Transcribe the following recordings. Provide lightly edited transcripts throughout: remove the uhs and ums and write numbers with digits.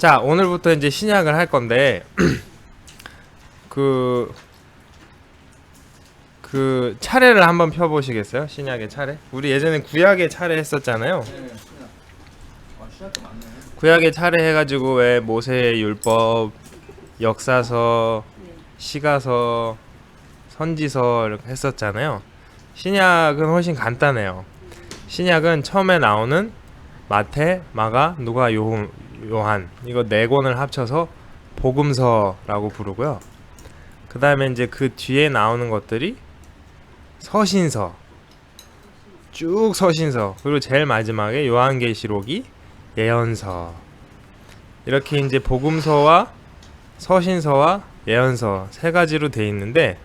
자, 오늘부터 이제 신약을 할 건데 그 차례를 한번 펴보시겠어요? 신약의 차례? 우리 예전에 구약의 차례 했었잖아요. 구약의 차례 해가지고 왜 모세의 율법, 역사서, 시가서, 선지서 이렇게 했었잖아요. 신약은 훨씬 간단해요. 신약은 처음에 나오는 마태, 마가, 누가, 요한 이거 네 권을 합쳐서 복음서라고 부르고요. 그 다음에 이제 그 뒤에 나오는 것들이 서신서, 쭉 서신서, 그리고 제일 마지막에 요한계시록이 예언서. 이렇게 이제 복음서와 서신서와 예언서 세 가지로 돼 있는데,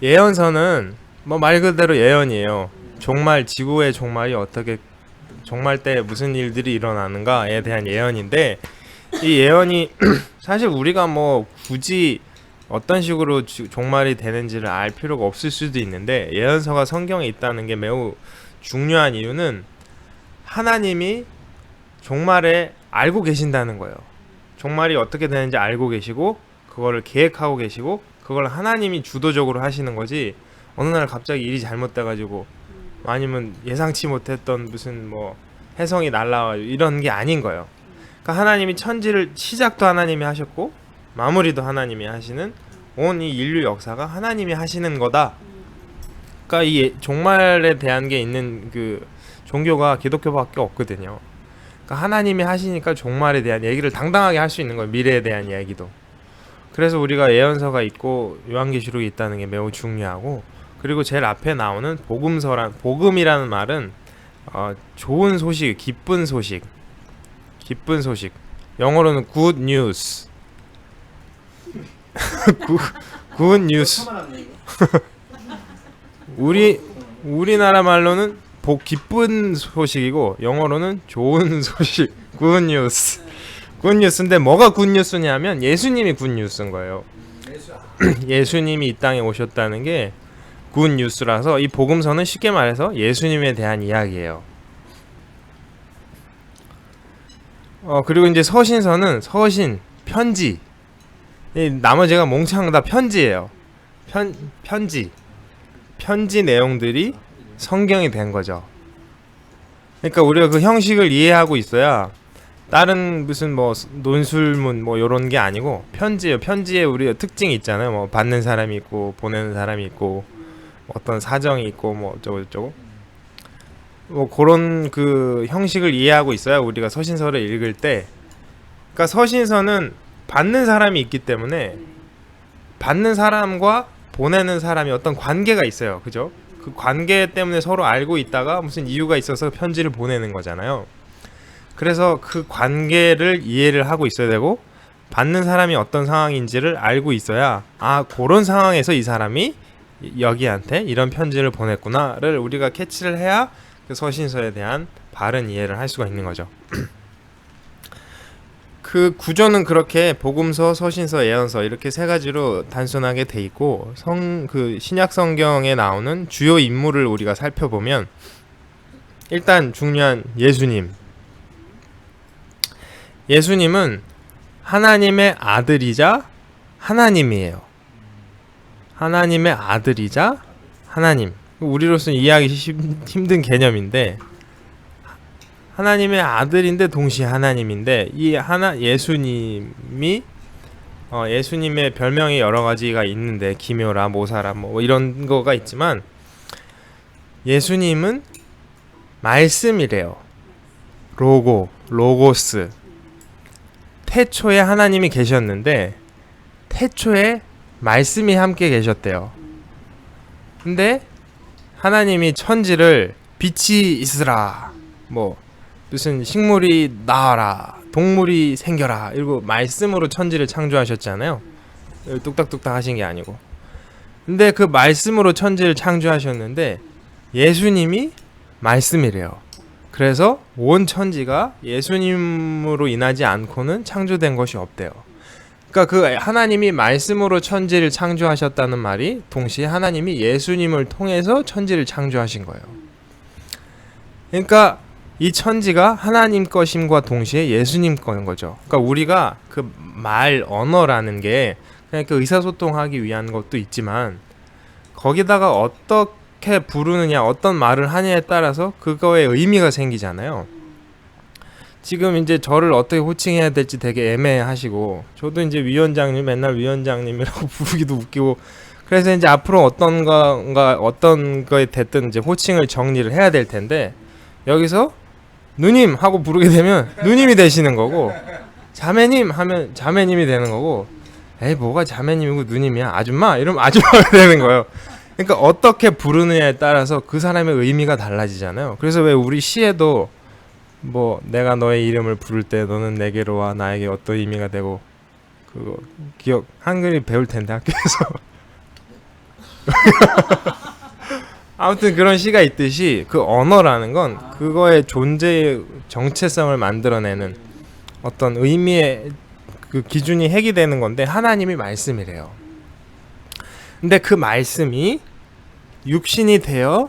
예언서는 뭐 말 그대로 예언이에요. 종말, 지구의 종말이 어떻게, 종말 때 무슨 일들이 일어나는가에 대한 예언인데, 이 예언이 사실 우리가 뭐 굳이 어떤 식으로 종말이 되는지를 알 필요가 없을 수도 있는데, 예언서가 성경에 있다는 게 매우 중요한 이유는 하나님이 종말에 알고 계신다는 거예요. 종말이 어떻게 되는지 알고 계시고 그거를 계획하고 계시고 그걸 하나님이 주도적으로 하시는 거지, 어느 날 갑자기 일이 잘못돼가지고 아니면 예상치 못했던 무슨 뭐 해성이 날라와 이런 게 아닌 거예요. 그러니까 하나님이 천지를 시작도 하나님이 하셨고 마무리도 하나님이 하시는, 온 이 인류 역사가 하나님이 하시는 거다. 그러니까 이 종말에 대한 게 있는 그 종교가 기독교밖에 없거든요. 그러니까 하나님이 하시니까 종말에 대한 얘기를 당당하게 할 수 있는 거예요. 미래에 대한 이야기도. 그래서 우리가 예언서가 있고 요한계시록이 있다는 게 매우 중요하고, 그리고 제일 앞에 나오는 복음이라는 말은 좋은 소식, 기쁜 소식, 기쁜 소식. 영어로는 good news. good news. 우리나라 말로는 기쁜 소식이고 영어로는 좋은 소식, good news. 굿뉴스인데 뭐가 굿뉴스냐면 예수님이 굿뉴스인 거예요. 예수님이 이 땅에 오셨다는 게 굿뉴스라서, 이 복음서는 쉽게 말해서 예수님에 대한 이야기예요. 그리고 이제 서신서는 서신, 편지. 이 나머지가 몽창 다 편지예요. 편지 내용들이 성경이 된 거죠. 그러니까 우리가 그 형식을 이해하고 있어야 다른 무슨 뭐 논술문 뭐 요런 게 아니고 편지예요. 편지에 우리가 특징이 있잖아요. 뭐 받는 사람이 있고 보내는 사람이 있고 어떤 사정이 있고 뭐 어쩌고 뭐 그런 그 형식을 이해하고 있어야 우리가 서신서를 읽을 때, 그러니까 서신서는 받는 사람이 있기 때문에 받는 사람과 보내는 사람이 어떤 관계가 있어요. 그죠? 그 관계 때문에 서로 알고 있다가 무슨 이유가 있어서 편지를 보내는 거잖아요. 그래서 그 관계를 이해를 하고 있어야 되고, 받는 사람이 어떤 상황인지를 알고 있어야, 그런 상황에서 이 사람이 여기한테 이런 편지를 보냈구나를 우리가 캐치를 해야 그 서신서에 대한 바른 이해를 할 수가 있는 거죠. 그 구조는 그렇게 복음서, 서신서, 예언서 이렇게 세 가지로 단순하게 돼 있고, 그 신약 성경에 나오는 주요 인물을 우리가 살펴보면, 일단 중요한 예수님은 하나님의 아들이자 하나님이에요. 하나님의 아들이자 하나님. 우리로서는 이해하기 힘든 개념인데, 하나님의 아들인데 동시에 하나님인데, 예수님이 예수님의 별명이 여러 가지가 있는데 기묘라, 모사라 뭐 이런 거가 있지만, 예수님은 말씀이래요. 로고스. 태초에 하나님이 계셨는데 태초에 말씀이 함께 계셨대요. 근데 하나님이 천지를 빛이 있으라, 뭐 무슨 식물이 나와라, 동물이 생겨라, 이러고 말씀으로 천지를 창조하셨잖아요. 뚝딱뚝딱 하신 게 아니고. 근데 그 말씀으로 천지를 창조하셨는데 예수님이 말씀이래요. 그래서 온 천지가 예수님으로 인하지 않고는 창조된 것이 없대요. 그러니까 그 하나님이 말씀으로 천지를 창조하셨다는 말이 동시에 하나님이 예수님을 통해서 천지를 창조하신 거예요. 그러니까 이 천지가 하나님 것임과 동시에 예수님 거인 거죠. 그러니까 우리가 그 말 언어라는 게 그냥 그 의사소통하기 위한 것도 있지만 거기다가 어떻게 부르느냐, 어떤 말을 하냐에 따라서 그거에 의미가 생기잖아요. 지금 이제 저를 어떻게 호칭해야 될지 되게 애매하시고, 저도 이제 위원장님 맨날 위원장님이라고 부르기도 웃기고, 그래서 이제 앞으로 어떤 거에 됐든 이제 호칭을 정리를 해야 될 텐데, 여기서 누님 하고 부르게 되면 누님이 되시는 거고, 자매님 하면 자매님이 되는 거고, 에이 뭐가 자매님이고 누님이야, 아줌마 이러면 아줌마가 되는 거예요. 그러니까 어떻게 부르느냐에 따라서 그 사람의 의미가 달라지잖아요. 그래서 왜 우리 시에도 뭐 내가 너의 이름을 부를 때 너는 내게로 와, 나에게 어떤 의미가 되고, 그거 기억 한글이 배울 텐데 학교에서 아무튼 그런 시가 있듯이 그 언어라는 건 그거의 존재의 정체성을 만들어내는 어떤 의미의 그 기준이 해기되는 건데, 하나님이 말씀이래요. 근데 그 말씀이 육신이 되어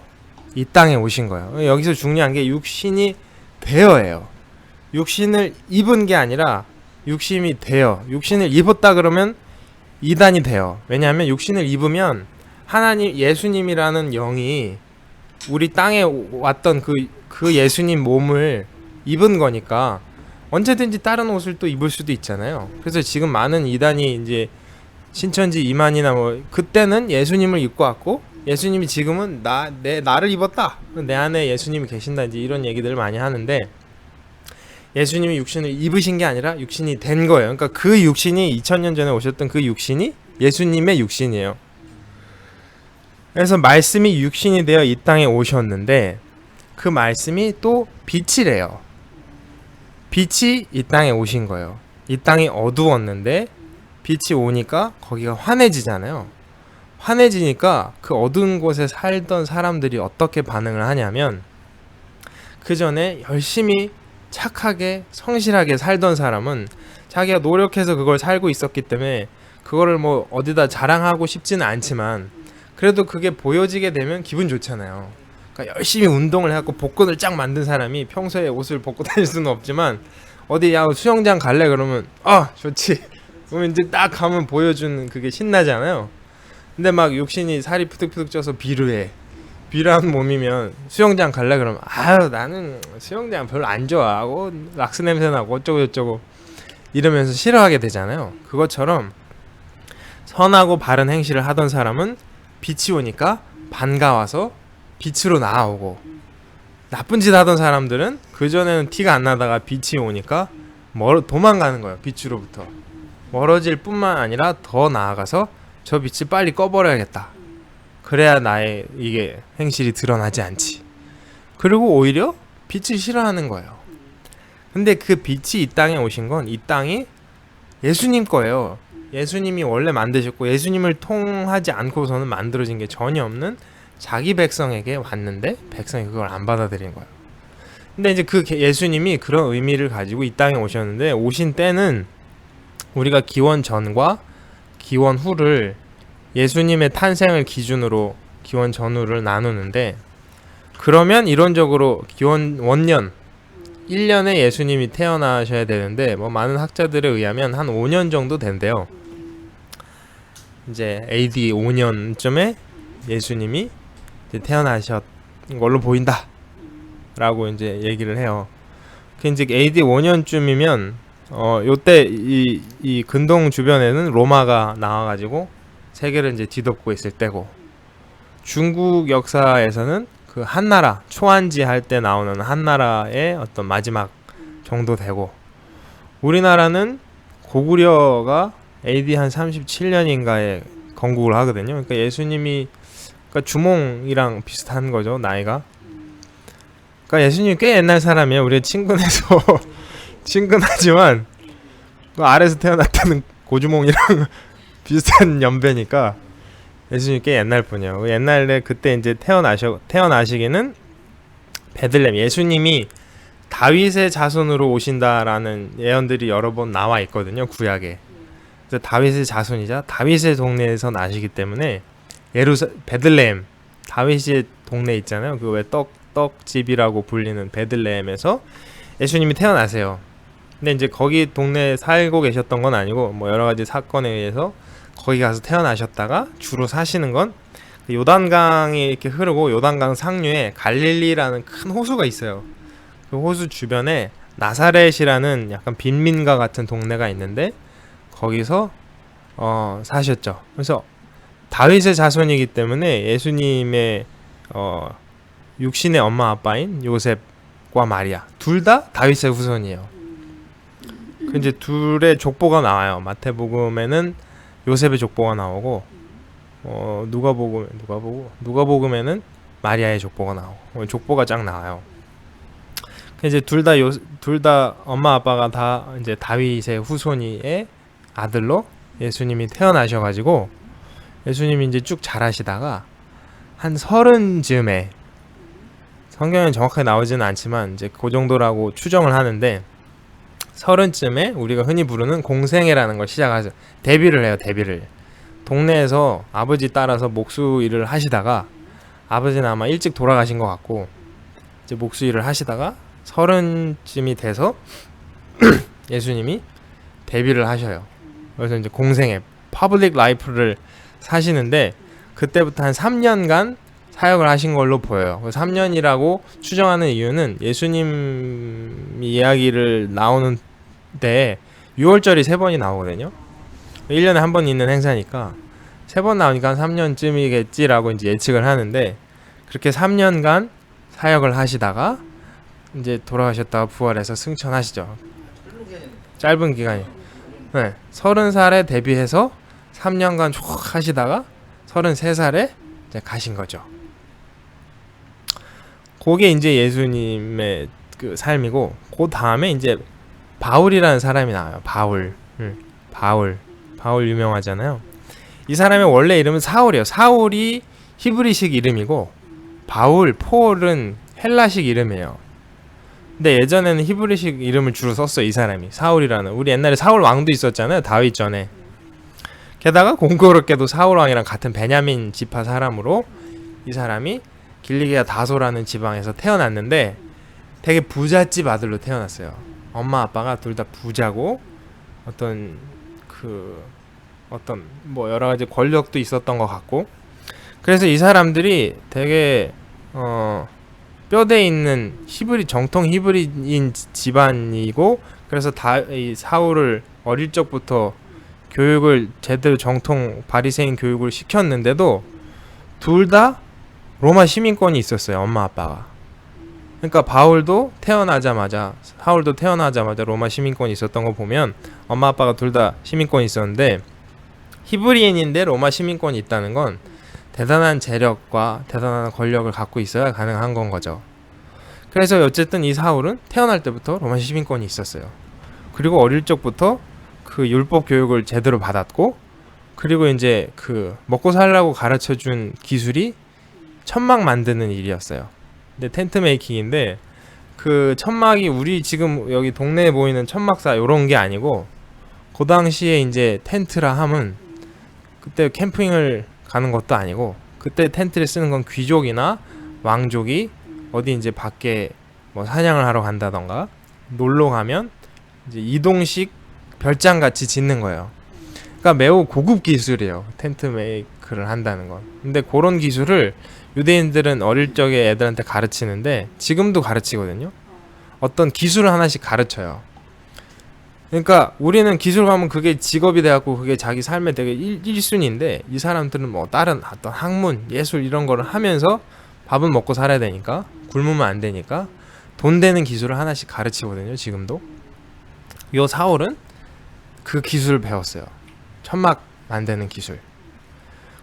이 땅에 오신 거예요. 여기서 중요한 게 육신이 되어예요. 육신을 입은 게 아니라 육신이 되어. 육신을 입었다 그러면 이단이 돼요. 왜냐하면 육신을 입으면 하나님, 예수님이라는 영이 우리 땅에 왔던 그 예수님 몸을 입은 거니까 언제든지 다른 옷을 또 입을 수도 있잖아요. 그래서 지금 많은 이단이 이제 신천지 이만이나 뭐 그때는 예수님을 입고 왔고, 예수님이 지금은 나를 입었다, 내 안에 예수님이 계신다, 이제 이런 얘기들을 많이 하는데, 예수님이 육신을 입으신 게 아니라 육신이 된 거예요. 그러니까 그 육신이 2000년 전에 오셨던 그 육신이 예수님의 육신이에요. 그래서 말씀이 육신이 되어 이 땅에 오셨는데 그 말씀이 또 빛이래요. 빛이 이 땅에 오신 거예요. 이 땅이 어두웠는데 빛이 오니까 거기가 환해지잖아요. 환해지니까 그 어두운 곳에 살던 사람들이 어떻게 반응을 하냐면, 그 전에 열심히 착하게 성실하게 살던 사람은 자기가 노력해서 그걸 살고 있었기 때문에 그거를 뭐 어디다 자랑하고 싶지는 않지만 그래도 그게 보여지게 되면 기분 좋잖아요. 그러니까 열심히 운동을 해갖고 복근을 쫙 만든 사람이 평소에 옷을 벗고 다닐 수는 없지만 어디 야 수영장 갈래 그러면 좋지. 그러면 이제 딱 가면 보여주는 그게 신나잖아요. 근데 막 육신이 살이 푸득푸득 쪄서 비루한 몸이면 수영장 갈래 그러면 나는 수영장 별로 안 좋아하고 락스 냄새 나고 어쩌고 저쩌고 이러면서 싫어하게 되잖아요. 그것처럼 선하고 바른 행실을 하던 사람은 빛이 오니까 반가워서 빛으로 나아오고, 나쁜 짓 하던 사람들은 그전에는 티가 안 나다가 빛이 오니까 도망가는 거예요. 빛으로부터 멀어질 뿐만 아니라 더 나아가서 저 빛을 빨리 꺼버려야겠다. 그래야 나의 이게 행실이 드러나지 않지. 그리고 오히려 빛을 싫어하는 거예요. 근데 그 빛이 이 땅에 오신 건 이 땅이 예수님 거예요. 예수님이 원래 만드셨고, 예수님을 통하지 않고서는 만들어진 게 전혀 없는 자기 백성에게 왔는데 백성이 그걸 안 받아들인 거예요. 근데 이제 그 예수님이 그런 의미를 가지고 이 땅에 오셨는데, 오신 때는 우리가 기원 전과 기원 후를, 예수님의 탄생을 기준으로 기원 전후를 나누는데, 그러면 이론적으로 기원 원년 1년에 예수님이 태어나셔야 되는데, 뭐 많은 학자들에 의하면 한 5년 정도 된대요. 이제 AD 5년쯤에 예수님이 이제 태어나셨 걸로 보인다 라고 이제 얘기를 해요. 그 이제 AD 5년쯤이면 요때 이 근동 주변에는 로마가 나와가지고 세계를 이제 뒤덮고 있을 때고, 중국 역사에서는 그 한나라 초안지 할 때 나오는 한나라의 어떤 마지막 정도 되고, 우리나라는 고구려가 AD 한 37년인가에 건국을 하거든요. 그러니까 예수님이 주몽이랑 비슷한 거죠, 나이가. 그러니까 예수님이 꽤 옛날 사람이에요. 우리가 친근해서 친근하지만 그 아래에서 태어났다는 고주몽이랑 비슷한 연배니까 예수님이 꽤 옛날 분이에요. 옛날에 그때 이제 태어나시기는 베들레헴, 예수님이 다윗의 자손으로 오신다라는 예언들이 여러 번 나와 있거든요, 구약에. 그래서 다윗의 자손이자 다윗의 동네에서 나시기 때문에 베들레헴, 다윗의 동네 있잖아요. 그 왜 떡 떡집이라고 불리는 베들레헴에서 예수님이 태어나세요. 근데 이제 거기 동네에 살고 계셨던 건 아니고 뭐 여러 가지 사건에 의해서 거기 가서 태어나셨다가 주로 사시는 건 요단강이 이렇게 흐르고 요단강 상류에 갈릴리라는 큰 호수가 있어요. 그 호수 주변에 나사렛이라는 약간 빈민가 같은 동네가 있는데 거기서 사셨죠. 그래서 다윗의 자손이기 때문에 예수님의 육신의 엄마 아빠인 요셉과 마리아 둘 다 다윗의 후손이에요. 그 이제 둘의 족보가 나와요. 마태복음에는 요셉의 족보가 나오고 누가복음에는 마리아의 족보가 나오고 족보가 쫙 나와요. 이제 둘 다 엄마 아빠가 다 이제 다윗의 후손이의 아들로 예수님이 태어나셔가지고 예수님이 이제 쭉 자라시다가 한 30즈음에 성경에 정확하게 나오지는 않지만 이제 그 정도라고 추정을 하는데 30쯤에 우리가 흔히 부르는 공생애라는 걸 시작하죠. 데뷔를 해요. 데뷔를 동네에서 아버지 따라서 목수 일을 하시다가 아버지는 아마 일찍 돌아가신 것 같고 이제 목수 일을 하시다가 30쯤이 돼서 예수님이 데뷔를 하셔요. 그래서 이제 공생애 퍼블릭 라이프를 사시는데 그때부터 한 3년간 사역을 하신 걸로 보여요. 3년이라고 추정하는 이유는 예수님 이야기를 나오는 때 6월절이 3번이 나오거든요. 1년에 한 번 있는 행사니까 3번 나오니까 3년쯤이겠지라고 이제 예측을 하는데 그렇게 3년간 사역을 하시다가 이제 돌아가셨다가 부활해서 승천하시죠. 짧은 기간이. 네, 30살에 데뷔해서 3년간 쭉 하시다가 33살에 이제 가신 거죠. 그게 이제 예수님의 그 삶이고 그 다음에 이제 바울이라는 사람이 나와요. 바울 유명하잖아요. 이 사람의 원래 이름은 사울이에요. 사울이 히브리식 이름이고 폴은 헬라식 이름이에요. 근데 예전에는 히브리식 이름을 주로 썼어요. 이 사람이 사울이라는. 우리 옛날에 사울 왕도 있었잖아요. 다윗 전에. 게다가 공교롭게도 사울 왕이랑 같은 베냐민 지파 사람으로 이 사람이 길리기아 다소라는 지방에서 태어났는데 되게 부잣집 아들로 태어났어요. 엄마 아빠가 둘 다 부자고 어떤 뭐 여러 가지 권력도 있었던 것 같고 그래서 이 사람들이 되게 뼈대 있는 정통 히브리인 집안이고 그래서 이 사울을 어릴 적부터 교육을 제대로 정통 바리새인 교육을 시켰는데도 둘 다 로마 시민권이 있었어요. 엄마 아빠가. 그러니까 사울도 태어나자마자 로마 시민권이 있었던 거 보면 엄마 아빠가 둘 다 시민권이 있었는데 히브리인인데 로마 시민권이 있다는 건 대단한 재력과 대단한 권력을 갖고 있어야 가능한 건 거죠. 그래서 어쨌든 이 사울은 태어날 때부터 로마 시민권이 있었어요. 그리고 어릴 적부터 그 율법 교육을 제대로 받았고 그리고 이제 그 먹고 살라고 가르쳐준 기술이 천막 만드는 일이었어요. 근데 텐트 메이킹인데 그 천막이 우리 지금 여기 동네에 보이는 천막사 요런 게 아니고 그 당시에 이제 텐트라 함은 그때 캠핑을 가는 것도 아니고 그때 텐트를 쓰는 건 귀족이나 왕족이 어디 이제 밖에 뭐 사냥을 하러 간다던가 놀러 가면 이제 이동식 별장 같이 짓는 거예요. 그러니까 매우 고급 기술이에요. 텐트 메이크를 한다는 건. 근데 그런 기술을 유대인들은 어릴 적에 애들한테 가르치는데 지금도 가르치거든요. 어떤 기술을 하나씩 가르쳐요. 그러니까 우리는 기술 가면 그게 직업이 돼갖고 그게 자기 삶의 되게 1순위인데 이 사람들은 뭐 다른 어떤 학문, 예술 이런 거를 하면서 밥은 먹고 살아야 되니까 굶으면 안 되니까 돈 되는 기술을 하나씩 가르치거든요. 지금도. 요 사울은 그 기술을 배웠어요. 천막 만드는 기술.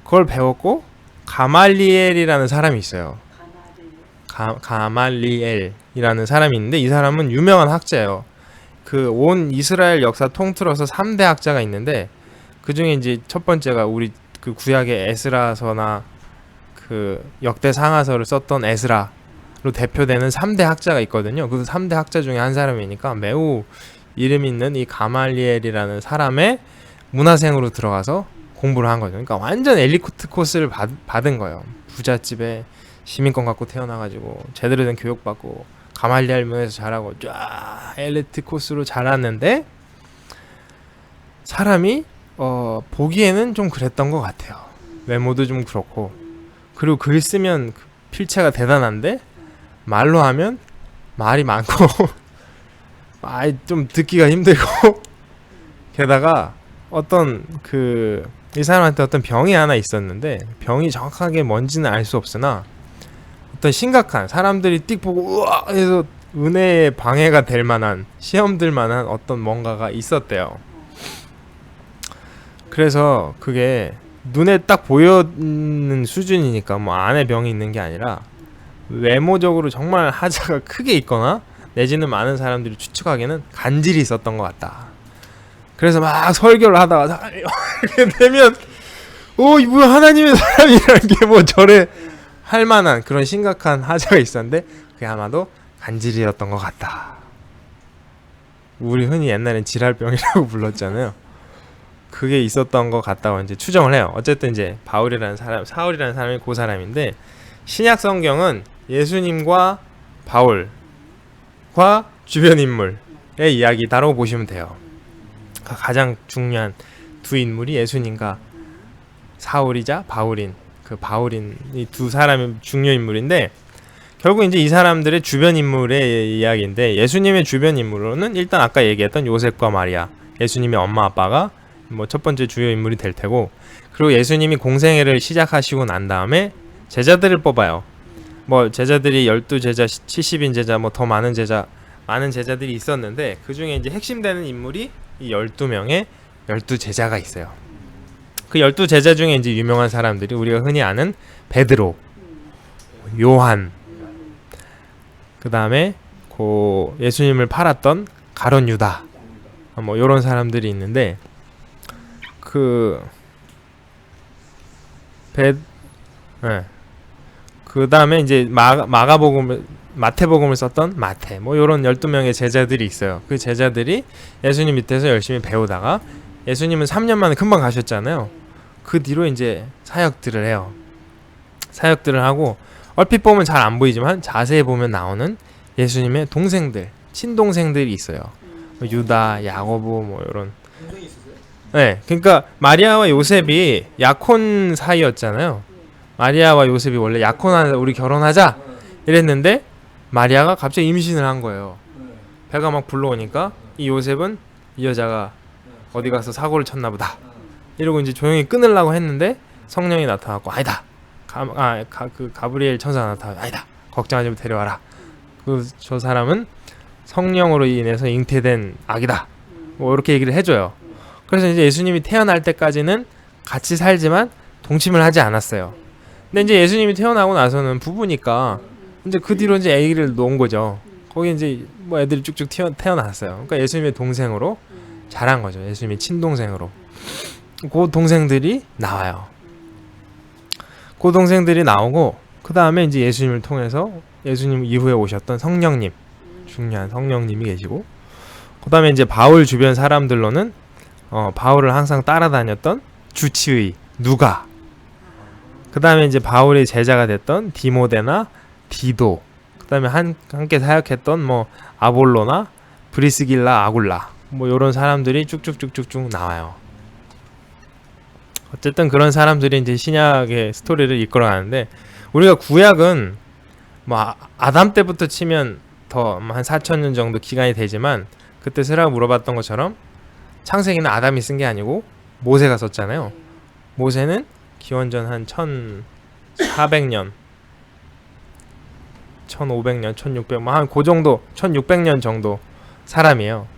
그걸 배웠고 가말리엘이라는 사람이 있어요. 가말리엘이라는 사람이 있는데 이 사람은 유명한 학자예요. 그 온 이스라엘 역사 통틀어서 3대 학자가 있는데 그 중에 이제 첫 번째가 우리 그 구약의 에스라서나 그 역대 상하서를 썼던 에스라로 대표되는 3대 학자가 있거든요. 그 3대 학자 중에 한 사람이니까 매우 이름 있는 이 가말리엘이라는 사람의 문화생으로 들어가서 공부를 한 거죠. 그러니까 완전 엘리트 코스를 받은 거예요. 부잣집에 시민권 갖고 태어나가지고 제대로 된 교육받고 가말리알 문에서 잘하고 쫙 엘리트 코스로 자랐는데 사람이 보기에는 좀 그랬던 것 같아요. 외모도 좀 그렇고, 그리고 글 쓰면 필체가 대단한데 말로 하면 말이 많고 좀 듣기가 힘들고 게다가 어떤 이 사람한테 어떤 병이 하나 있었는데 병이 정확하게 뭔지는 알 수 없으나 어떤 심각한 사람들이 띡 보고 우와 해서 은혜에 방해가 될 만한 시험들 만한 어떤 뭔가가 있었대요. 그래서 그게 눈에 딱 보이는 수준이니까 뭐 안에 병이 있는 게 아니라 외모적으로 정말 하자가 크게 있거나 내지는 많은 사람들이 추측하기에는 간질이 있었던 것 같다. 그래서 막 설교를 하다가 이렇게 되면 이분 하나님의 사람이라는 게 뭐 저래 할 만한 그런 심각한 하자가 있었는데 그게 아마도 간질이었던 것 같다. 우리 흔히 옛날엔 지랄병이라고 불렀잖아요. 그게 있었던 것 같다고 이제 추정을 해요. 어쨌든 이제 사울이라는 사람이 그 사람인데 신약 성경은 예수님과 바울과 주변 인물의 이야기다라고 보시면 돼요. 가장 중요한 두 인물이 예수님과 사울이자 바울인 이 두 사람이 중요 인물인데 결국 이제 이 사람들의 주변 인물의 이야기인데 예수님의 주변 인물로는 일단 아까 얘기했던 요셉과 마리아, 예수님의 엄마 아빠가 뭐 첫 번째 주요 인물이 될 테고, 그리고 예수님이 공생애를 시작하시고 난 다음에 제자들을 뽑아요. 뭐 제자들이 12제자, 70인 제자, 뭐 더 많은 제자들이 있었는데 그 중에 이제 핵심되는 인물이 이 12명의 12제자가 있어요. 그 12제자 중에 이제 유명한 사람들이 우리가 흔히 아는 베드로, 요한, 그 다음에 예수님을 팔았던 가룟 유다, 뭐 요런 사람들이 있는데 그 다음에 이제 마태복음을 썼던 마태, 뭐 요런 12명의 제자들이 있어요. 그 제자들이 예수님 밑에서 열심히 배우다가 예수님은 3년 만에 금방 가셨잖아요. 그 뒤로 이제 사역들을 해요. 사역들을 하고 얼핏 보면 잘 안 보이지만 자세히 보면 나오는 예수님의 동생들, 친동생들이 있어요. 유다, 야고보 뭐 이런. 동생이 있었어요? 네, 그러니까 마리아와 요셉이 약혼 사이였잖아요. 마리아와 요셉이 원래 약혼하자, 우리 결혼하자 이랬는데 마리아가 갑자기 임신을 한 거예요. 배가 막 불러오니까 이 요셉은 이 여자가 어디 가서 사고를 쳤나 보다 이러고 이제 조용히 끊으려고 했는데 성령이 나타났고 아니다. 가브리엘 천사가 나타나서 아니다. 걱정하지 말고 데려와라. 저 사람은 성령으로 인해서 잉태된 아기다. 뭐 이렇게 얘기를 해줘요. 그래서 이제 예수님이 태어날 때까지는 같이 살지만 동침을 하지 않았어요. 근데 이제 예수님이 태어나고 나서는 부부니까 이제 그 뒤로 이제 아기를 놓은 거죠. 거기 이제 뭐 애들이 쭉쭉 태어났어요. 그러니까 예수님의 동생으로 자란 거죠. 예수님의 친동생으로. 그 동생들이 나와요. 그 동생들이 나오고 그 다음에 이제 예수님을 통해서 예수님 이후에 오셨던 성령님, 중요한 성령님이 계시고, 그 다음에 이제 바울 주변 사람들로는 바울을 항상 따라다녔던 주치의 누가, 그 다음에 이제 바울의 제자가 됐던 디모데나 디도, 그 다음에 함께 사역했던 뭐 아볼로나 브리스길라, 아굴라, 뭐 이런 사람들이 쭉쭉쭉쭉쭉 나와요. 어쨌든 그런 사람들이 이제 신약의 스토리를 이끌어가는데, 우리가 구약은 뭐 아담 때부터 치면 더 한 4,000년 정도 기간이 되지만, 그때 세라가 물어봤던 것처럼 창세기는 아담이 쓴 게 아니고 모세가 썼잖아요. 모세는 기원전 한 1400년 1500년 1600, 뭐 한 그 정도 1600년 정도 사람이에요.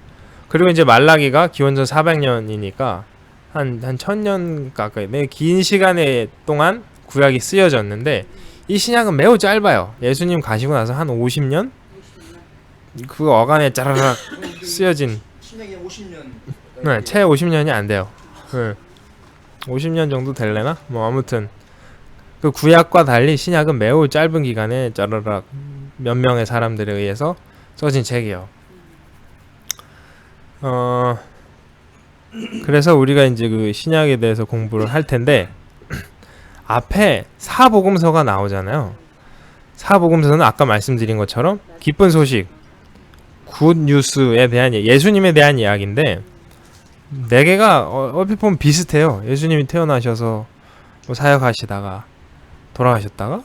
그리고 이제 말라기가 기원전 400년이니까 한 1000년 가까이 긴 시간에 동안 구약이 쓰여졌는데, 이 신약은 매우 짧아요. 예수님 가시고 나서 한 50년? 그 어간에 짜라락 쓰여진. 신약이 50년. 네, 채 50년이 안 돼요. 50년 정도 될래나? 뭐 아무튼 그 구약과 달리 신약은 매우 짧은 기간에 짜라락 몇 명의 사람들에 의해서 써진 책이에요. 그래서 우리가 이제 그 신약에 대해서 공부를 할 텐데, 앞에 사복음서가 나오잖아요. 사복음서는 아까 말씀드린 것처럼 기쁜 소식, 굿 뉴스에 대한 예수님에 대한 이야기인데 네 개가 얼핏 보면 비슷해요. 예수님이 태어나셔서 뭐 사역하시다가 돌아가셨다가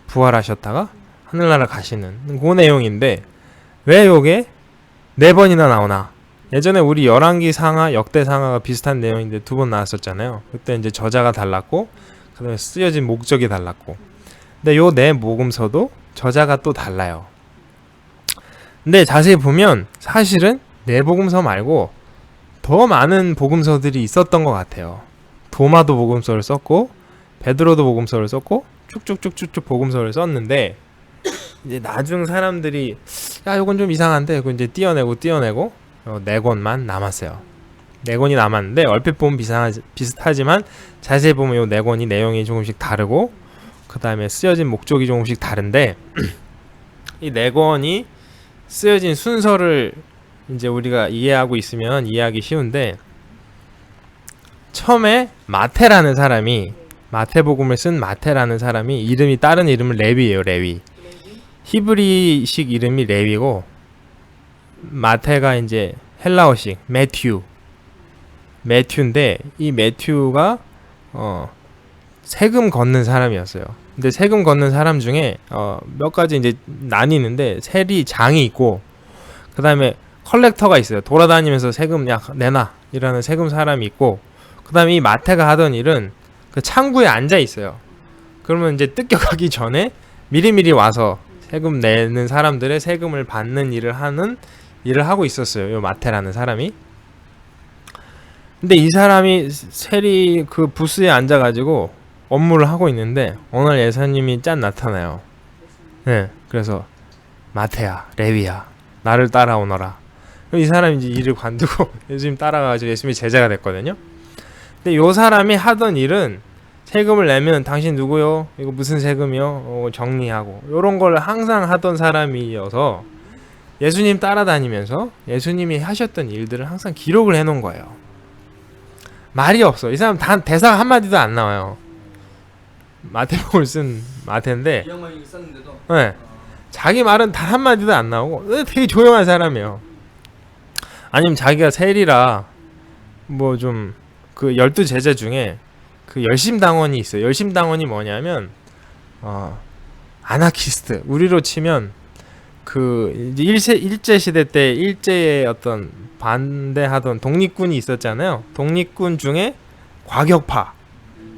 부활하셨다가 하늘나라 가시는 그 내용인데 왜 요게 네 번이나 나오나? 예전에 우리 열왕기 상하, 역대 상하가 비슷한 내용인데 두 번 나왔었잖아요. 그때 이제 저자가 달랐고 그다음에 쓰여진 목적이 달랐고. 근데 요 네 복음서도 저자가 또 달라요. 근데 자세히 보면 사실은 네 복음서 말고 더 많은 복음서들이 있었던 것 같아요. 도마도 복음서를 썼고 베드로도 복음서를 썼고 쭉쭉쭉쭉쭉 복음서를 썼는데 이제 나중 사람들이 야 이건 좀 이상한데 그 이제 띄어내고 네 권만 남았어요. 네 권이 남았는데 얼핏 보면 비슷하지만 자세히 보면 요 네 권이 내용이 조금씩 다르고 그 다음에 쓰여진 목적이 조금씩 다른데 이 네 권이 쓰여진 순서를 이제 우리가 이해하고 있으면 이해하기 쉬운데 처음에 마태라는 사람이 마태복음을 쓴 마태라는 사람이 이름이 다른 이름은 레위예요. 레위. 히브리식 이름이 레위고 마태가 이제 헬라어식 매튜인데 이 매튜가 세금 걷는 사람이었어요. 근데 세금 걷는 사람 중에 몇 가지 이제 나뉘는데 세리장이 있고 그 다음에 컬렉터가 있어요. 돌아다니면서 세금 야 내놔 이라는 세금 사람이 있고 그 다음에 이 마태가 하던 일은 그 창구에 앉아 있어요. 그러면 이제 뜯겨가기 전에 미리미리 와서 세금 내는 사람들의 세금을 받는 일을 하고 있었어요. 요 마태라는 사람이. 근데 이 사람이 세리 그 부스에 앉아가지고 업무를 하고 있는데 어느 날 예수님이 짠 나타나요. 네, 그래서 마태야, 레위야, 나를 따라오너라. 이 사람이 이제 일을 관두고 예수님 따라가가지고 예수님이 제자가 됐거든요. 근데 요 사람이 하던 일은 세금을 내면 당신 누구요? 이거 무슨 세금이요? 정리하고 요런 걸 항상 하던 사람이어서 예수님 따라다니면서 예수님이 하셨던 일들을 항상 기록을 해놓은 거예요. 말이 없어. 이 사람 대사 한마디도 안 나와요. 마태복음을 쓴 마태인데 이 양반이 썼는데도 네, 자기 말은 단 한마디도 안 나오고 되게 조용한 사람이에요. 아니면 자기가 세리라 뭐 좀 그 12제자 중에 그 열심당원이 있어요. 열심당원이 뭐냐면 아나키스트. 우리로 치면 그 이제 일제 시대 때 일제의 어떤 반대하던 독립군이 있었잖아요. 독립군 중에 과격파.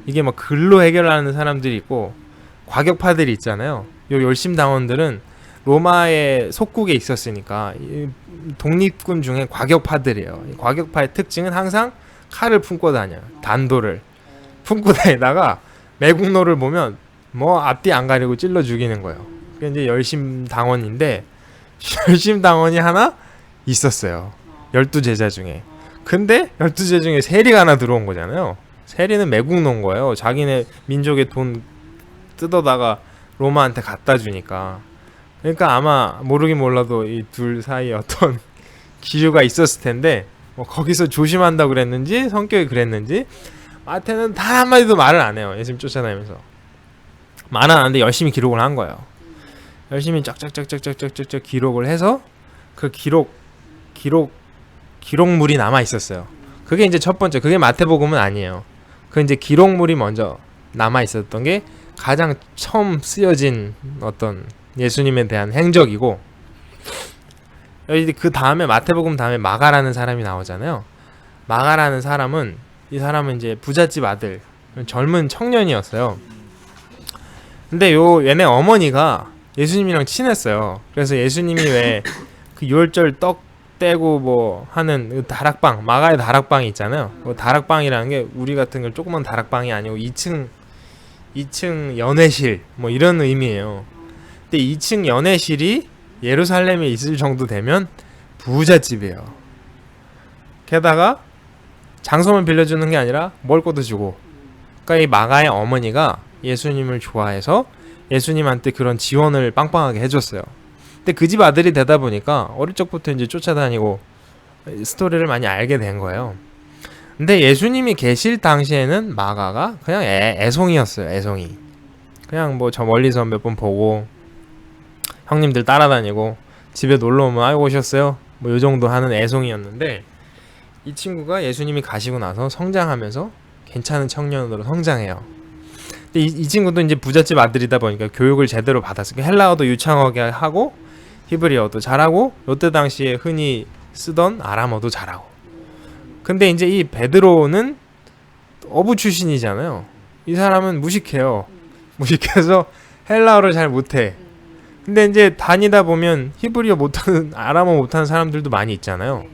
이게 막 글로 해결하는 사람들이 있고 과격파들이 있잖아요. 요 열심당원들은 로마의 속국에 있었으니까 독립군 중에 과격파들이에요. 이 과격파의 특징은 항상 칼을 품고 다녀요. 단도를 품고 다니다가 매국노를 보면 뭐 앞뒤 안 가리고 찔러 죽이는 거예요. 그게 이제 열심당원인데 열심당원이 하나 있었어요. 12제자 중에. 근데 12제자 중에 세리가 하나 들어온 거잖아요. 세리는 매국노인 거예요. 자기네 민족의 돈 뜯어다가 로마한테 갖다 주니까. 그러니까 아마 모르긴 몰라도 이 둘 사이에 어떤 기류가 있었을 텐데 뭐 거기서 조심한다고 그랬는지 성격이 그랬는지 마태는 단 한마디도 말을 안 해요. 예수님 쫓아다니면서. 말 안 하는데 열심히 기록을 한 거예요. 열심히 쫙쫙쫙쫙쫙쫙쫙 기록을 해서 그 기록물이 남아 있었어요. 그게 이제 첫 번째. 그게 마태복음은 아니에요. 그 이제 기록물이 먼저 남아 있었던 게 가장 처음 쓰여진 어떤 예수님에 대한 행적이고 그 다음에 마태복음 다음에 마가라는 사람이 나오잖아요. 마가라는 사람은 이 사람은 이제 부잣집 아들 젊은 청년이었어요. 근데 얘네 어머니가 예수님이랑 친했어요. 그래서 예수님이 왜 그 유월절 떡 떼고 뭐 하는 그 다락방 마가의 다락방이 있잖아요. 그 다락방이라는 게 우리 같은 걸 조그만 다락방이 아니고 2층 연회실 뭐 이런 의미예요. 근데 2층 연회실이 예루살렘에 있을 정도 되면 부잣집이에요. 게다가 장소만 빌려주는 게 아니라 먹을 것도 주고. 그러니까 이 마가의 어머니가 예수님을 좋아해서 예수님한테 그런 지원을 빵빵하게 해줬어요. 근데 그 집 아들이 되다 보니까 어릴 적부터 이제 쫓아다니고 스토리를 많이 알게 된 거예요. 근데 예수님이 계실 당시에는 마가가 그냥 애송이였어요. 애송이. 그냥 뭐 저 멀리서 몇 번 보고 형님들 따라다니고 집에 놀러 오면 아이고 오셨어요? 뭐 요 정도 하는 애송이었는데 이 친구가 예수님이 가시고 나서 성장하면서 괜찮은 청년으로 성장해요. 근데 이 친구도 이제 부잣집 아들이다 보니까 교육을 제대로 받았어요. 헬라어도 유창하게 하고 히브리어도 잘하고 요때 당시에 흔히 쓰던 아람어도 잘하고. 근데 이제 이 베드로는 어부 출신이잖아요. 이 사람은 무식해요. 무식해서 헬라어를 잘 못해. 근데 이제 다니다 보면 히브리어 못하는 아람어 못하는 사람들도 많이 있잖아요.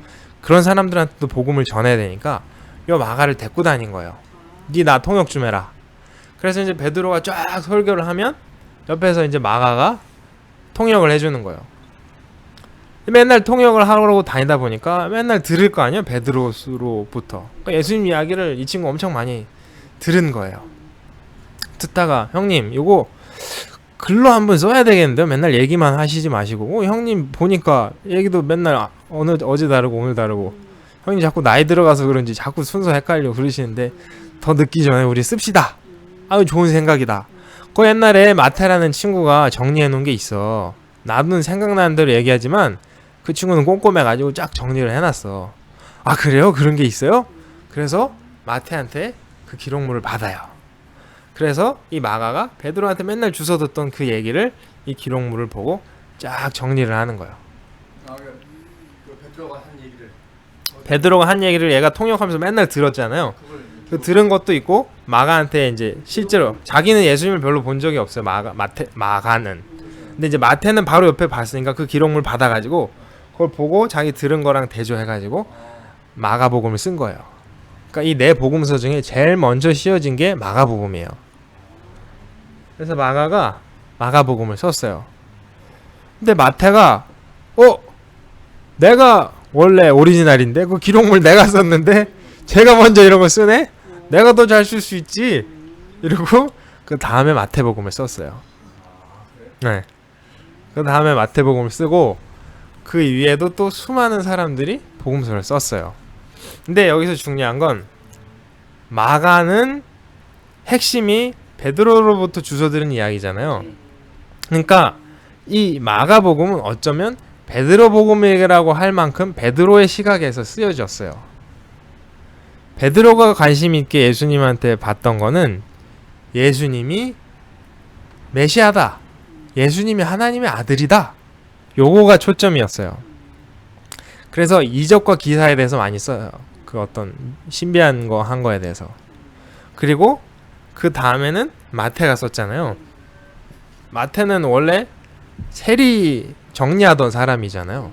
그런 사람들한테도 복음을 전해야 되니까 요 마가를 데리고 다닌 거예요. 니 나 통역 좀 해라. 그래서 이제 베드로가 쫙 설교를 하면 옆에서 이제 마가가 통역을 해주는 거예요. 맨날 통역을 하려고 다니다 보니까 맨날 들을 거 아니에요. 베드로로부터. 그러니까 예수님 이야기를 이 친구 엄청 많이 들은 거예요. 듣다가 형님 요거 글로 한번 써야 되겠는데요. 맨날 얘기만 하시지 마시고 형님 보니까 얘기도 맨날 어제 다르고 오늘 다르고 형님 자꾸 나이 들어가서 그런지 자꾸 순서 헷갈려 그러시는데 더 늦기 전에 우리 씁시다. 아유 좋은 생각이다. 그 옛날에 마태라는 친구가 정리해 놓은 게 있어. 나는 생각나는 대로 얘기하지만 그 친구는 꼼꼼해가지고 쫙 정리를 해놨어. 아 그래요? 그런 게 있어요? 그래서 마태한테 그 기록물을 받아요. 그래서 이 마가가 베드로한테 맨날 주워 듣던 그 얘기를 이 기록물을 보고 쫙 정리를 하는 거예요. 베드로가 한 얘기를 얘가 통역하면서 맨날 들었잖아요. 그 들은 것도 있고 마가한테 이제 실제로 자기는 예수님을 별로 본 적이 없어요. 마가는. 근데 이제 마태는 바로 옆에 봤으니까 그 기록물 받아가지고 그걸 보고 자기 들은 거랑 대조해가지고 마가복음을 쓴 거예요. 그러니까 이 네 복음서 중에 제일 먼저 씌워진 게 마가복음이에요. 그래서 마가가 마가복음을 썼어요. 근데 마태가 내가 원래 오리지널인데 그 기록물 내가 썼는데 제가 먼저 이런 거 쓰네? 내가 더 잘 쓸 수 있지. 이러고 그 다음에 마태복음을 썼어요. 네. 그 다음에 마태복음을 쓰고 그 위에도 또 수많은 사람들이 복음서를 썼어요. 근데 여기서 중요한 건 마가는 핵심이 베드로로부터 주워들은 이야기잖아요. 그러니까 이 마가복음은 어쩌면 베드로복음이라고 할 만큼 베드로의 시각에서 쓰여졌어요. 베드로가 관심 있게 예수님한테 봤던 거는 예수님이 메시아다. 예수님이 하나님의 아들이다. 요거가 초점이었어요. 그래서 이적과 기사에 대해서 많이 써요. 그 어떤 신비한 거 한 거에 대해서. 그리고 그 다음에는 마태가 썼잖아요. 마태는 원래 세리 정리하던 사람이잖아요.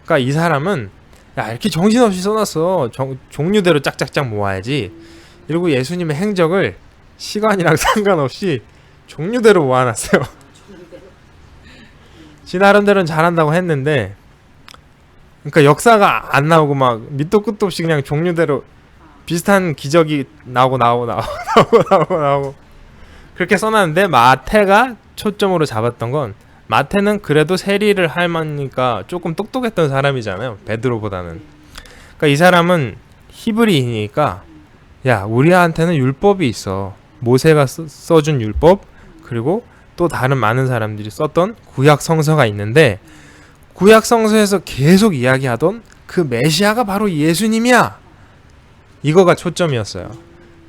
그러니까 이 사람은 야 이렇게 정신없이 써놨어. 종류대로 짝짝짝 모아야지. 이러고 예수님의 행적을 시간이랑 상관없이 종류대로 모아놨어요. 지 나름대로는 잘한다고 했는데 그러니까 역사가 안 나오고 막 밑도 끝도 없이 그냥 종류대로 비슷한 기적이 나오고 그렇게 써놨는데 마태가 초점으로 잡았던 건 마태는 그래도 세리를 할 만하니까 조금 똑똑했던 사람이잖아요. 베드로보다는. 그러니까 이 사람은 히브리이니까 야 우리한테는 율법이 있어. 모세가 써준 율법 그리고 또 다른 많은 사람들이 썼던 구약 성서가 있는데 구약 성서에서 계속 이야기하던 그 메시아가 바로 예수님이야. 이거가 초점이었어요.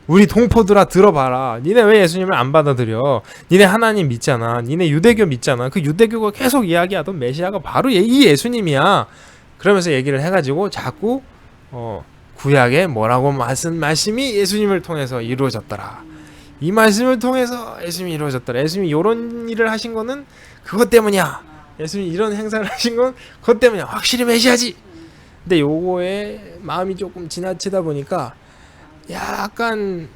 우리 동포들아 들어봐라. 니네 왜 예수님을 안 받아들여? 니네 하나님 믿잖아. 니네 유대교 믿잖아. 그 유대교가 계속 이야기하던 메시아가 바로 이 예수님이야. 그러면서 얘기를 해가지고 자꾸 구약에 뭐라고 말씀이 예수님을 통해서 이루어졌더라. 이 말씀을 통해서 예수님이 이루어졌더라. 예수님이 이런 일을 하신 거는 그것 때문이야. 예수님이 이런 행사를 하신 건 그것 때문이야. 확실히 메시아지. 근데 요거에 마음이 조금 지나치다 보니까 약간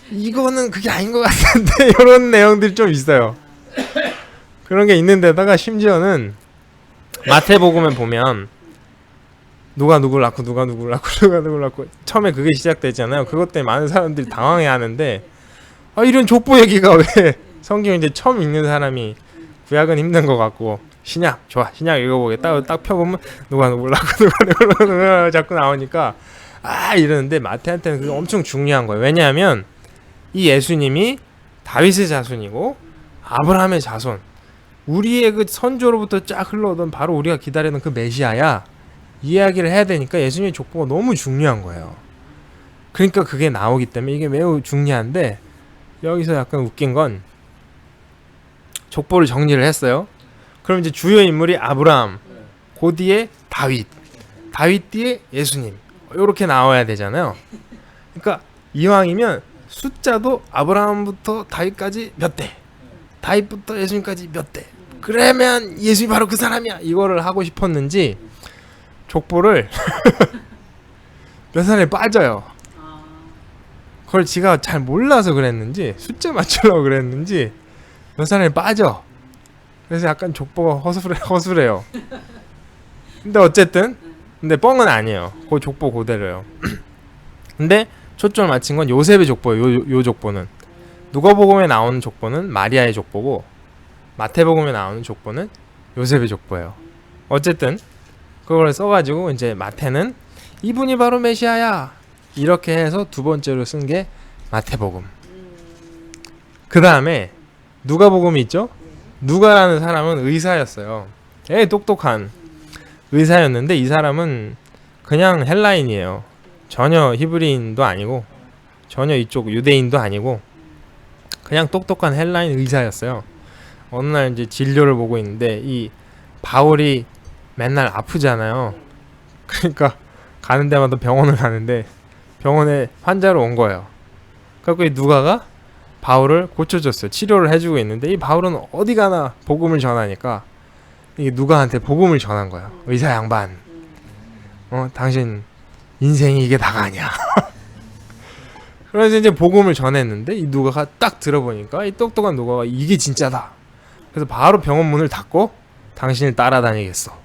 이거는 그게 아닌 것 같은데 이런 내용들이 좀 있어요. 그런 게 있는데다가 심지어는 마태복음에 보면 누가 누구를 낳고 처음에 그게 시작되잖아요. 그것 때문에 많은 사람들이 당황해하는데 이런 족보 얘기가 왜 성경 이제 처음 읽는 사람이 구약은 힘든 것 같고 신약 좋아 신약 읽어보겠다 딱 펴보면 누가 누구를 낳고 자꾸 나오니까 이러는데 마태한테는 그게 엄청 중요한 거예요. 왜냐하면 이 예수님이 다윗의 자손이고 아브라함의 자손 우리의 그 선조로부터 쫙 흘러오던 바로 우리가 기다리는 그 메시아야 이야기를 해야 되니까 예수님의 족보가 너무 중요한 거예요. 그러니까 그게 나오기 때문에 이게 매우 중요한데 여기서 약간 웃긴 건 족보를 정리를 했어요. 그럼 이제 주요 인물이 아브라함, 그 뒤에 다윗 뒤에 예수님 이렇게 나와야 되잖아요. 그러니까 이왕이면 숫자도 아브라함부터 다윗까지 몇 대, 다윗부터 예수님까지 몇 대, 그러면 예수님이 바로 그 사람이야 이거를 하고 싶었는지 족보를 몇 살에 빠져요. 그걸 지가 잘 몰라서 그랬는지 숫자 맞추려고 그랬는지 몇 살에 빠져. 그래서 약간 족보가 허술해요. 근데 어쨌든 근데 뻥은 아니에요. 그 족보 그대로요. 근데 초점을 맞춘 건 요셉의 족보예요. 요 족보는 누가복음에 나오는 족보는 마리아의 족보고 마태복음에 나오는 족보는 요셉의 족보예요. 어쨌든 그걸 써가지고 이제 마태는 이분이 바로 메시아야 이렇게 해서 두 번째로 쓴 게 마태복음. 그 다음에 누가복음이 있죠. 누가라는 사람은 의사였어요. 똑똑한 의사였는데 이 사람은 그냥 헬라인이에요. 전혀 히브리인도 아니고 전혀 이쪽 유대인도 아니고 그냥 똑똑한 헬라인 의사였어요. 어느 날 이제 진료를 보고 있는데 이 바울이 맨날 아프잖아요. 그러니까 가는 데마다 병원을 가는데 병원에 환자로 온 거예요. 그래서 이 누가가 바울을 고쳐줬어요. 치료를 해주고 있는데 이 바울은 어디 가나 복음을 전하니까 이게 누가한테 복음을 전한 거예요. 의사 양반, 당신 인생이 이게 다가 아니야. 그래서 이제 복음을 전했는데 이 누가가 딱 들어보니까 이 똑똑한 누가가 이게 진짜다. 그래서 바로 병원 문을 닫고 당신을 따라다니겠어.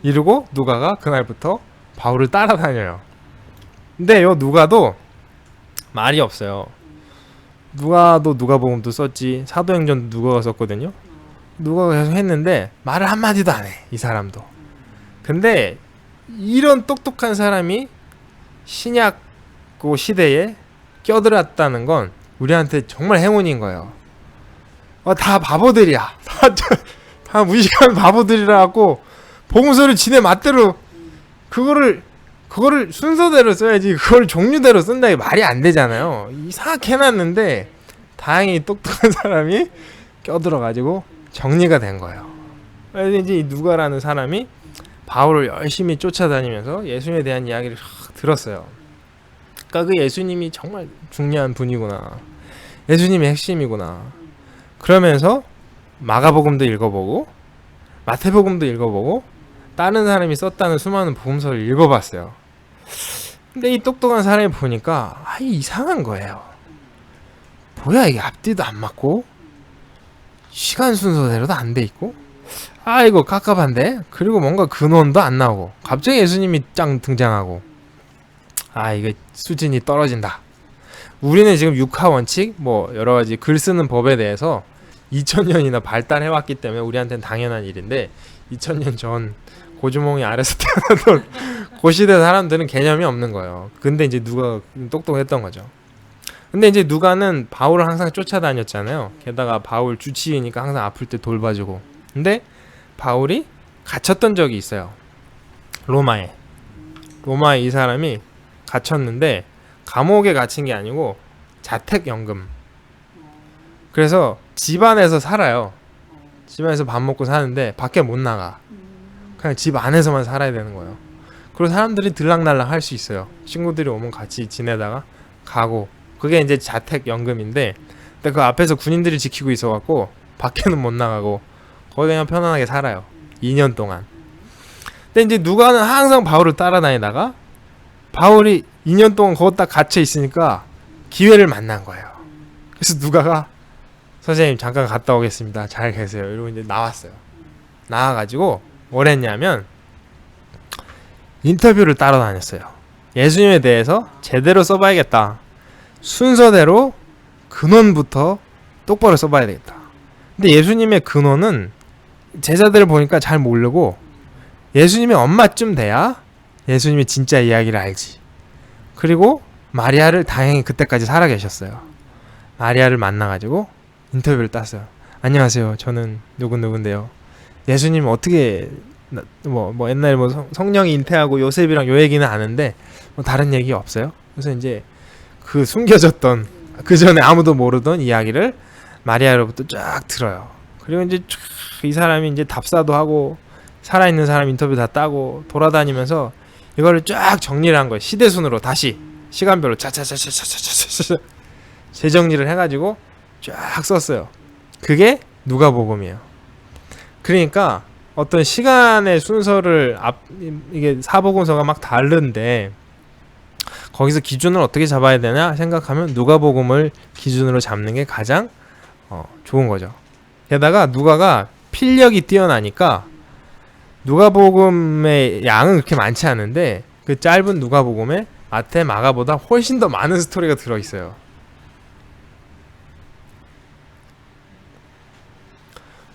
이러고 누가가 그날부터 바울을 따라다녀요. 근데 요 누가도 말이 없어요. 누가도 누가복음도 썼지 사도행전도 누가가 썼거든요. 누가가 계속 했는데 말을 한마디도 안 해. 이 사람도. 근데 이런 똑똑한 사람이 신약 그 시대에 껴들었다는 건 우리한테 정말 행운인 거예요. 다 바보들이야. 다 무식한 바보들이라 갖고 복음서를 지네 맛대로 그거를 순서대로 써야지 그걸 종류대로 쓴다 이 말이 안 되잖아요. 이상하게 해놨는데 다행히 똑똑한 사람이 껴들어가지고 정리가 된 거예요. 그래서 이제 이 누가라는 사람이 바울을 열심히 쫓아다니면서 예수님에 대한 이야기를 들었어요. 그러니까 그 예수님이 정말 중요한 분이구나. 예수님이 핵심이구나. 그러면서 마가복음도 읽어보고 마태복음도 읽어보고 다른 사람이 썼다는 수많은 복음서를 읽어봤어요. 근데 이 똑똑한 사람이 보니까 이상한 거예요. 뭐야 이게 앞뒤도 안 맞고 시간 순서대로도 안 돼 있고 이거 깝깝한데. 그리고 뭔가 근원도 안 나오고 갑자기 예수님이 짱 등장하고 이게 수준이 떨어진다. 우리는 지금 육하 원칙 뭐 여러 가지 글 쓰는 법에 대해서 2000년이나 발달해왔기 때문에 우리한테는 당연한 일인데 2000년 전 고주몽이 아래서 태어나던 그 시대 사람들은 개념이 없는 거예요. 근데 이제 누가 똑똑했던 거죠. 근데 이제 누가는 바울을 항상 쫓아다녔잖아요. 게다가 바울 주치의니까 항상 아플 때 돌봐주고. 근데 바울이 갇혔던 적이 있어요. 로마에 이 사람이 갇혔는데 감옥에 갇힌 게 아니고 자택연금. 그래서 집안에서 살아요. 집안에서 밥 먹고 사는데 밖에 못 나가. 그냥 집 안에서만 살아야 되는 거예요. 그리고 사람들이 들락날락 할 수 있어요. 친구들이 오면 같이 지내다가 가고. 그게 이제 자택연금인데 근데 그 앞에서 군인들이 지키고 있어갖고 밖에는 못 나가고 거기 그냥 편안하게 살아요. 2년 동안. 근데 이제 누가는 항상 바울을 따라다니다가 바울이 2년 동안 거기 딱 갇혀 있으니까 기회를 만난 거예요. 그래서 누가가 선생님 잠깐 갔다 오겠습니다. 잘 계세요. 이러고 이제 나왔어요. 나와가지고 뭘 했냐면 인터뷰를 따라다녔어요. 예수님에 대해서 제대로 써봐야겠다. 순서대로 근원부터 똑바로 써봐야 되겠다. 근데 예수님의 근원은 제자들을 보니까 잘 모르고 예수님의 엄마쯤 돼야 예수님의 진짜 이야기를 알지. 그리고 마리아를 다행히 그때까지 살아 계셨어요. 마리아를 만나가지고 인터뷰를 땄어요. 안녕하세요. 저는 누군누군데요. 예수님 어떻게 뭐 옛날에 뭐 성령이 잉태하고 요셉이랑 요 얘기는 아는데 뭐 다른 얘기 없어요? 그래서 이제 그 숨겨졌던 그 전에 아무도 모르던 이야기를 마리아로부터 쫙 들어요. 그리고 이제 이 사람이 이제 답사도 하고 살아있는 사람 인터뷰 다 따고 돌아다니면서 이거를 쫙 정리를 한 거예요. 시대순으로 다시 시간별로 차차차차차차차 재정리를 해가지고 쫙 썼어요. 그게 누가복음이에요. 그러니까 어떤 시간의 순서를 이게 사복음서가 막 다른데 거기서 기준을 어떻게 잡아야 되나 생각하면 누가복음을 기준으로 잡는 게 가장 좋은 거죠. 게다가 누가가 필력이 뛰어나니까 누가복음의 양은 그렇게 많지 않은데 그 짧은 누가복음에 마태, 마가보다 훨씬 더 많은 스토리가 들어있어요.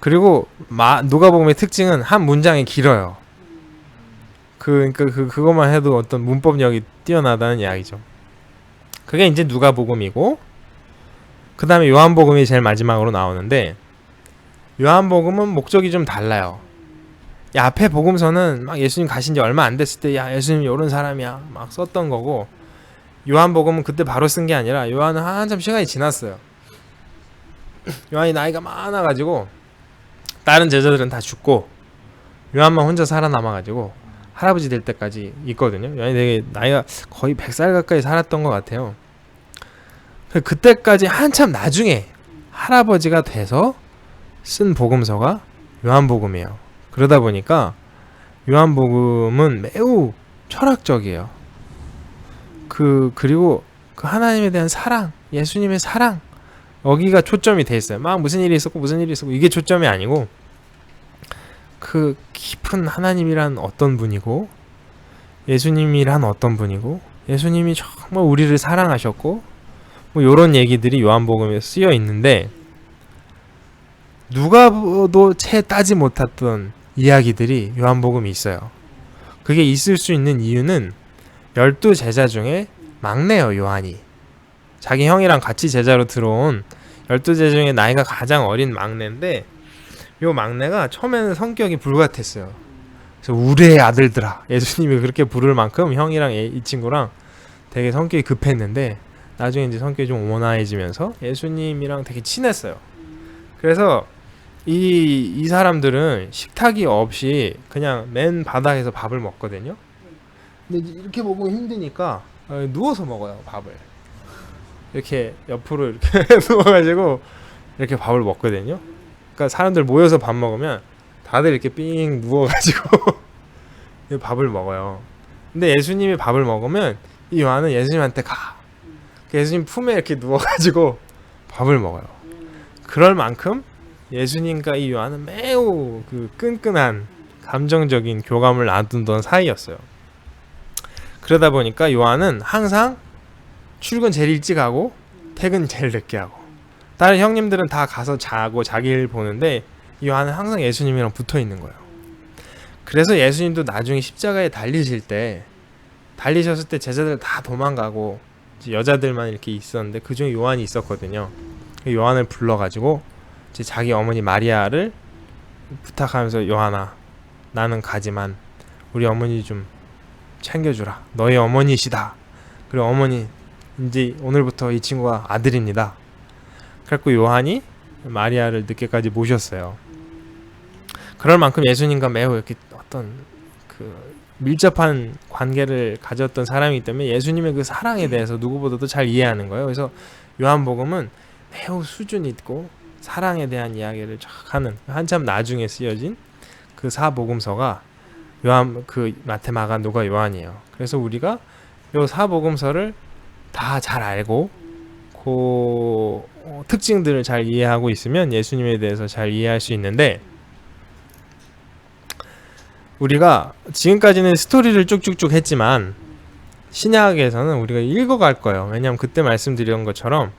그리고 누가복음의 특징은 한 문장이 길어요. 그러니까 그것만 해도 어떤 문법력이 뛰어나다는 이야기죠. 그게 이제 누가복음이고, 그 다음에 요한복음이 제일 마지막으로 나오는데, 요한복음은 목적이 좀 달라요. 앞에 복음서는 막 예수님 가신 지 얼마 안 됐을 때, 야, 예수님 이런 사람이야 막 썼던 거고, 요한복음은 그때 바로 쓴 게 아니라 요한은 한참 시간이 지났어요. 요한이 나이가 많아가지고 다른 제자들은 다 죽고 요한만 혼자 살아남아가지고 할아버지 될 때까지 있거든요. 요한이 되게 나이가 거의 100살 가까이 살았던 것 같아요. 그때까지 한참 나중에 할아버지가 돼서 쓴 복음서가 요한복음이에요. 그러다 보니까 요한복음은 매우 철학적이에요. 그리고 그 하나님에 대한 사랑, 예수님의 사랑, 여기가 초점이 돼 있어요. 막 무슨 일이 있었고 이게 초점이 아니고 그 깊은 하나님이란 어떤 분이고 예수님이란 어떤 분이고 예수님이 정말 우리를 사랑하셨고 뭐 이런 얘기들이 요한복음에 쓰여 있는데 누가 봐도 채 따지 못했던 이야기들이 요한복음에 있어요. 그게 있을 수 있는 이유는 12 제자 중에 막내예요. 요한이 자기 형이랑 같이 제자로 들어온 12제자 중에 나이가 가장 어린 막내인데 요 막내가 처음에는 성격이 불같았어요. 그래서 우리의 아들들아, 예수님이 그렇게 부를 만큼 형이랑 이 친구랑 되게 성격이 급했는데 나중에 이제 성격이 좀 온화해지면서 예수님이랑 되게 친했어요. 그래서 이 사람들은 식탁이 없이 그냥 맨 바닥에서 밥을 먹거든요. 근데 이렇게 먹으면 힘드니까 누워서 먹어요, 밥을. 이렇게 옆으로 이렇게 누워가지고 이렇게 밥을 먹거든요. 그러니까 사람들 모여서 밥 먹으면 다들 이렇게 삥 누워가지고 밥을 먹어요. 근데 예수님이 밥을 먹으면 이 요한은 예수님한테 가. 예수님 품에 이렇게 누워가지고 밥을 먹어요. 그럴 만큼 예수님과 이 요한은 매우 그 끈끈한 감정적인 교감을 나누던 사이였어요. 그러다 보니까 요한은 항상 출근 제일 일찍 하고 퇴근 제일 늦게 하고 다른 형님들은 다 가서 자고 자기 일 보는데 요한은 항상 예수님이랑 붙어 있는 거예요. 그래서 예수님도 나중에 십자가에 달리셨을 때 제자들 다 도망가고 여자들만 이렇게 있었는데 그중에 요한이 있었거든요. 요한을 불러가지고 이제 자기 어머니 마리아를 부탁하면서 요한아, 나는 가지만 우리 어머니 좀 챙겨주라. 너희 어머니시다. 그리고 어머니 이제 오늘부터 이 친구가 아들입니다. 그래갖고 요한이 마리아를 늦게까지 모셨어요. 그럴 만큼 예수님과 매우 이렇게 어떤 그 밀접한 관계를 가졌던 사람이기 때문에 예수님의 그 사랑에 대해서 누구보다도 잘 이해하는 거예요. 그래서 요한복음은 매우 수준 있고 사랑에 대한 이야기를 쫙 하는 한참 나중에 쓰여진 그 사복음서가 마태, 마가, 누가, 요한이에요. 그래서 우리가 요 사복음서를 다 잘 알고 그 특징들을 잘 이해하고 있으면 예수님에 대해서 잘 이해할 수 있는데 우리가 지금까지는 스토리를 쭉쭉쭉 했지만 신약에서는 우리가 읽어갈 거예요. 왜냐하면 그때 말씀드린 것처럼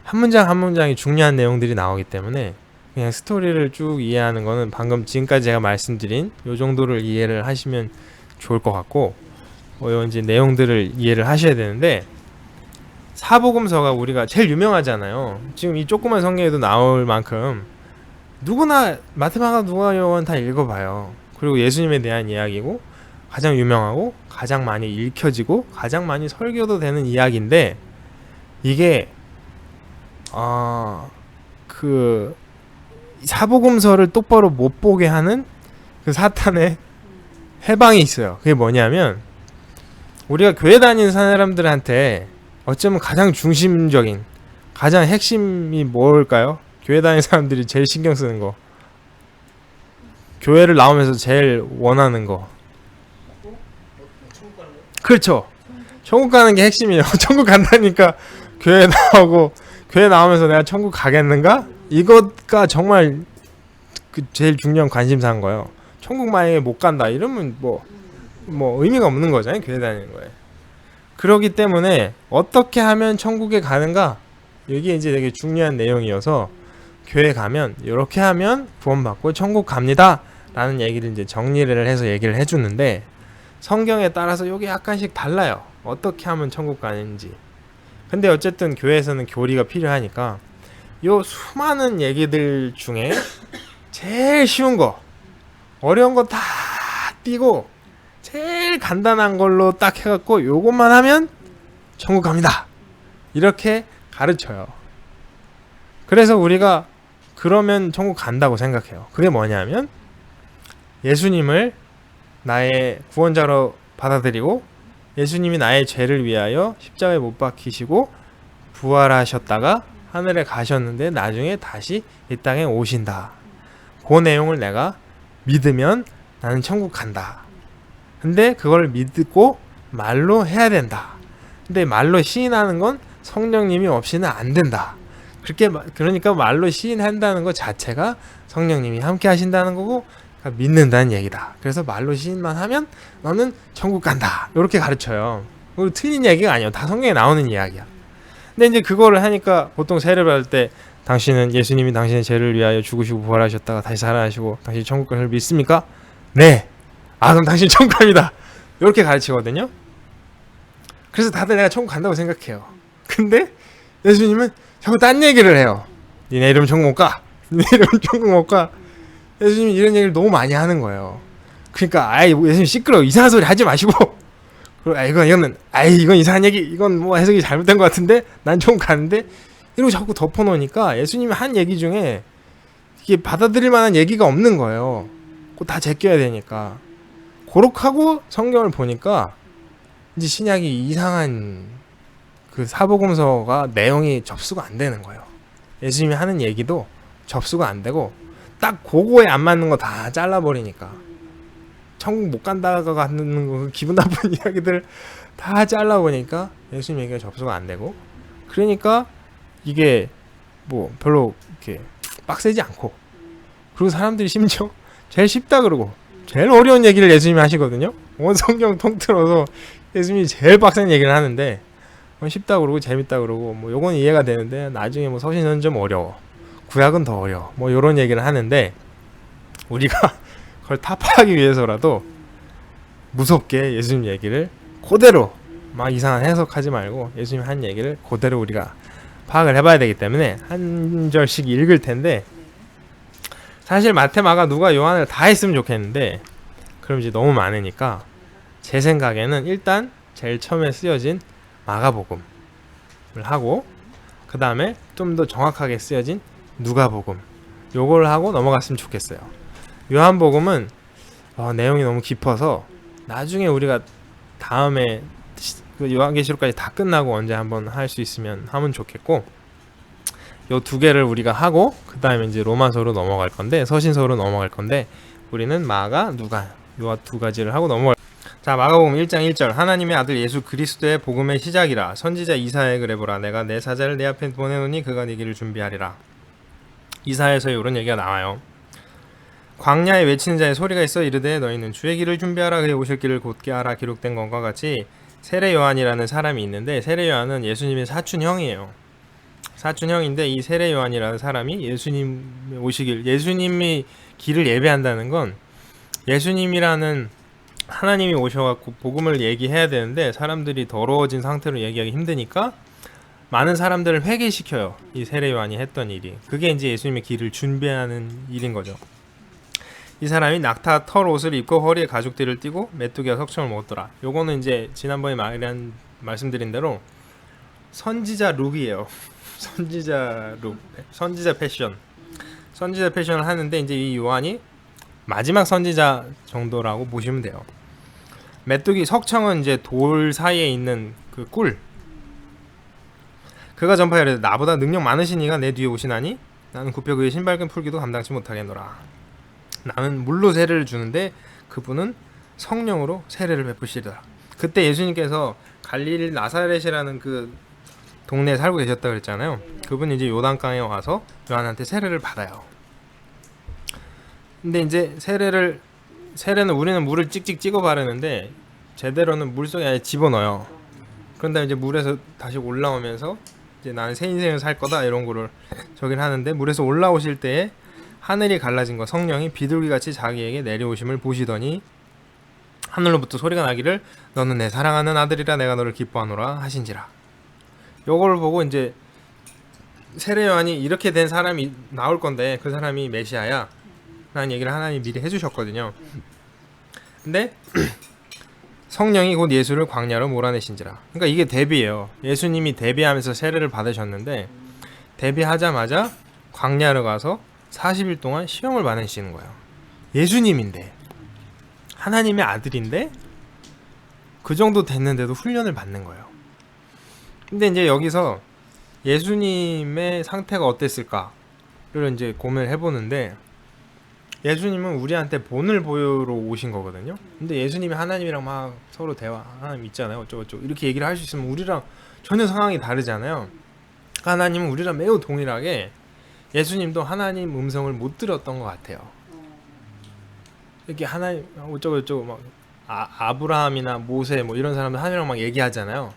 한 문장 한 문장이 중요한 내용들이 나오기 때문에 그냥 스토리를 쭉 이해하는 거는 방금 지금까지 제가 말씀드린 요 정도를 이해를 하시면 좋을 것 같고 이제 내용들을 이해를 하셔야 되는데 사복음서가 우리가 제일 유명하잖아요. 지금 이 조그만 성경에도 나올 만큼 누구나 마테마가 누가요한 다 읽어봐요. 그리고 예수님에 대한 이야기고 가장 유명하고 가장 많이 읽혀지고 가장 많이 설교도 되는 이야기인데 이게 그 사복음서를 똑바로 못 보게 하는 그 사탄의 해방이 있어요. 그게 뭐냐면 우리가 교회 다니는 사람들한테 어쩌면 가장 중심적인 가장 핵심이 뭘까요? 교회 다니는 사람들이 제일 신경 쓰는 거, 교회를 나오면서 제일 원하는 거. 그렇죠. 천국 가는 게 핵심이에요. 천국 간다니까 교회 나오고 교회 나오면서 내가 천국 가겠는가? 이것가 정말 그 제일 중요한 관심사인 거예요. 천국 만약에 못 간다 이러면 뭐 의미가 없는 거잖아요. 교회 다니는 거에. 그렇기 때문에 어떻게 하면 천국에 가는가? 이게 이제 되게 중요한 내용이어서 교회 가면 이렇게 하면 구원받고 천국 갑니다 라는 얘기를 이제 정리를 해서 얘기를 해주는데 성경에 따라서 이게 약간씩 달라요. 어떻게 하면 천국 가는지. 근데 어쨌든 교회에서는 교리가 필요하니까 요 수많은 얘기들 중에 제일 쉬운 거, 어려운 거 다 띄고 제일 간단한 걸로 딱 해갖고 요것만 하면 천국 갑니다 이렇게 가르쳐요. 그래서 우리가 그러면 천국 간다고 생각해요. 그게 뭐냐면 예수님을 나의 구원자로 받아들이고 예수님이 나의 죄를 위하여 십자가에 못 박히시고 부활하셨다가 하늘에 가셨는데 나중에 다시 이 땅에 오신다. 그 내용을 내가 믿으면 나는 천국 간다. 근데 그걸 믿고 말로 해야 된다. 근데 말로 시인하는 건 성령님이 없이는 안 된다. 그러니까 말로 시인한다는 것 자체가 성령님이 함께 하신다는 거고 그러니까 믿는다는 얘기다. 그래서 말로 시인만 하면 너는 천국 간다. 이렇게 가르쳐요. 그리고 틀린 얘기가 아니에요. 다 성경에 나오는 이야기야. 근데 이제 그거를 하니까 보통 세례를 받을 때 당신은 예수님이 당신의 죄를 위하여 죽으시고 부활하셨다가 다시 살아나시고 당신이 천국 가를 믿습니까? 네. 아 그럼 당신 천국 갑니다. 이렇게 가르치거든요. 그래서 다들 내가 천국 간다고 생각해요. 근데 예수님은 자꾸 딴 얘기를 해요. 니네 이러면 천국 못 가. 니네 이러면 천국 못 가. 예수님이 이런 얘기를 너무 많이 하는 거예요. 그러니까 아이 예수님 시끄러워. 이상한 소리 하지 마시고 이건 이상한 얘기, 이건 뭐 해석이 잘못된 것 같은데 난 천국 가는데 이러고 자꾸 덮어놓으니까 예수님이 한 얘기 중에 이게 받아들일 만한 얘기가 없는 거예요. 그거 다 제껴야 되니까. 그렇게 하고 성경을 보니까 이제 신약이 이상한 그 사복음서가 내용이 접수가 안 되는 거예요. 예수님이 하는 얘기도 접수가 안 되고 딱 그거에 안 맞는 거 다 잘라버리니까 천국 못 간다가 갖는 거 기분 나쁜 이야기들 다 잘라보니까 예수님 얘기가 접수가 안 되고 그러니까 이게 뭐 별로 이렇게 빡세지 않고 그리고 사람들이 심지어 제일 쉽다 그러고 제일 어려운 얘기를 예수님이 하시거든요. 온 성경 통틀어서 예수님이 제일 빡센 얘기를 하는데 쉽다 그러고 재밌다 그러고 뭐 요건 이해가 되는데 나중에 뭐 서신은 좀 어려워. 구약은 더 어려워. 뭐 요런 얘기를 하는데 우리가 그걸 타파하기 위해서라도 무섭게 예수님 얘기를 그대로 막 이상한 해석하지 말고 예수님 한 얘기를 그대로 우리가 파악을 해봐야 되기 때문에 한 절씩 읽을 텐데 사실 마태, 마가, 누가, 요한을 다 했으면 좋겠는데 그럼 이제 너무 많으니까 제 생각에는 일단 제일 처음에 쓰여진 마가복음을 하고 그 다음에 좀 더 정확하게 쓰여진 누가복음 요걸 하고 넘어갔으면 좋겠어요. 요한복음은 내용이 너무 깊어서 나중에 우리가 다음에 요한계시록까지 다 끝나고 언제 한번 할 수 있으면 하면 좋겠고 요 두 개를 우리가 하고 그 다음에 이제 로마서로 넘어갈 건데 서신서로 넘어갈 건데 우리는 마가, 누가 요 두 가지를 하고 넘어갈. 자, 마가복음 1장 1절 하나님의 아들 예수 그리스도의 복음의 시작이라. 선지자 이사야에 그래보라. 내가 내 사자를 내 앞에 보내노니 그가 네 길을 준비하리라. 이사야에서 이런 얘기가 나와요. 광야에 외치는 자의 소리가 있어 이르되 너희는 주의 길을 준비하라. 그의 오실 길을 곧게 하라. 기록된 것과 같이 세례 요한이라는 사람이 있는데 세례 요한은 예수님의 사촌형이에요. 사촌형인데 이 세례 요한이라는 사람이 예수님 오시길, 예수님이 길을 예배한다는 건 예수님이라는 하나님이 오셔갖고 복음을 얘기해야 되는데 사람들이 더러워진 상태로 얘기하기 힘드니까 많은 사람들을 회개시켜요. 이 세례 요한이 했던 일이. 그게 이제 예수님의 길을 준비하는 일인 거죠. 이 사람이 낙타 털 옷을 입고 허리에 가죽띠를 띠고 메뚜기와 석청을 먹었더라. 요거는 이제 지난번에 말씀드린 대로 선지자 룩이에요. 선지자 룩, 선지자 패션을 하는데 이제 이 요한이 마지막 선지자 정도라고 보시면 돼요. 메뚜기 석청은 이제 돌 사이에 있는 그 꿀. 그가 전파하되 나보다 능력 많으신 이가 내 뒤에 오시나니 나는 굽혀 그의 신발끈 풀기도 감당치 못하겠노라. 나는 물로 세례를 주는데 그분은 성령으로 세례를 베푸시리라. 그때 예수님께서 갈릴리 나사렛이라는 그 동네에 살고 계셨다고 그랬잖아요. 그분이 이제 요단강에 와서 요한한테 세례를 받아요. 근데 이제 세례는 우리는 물을 찍찍 찍어 바르는데 제대로는 물속에 아예 집어넣어요. 그런 다음에 이제 물에서 다시 올라오면서 이제 나는 새 인생을 살 거다 이런 거를 저기를 하는데, 물에서 올라오실 때에 하늘이 갈라진 거, 성령이 비둘기같이 자기에게 내려오심을 보시더니 하늘로부터 소리가 나기를 너는 내 사랑하는 아들이라 내가 너를 기뻐하노라 하신지라. 요걸 보고 이제 세례 요한이 이렇게 된 사람이 나올 건데 그 사람이 메시아야 라는 얘기를 하나님이 미리 해주셨거든요. 근데 성령이 곧 예수를 광야로 몰아내신지라. 그러니까 이게 데뷔예요. 예수님이 데뷔하면서 세례를 받으셨는데 데뷔하자마자 광야로 가서 40일 동안 시험을 받으시는 거예요. 예수님인데, 하나님의 아들인데 그 정도 됐는데도 훈련을 받는 거예요. 근데 이제 여기서 예수님의 상태가 어땠을까를 이제 고민을 해보는데, 예수님은 우리한테 본을 보여로 오신 거거든요. 근데 예수님이 하나님이랑 막 서로 대화, 하나님 있잖아요, 어쩌고저쩌고 이렇게 얘기를 할 수 있으면 우리랑 전혀 상황이 다르잖아요. 하나님은 우리랑 매우 동일하게 예수님도 하나님 음성을 못 들었던 것 같아요. 이렇게 하나님 어쩌고저쩌고 막 아브라함이나 모세 뭐 이런 사람들 하나님이랑 막 얘기하잖아요.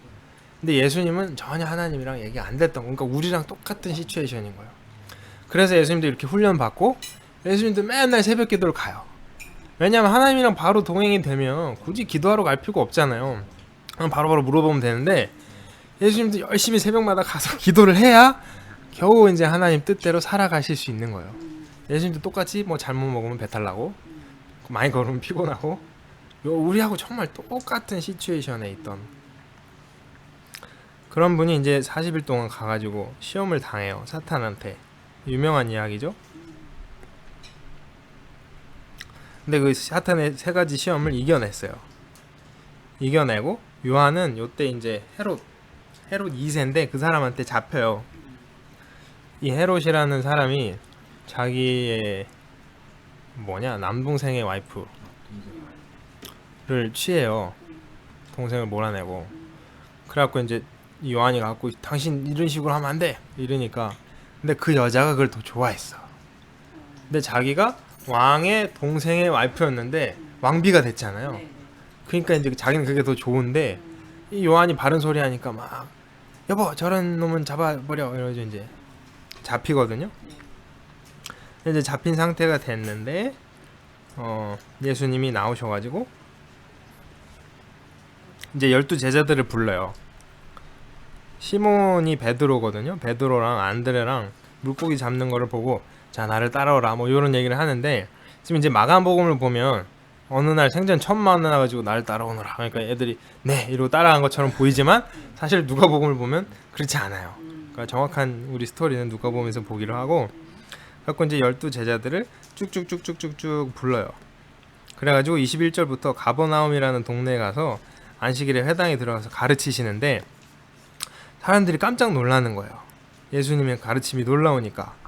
근데 예수님은 전혀 하나님이랑 얘기 안 됐던 거. 그러니까 우리랑 똑같은 시츄에이션인 거예요. 그래서 예수님도 이렇게 훈련 받고 예수님도 맨날 새벽 기도를 가요. 왜냐하면 하나님이랑 바로 동행이 되면 굳이 기도하러 갈 필요가 없잖아요. 그냥 바로바로 물어보면 되는데 예수님도 열심히 새벽마다 가서 기도를 해야 겨우 이제 하나님 뜻대로 살아가실 수 있는 거예요. 예수님도 똑같이 뭐 잘못 먹으면 배탈 나고 많이 걸으면 피곤하고, 우리하고 정말 똑같은 시츄에이션에 있던 그런 분이 이제 40일 동안 가가지고 시험을 당해요. 사탄한테. 유명한 이야기죠. 근데 그 사탄의 세 가지 시험을 이겨냈어요. 이겨내고 요한은 요때 이제 헤롯 2세인데 그 사람한테 잡혀요. 이 헤롯이라는 사람이 자기의 남동생의 와이프를 취해요. 동생을 몰아내고. 그래갖고 이제 요한이 갖고 당신 이런 식으로 하면 안 돼 이러니까, 근데 그 여자가 그걸 더 좋아했어. 근데 자기가 왕의 동생의 와이프였는데 왕비가 됐잖아요. 그러니까 이제 자기는 그게 더 좋은데 이 요한이 바른 소리 하니까 막 여보 저런 놈은 잡아버려 이러죠. 이제 잡히거든요. 이제 잡힌 상태가 됐는데 예수님이 나오셔가지고 이제 12 제자들을 불러요. 시몬이 베드로거든요. 베드로랑 안드레랑 물고기 잡는 거를 보고 자 나를 따라오라 뭐 이런 얘기를 하는데, 지금 이제 마가복음을 보면 어느 날 생전 처음 만나가지고 나를 따라오너라 그러니까 애들이 네 이러고 따라간 것처럼 보이지만 사실 누가복음을 보면 그렇지 않아요. 그러니까 정확한 우리 스토리는 누가복음에서 보기로 하고, 갖고 이제 12 제자들을 쭉쭉쭉쭉쭉쭉 불러요. 그래가지고 21절부터 가버나움이라는 동네에 가서 안식일에 회당에 들어가서 가르치시는데 사람들이 깜짝 놀라는 거예요. 예수님의 가르침이 놀라우니까.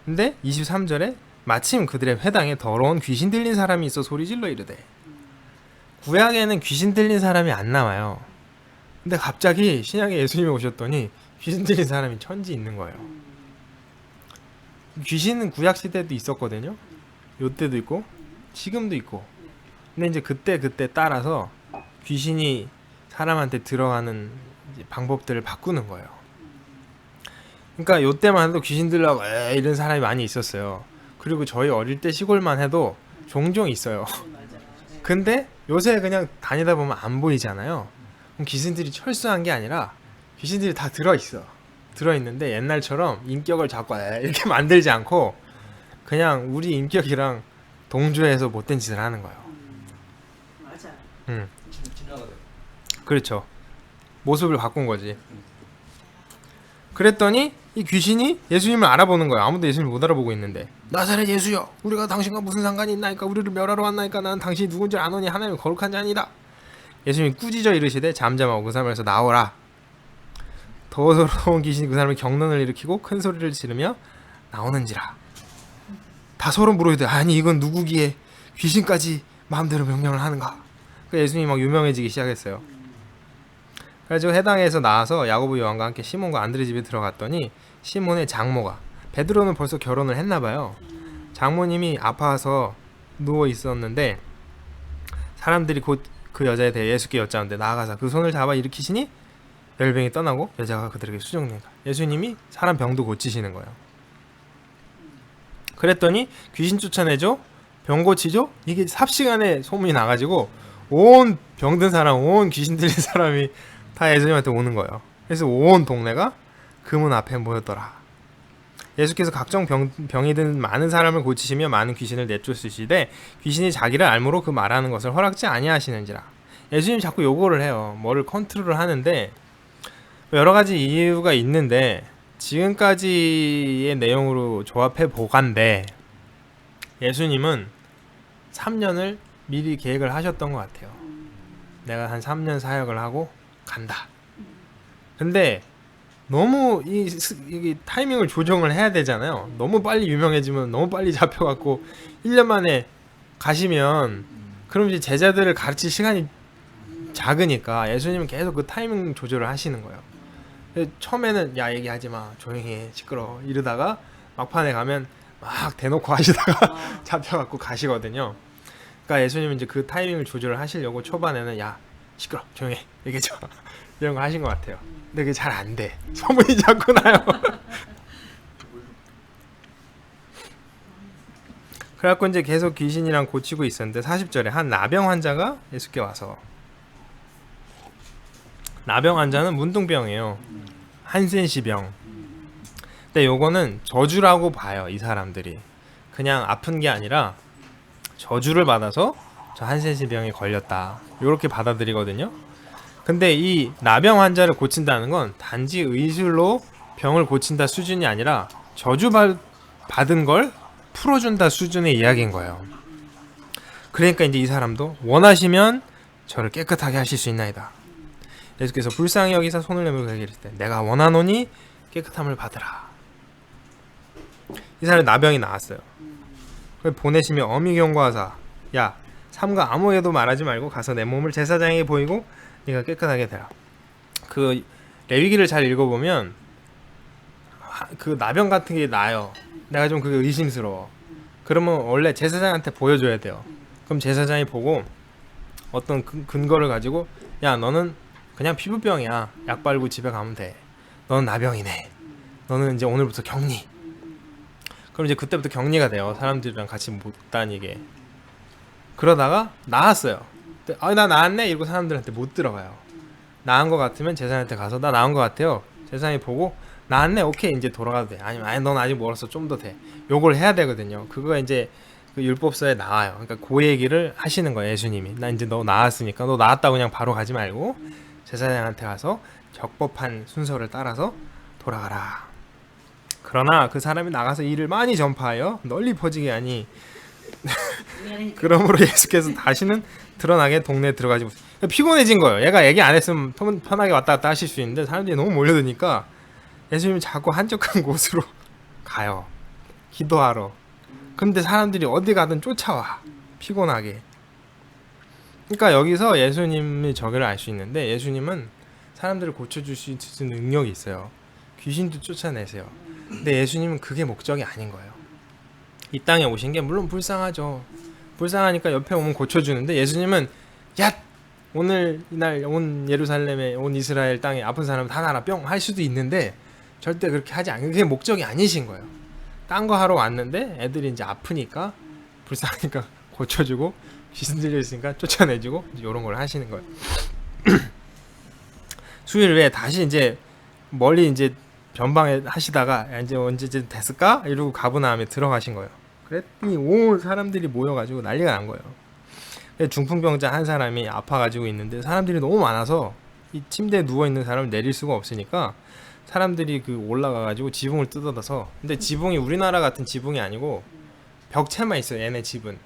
근데 23절에 마침 그들의 회당에 더러운 귀신 들린 사람이 있어 소리질러 이르되. 구약에는 귀신 들린 사람이 안 나와요. 근데 갑자기 신약에 예수님이 오셨더니 귀신 들린 사람이 천지 있는 거예요. 귀신은 구약 시대도 있었거든요. 요때도 있고 지금도 있고. 근데 이제 그때 따라서 귀신이 사람한테 들어가는 방법들을 바꾸는 거예요. 그러니까 요때만 해도 귀신 들라고 이런 사람이 많이 있었어요. 그리고 저희 어릴 때 시골만 해도 종종 있어요. 근데 요새 그냥 다니다 보면 안 보이잖아요. 그럼 귀신들이 철수한 게 아니라 귀신들이 다 들어있어. 들어있는데 옛날처럼 인격을 자꾸 이렇게 만들지 않고 그냥 우리 인격이랑 동조해서 못된 짓을 하는 거예요. 맞아. 지나가다. 그렇죠. 모습을 바꾼 거지. 그랬더니 이 귀신이 예수님을 알아보는 거예요. 아무도 예수님을 못 알아보고 있는데. 나사렛 예수여, 우리가 당신과 무슨 상관이 있나이까? 우리를 멸하러 왔나이까? 나는 당신이 누군지 아노니 하나님의 거룩한 자니이다. 예수님이 꾸짖어 이르시되 잠잠하고 그 사람에서 나오라. 더러운 귀신이 그 사람의 경련을 일으키고 큰 소리를 지르며 나오는지라. 다 서로 물어이되 아니 이건 누구기에 귀신까지 마음대로 명령을 하는가? 그 예수님이 막 유명해지기 시작했어요. 그래서 해당에서 나와서 야고보 요한과 함께 시몬과 안드레 집에 들어갔더니 시몬의 장모가, 베드로는 벌써 결혼을 했나봐요. 장모님이 아파서 누워 있었는데 사람들이 곧 그 여자에 대해 예수께 여짜는데 나아가서 그 손을 잡아 일으키시니 열병이 떠나고 여자가 그들에게 수종된다. 예수님이 사람 병도 고치시는 거예요. 그랬더니 귀신 쫓아내죠, 병 고치죠. 이게 삽시간에 소문이 나가지고 온 병든 사람, 온 귀신 들린 사람이 다 예수님한테 오는 거예요. 그래서 온 동네가 그 문 앞에 모였더라. 예수께서 각종 병이 든 많은 사람을 고치시며 많은 귀신을 내쫓으시되 귀신이 자기를 알므로 그 말하는 것을 허락지 아니하시는지라. 예수님 자꾸 요구를 해요. 뭐를 컨트롤을 하는데 여러 가지 이유가 있는데 지금까지의 내용으로 조합해 보간데 예수님은 3년을 미리 계획을 하셨던 것 같아요. 내가 한 3년 사역을 하고 간다. 근데 너무 이 타이밍을 조정을 해야 되잖아요. 너무 빨리 유명해지면 너무 빨리 잡혀갖고 1년 만에 가시면 그럼 이제 제자들을 가르칠 시간이 작으니까 예수님은 계속 그 타이밍 조절을 하시는 거예요. 처음에는 야 얘기하지 마, 조용히 해, 시끄러워 이러다가 막판에 가면 막 대놓고 하시다가 잡혀갖고 가시거든요. 그러니까 예수님은 이제 그 타이밍을 조절을 하시려고 초반에는 야 시끄러, 조용히 해, 얘기하지 마 이런 거 하신 것 같아요. 근데 그게 잘 안 돼. 소문이 자꾸 나요. 그래갖고 이제 계속 귀신이랑 고치고 있었는데 40절에 한 나병 환자가 예수께 와서, 나병 환자는 문둥병이에요. 한센시병. 근데 요거는 저주라고 봐요. 이 사람들이 그냥 아픈 게 아니라 저주를 받아서 저 한센시병에 걸렸다 요렇게 받아들이거든요. 근데 이 나병 환자를 고친다는 건 단지 의술로 병을 고친다 수준이 아니라 저주 받은 걸 풀어준다 수준의 이야기인 거예요. 그러니까 이제 이 사람도 원하시면 저를 깨끗하게 하실 수 있나이다. 예수께서 불쌍히 여기사 손을 내밀고 그에게 이르시되 내가 원하노니 깨끗함을 받으라. 이 사람이 나병이 나왔어요. 그래서 보내시며 엄히 경고하사 야 삼가 아무에도 말하지 말고 가서 내 몸을 제사장에게 보이고 네가 깨끗하게 되라. 그 레위기를 잘 읽어보면 그 나병 같은 게 나요. 내가 좀 그게 의심스러워. 그러면 원래 제사장한테 보여줘야 돼요. 그럼 제사장이 보고 어떤 근거를 가지고 야 너는 그냥 피부병이야, 약 바르고 집에 가면 돼. 너는 나병이네, 너는 이제 오늘부터 격리. 그럼 이제 그때부터 격리가 돼요. 사람들이랑 같이 못 다니게. 그러다가 나았어요. 나 나았네 이러고 사람들한테 못 들어가요. 나은 것 같으면 제사장한테 가서 나 나은 것 같아요. 제사장이 보고 나았네, 오케이, 이제 돌아가도 돼. 아니면 아니 넌 아직 멀었어, 좀 더 돼. 요걸 해야 되거든요. 그거 이제 그 율법서에 나와요. 그러니까 그 얘기를 하시는 거예요. 예수님이 나 이제 너 나았으니까 너 나았다고 그냥 바로 가지 말고 제사장한테 가서 적법한 순서를 따라서 돌아가라. 그러나 그 사람이 나가서 일을 많이 전파하여 널리 퍼지게 하니 그러므로 예수께서 다시는 드러나게 동네에 들어가지 못해요. 피곤해진 거예요. 얘가 얘기 안 했으면 편하게 왔다 갔다 하실 수 있는데 사람들이 너무 몰려드니까 예수님이 자꾸 한적한 곳으로 가요. 기도하러. 근데 사람들이 어디 가든 쫓아와. 피곤하게. 그러니까 여기서 예수님이 저기를 알 수 있는데 예수님은 사람들을 고쳐줄 수 있는 능력이 있어요. 귀신도 쫓아내세요. 근데 예수님은 그게 목적이 아닌 거예요. 이 땅에 오신 게 물론 불쌍하죠. 불쌍하니까 옆에 오면 고쳐주는데 예수님은 야 오늘 이날 온 예루살렘에 온 이스라엘 땅에 아픈 사람 다 나라 뿅 할 수도 있는데 절대 그렇게 하지 않아요. 그게 목적이 아니신 거예요. 딴 거 하러 왔는데 애들이 이제 아프니까 불쌍하니까 고쳐주고 귀신 들려 있으니까 쫓아내주고 이런 걸 하시는 거예요. 수요일 후에 다시 이제 멀리 이제 변방에 하시다가 야, 이제 언제쯤 됐을까? 이러고 가브나움에 들어가신 거예요. 그랬더니 온 사람들이 모여가지고 난리가 난 거예요. 중풍병자 한 사람이 아파가지고 있는데 사람들이 너무 많아서 이 침대에 누워있는 사람을 내릴 수가 없으니까 사람들이 그 올라가가지고 지붕을 뜯어서, 근데 지붕이 우리나라 같은 지붕이 아니고 벽체만 있어요. 얘네 집은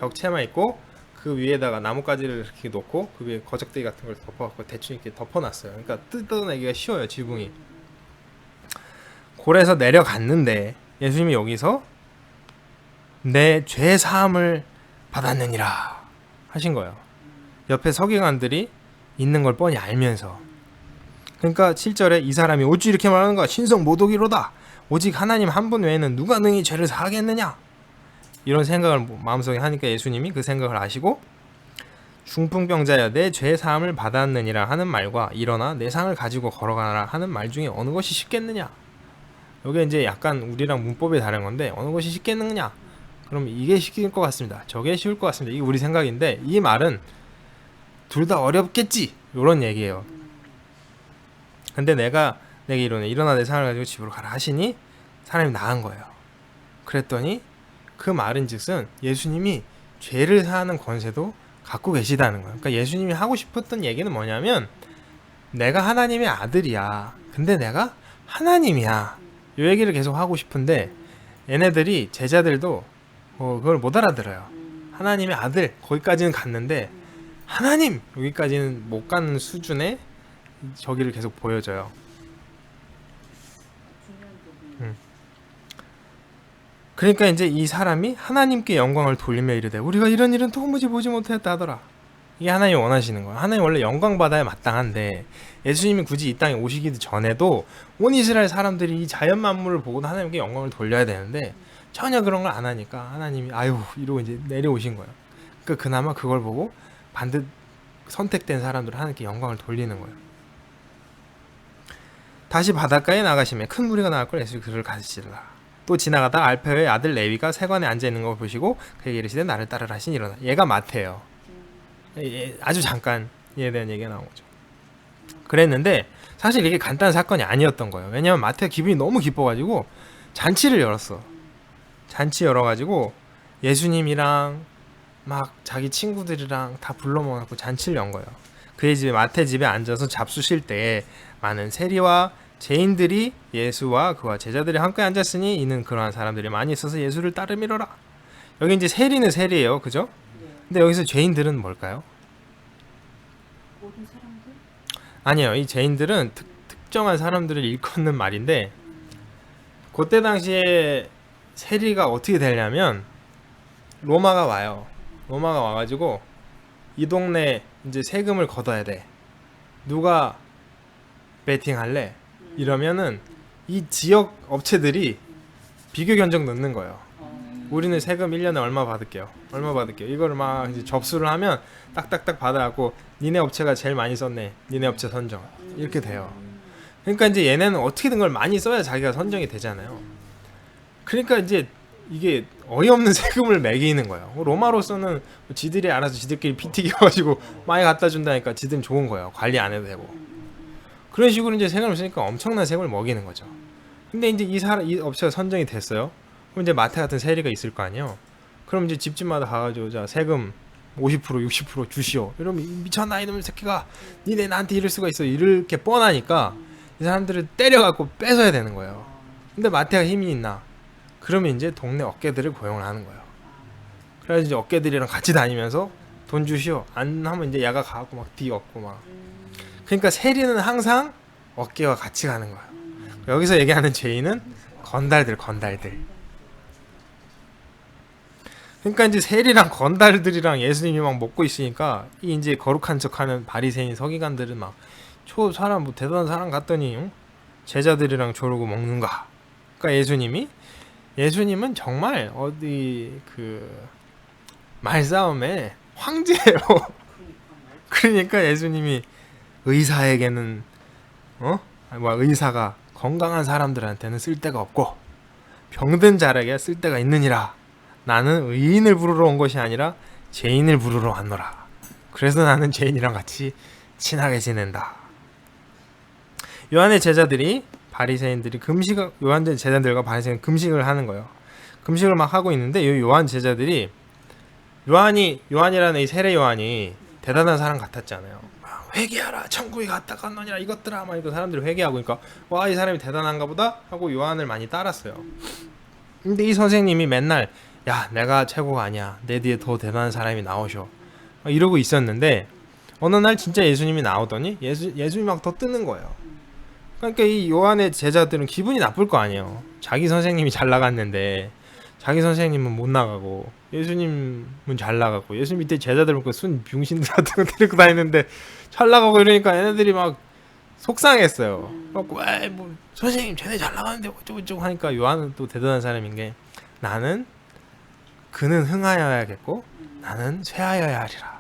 벽체만 있고 그 위에다가 나뭇가지를 이렇게 놓고 그 위에 거적대기 같은 걸 덮어갖고 대충 이렇게 덮어놨어요. 그러니까 뜯어내기가 쉬워요, 지붕이. 골에서 내려갔는데 예수님이 여기서 내 죄 사함을 받았느니라 하신 거예요. 옆에 서기관들이 있는 걸 뻔히 알면서. 그러니까 7절에 이 사람이 어찌 이렇게 말하는 거야? 신성 모독이로다. 오직 하나님 한 분 외에는 누가 능히 죄를 사하겠느냐? 이런 생각을 마음속에 하니까 예수님이 그 생각을 아시고 중풍병자여 내 죄 사함을 받았느니라 하는 말과 일어나 내 상을 가지고 걸어가라 하는 말 중에 어느 것이 쉽겠느냐? 여기 이제 약간 우리랑 문법이 다른 건데 어느 것이 쉽겠느냐? 그럼 이게 쉬울 것 같습니다. 저게 쉬울 것 같습니다. 이게 우리 생각인데 이 말은 둘 다 어렵겠지. 이런 얘기예요. 근데 내게 이러네. 일어나 내 상을 가지고 집으로 가라 하시니 사람이 나간 거예요. 그랬더니 그 말인즉슨 예수님이 죄를 사하는 권세도 갖고 계시다는 거예요. 그러니까 예수님이 하고 싶었던 얘기는 뭐냐면 내가 하나님의 아들이야. 근데 내가 하나님이야. 이 얘기를 계속 하고 싶은데 얘네들이 제자들도 그걸 못 알아들어요. 하나님의 아들 거기까지는 갔는데 하나님 여기까지는 못 가는 수준의 저기를 계속 보여줘요. 그러니까 이제 이 사람이 하나님께 영광을 돌리며 이르되 우리가 이런 일은 도무지 보지 못했다 하더라. 이게 하나님이 원하시는 거예요. 하나님 원래 영광 받아야 마땅한데 예수님이 굳이 이 땅에 오시기 전에도 온 이스라엘 사람들이 이 자연 만물을 보고 하나님께 영광을 돌려야 되는데 전혀 그런 걸 안 하니까 하나님이 아유 이러고 이제 내려오신 거예요. 그러니까 그나마 그걸 보고 반듯 선택된 사람들은 하나님께 영광을 돌리는 거예요. 다시 바닷가에 나가시며 큰 무리가 나갈 걸 예수님이 그를 가르치시라. 또 지나가다 알페오의 아들 레위가 세관에 앉아있는 걸 보시고 그에게 이르시되 나를 따르라 하시니 일어나. 얘가 마태예요. 아주 잠깐 얘에 대한 얘기가 나온 거죠. 그랬는데 사실 이게 간단한 사건이 아니었던 거예요. 왜냐하면 마태가 기분이 너무 기뻐가지고 잔치를 열었어. 잔치 열어가지고 예수님이랑 막 자기 친구들이랑 다 불러 모아갖고 잔치를 연 거예요. 그의 집에 마태 집에 앉아서 잡수실 때 많은 세리와 죄인들이 예수와 그와 제자들이 함께 앉았으니 이는 그러한 사람들이 많이 있어서 예수를 따르미러라. 여기 이제 세리는 세리예요, 그죠? 근데 여기서 죄인들은 뭘까요? 모든 사람들? 아니에요. 이 죄인들은 특정한 사람들을 일컫는 말인데 그때 당시에 세리가 어떻게 되냐면 로마가 와요. 로마가 와가지고 이 동네 이제 세금을 걷어야 돼. 누가 베팅할래? 이러면은 이 지역 업체들이 비교 견적 넣는 거예요. 우리는 세금 1년에 얼마 받을게요. 얼마 받을게요. 이거를 막 이제 접수를 하면 딱딱딱 받아갖고 니네 업체가 제일 많이 썼네. 니네 업체 선정. 이렇게 돼요. 그러니까 이제 얘네는 어떻게든 걸 많이 써야 자기가 선정이 되잖아요. 그러니까 이제 이게 어이없는 세금을 매기는 거예요. 로마로서는 지들이 알아서 지들끼리 피 튀겨가지고 많이 갖다 준다니까 지들은 좋은 거예요. 관리 안 해도 되고. 그런 식으로 이제 세금을 쓰니까 엄청난 세금을 먹이는 거죠. 근데 이제 이 업체가 선정이 됐어요. 그럼 이제 마태 같은 세리가 있을 거 아니에요. 그럼 이제 집집마다 가가지고 자 세금 50% 60% 주시오. 이러면 미쳤나 이놈의 새끼가 니네 나한테 이럴 수가 있어. 이렇게 뻔하니까 이 사람들을 때려갖고 뺏어야 되는 거예요. 근데 마태가 힘이 있나? 그러면 이제 동네 어깨들을 고용을 하는 거예요. 그래서 이제 어깨들이랑 같이 다니면서 돈 주시오. 안 하면 이제 야가 가고 막 뒤엎고 막. 그러니까 세리는 항상 어깨와 같이 가는 거예요. 여기서 얘기하는 죄인은 건달들. 그러니까 이제 세리랑 건달들이랑 예수님이 막 먹고 있으니까 이 이제 거룩한 척하는 바리새인 서기관들은 막 사람 뭐 대단한 사람 같더니 제자들이랑 저러고 먹는가. 그러니까 예수님은 정말 어디 그 말싸움의 황제예요. 그러니까 예수님이 의사에게는 의사가 건강한 사람들한테는 쓸데가 없고 병든 자에게 쓸데가 있느니라. 나는 의인을 부르러 온 것이 아니라 죄인을 부르러 왔노라. 그래서 나는 죄인이랑 같이 친하게 지낸다. 요한의 제자들이 바리새인들이 요한 제자들과 바리새인 금식을 하는 거예요. 금식을 막 하고 있는데 이 요한 제자들이 요한이라는 이 세례 요한이 대단한 사람 같았잖아요. 막 회개하라 천국에 갔다갔느니라 이것들아 막 이거 사람들이 회개하고 그러니까 와 이 사람이 대단한가 보다 하고 요한을 많이 따랐어요. 근데 이 선생님이 맨날 야 내가 최고가 아니야 내 뒤에 더 대단한 사람이 나오셔 이러고 있었는데 어느 날 진짜 예수님이 나오더니 예수님이 막 더 뜨는 거예요. 그러니까 이 요한의 제자들은 기분이 나쁠 거 아니에요. 자기 선생님이 잘 나갔는데 자기 선생님은 못 나가고 예수님은 잘 나가고 예수님 밑에 제자들 보고 순 병신들 같은 거 데리고 다니는데 잘 나가고 이러니까 얘네들이 막 속상했어요. 그래갖고 뭐 선생님 쟤네 잘 나가는데 어쩌고저쩌고 하니까 요한은 또 대단한 사람인 게 나는 그는 흥하여야겠고 나는 쇠하여야 하리라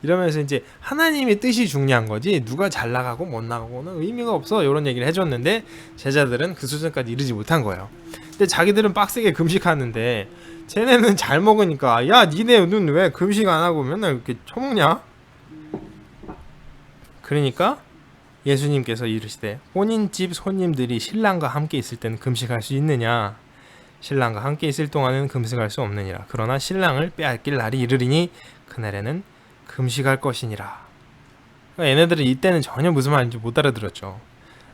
이러면서 이제 하나님의 뜻이 중요한 거지 누가 잘 나가고 못 나가고는 의미가 없어 이런 얘기를 해줬는데 제자들은 그 수준까지 이르지 못한 거예요. 근데 자기들은 빡세게 금식하는데 쟤네는 잘 먹으니까 야 니네는 왜 금식 안 하고 맨날 이렇게 처먹냐? 그러니까 예수님께서 이르시되 혼인집 손님들이 신랑과 함께 있을 때는 금식할 수 있느냐? 신랑과 함께 있을 동안은 금식할 수 없느니라. 그러나 신랑을 빼앗길 날이 이르리니 그날에는 금식할 것이니라. 그러니까 얘네들은 이때는 전혀 무슨 말인지 못 알아들었죠.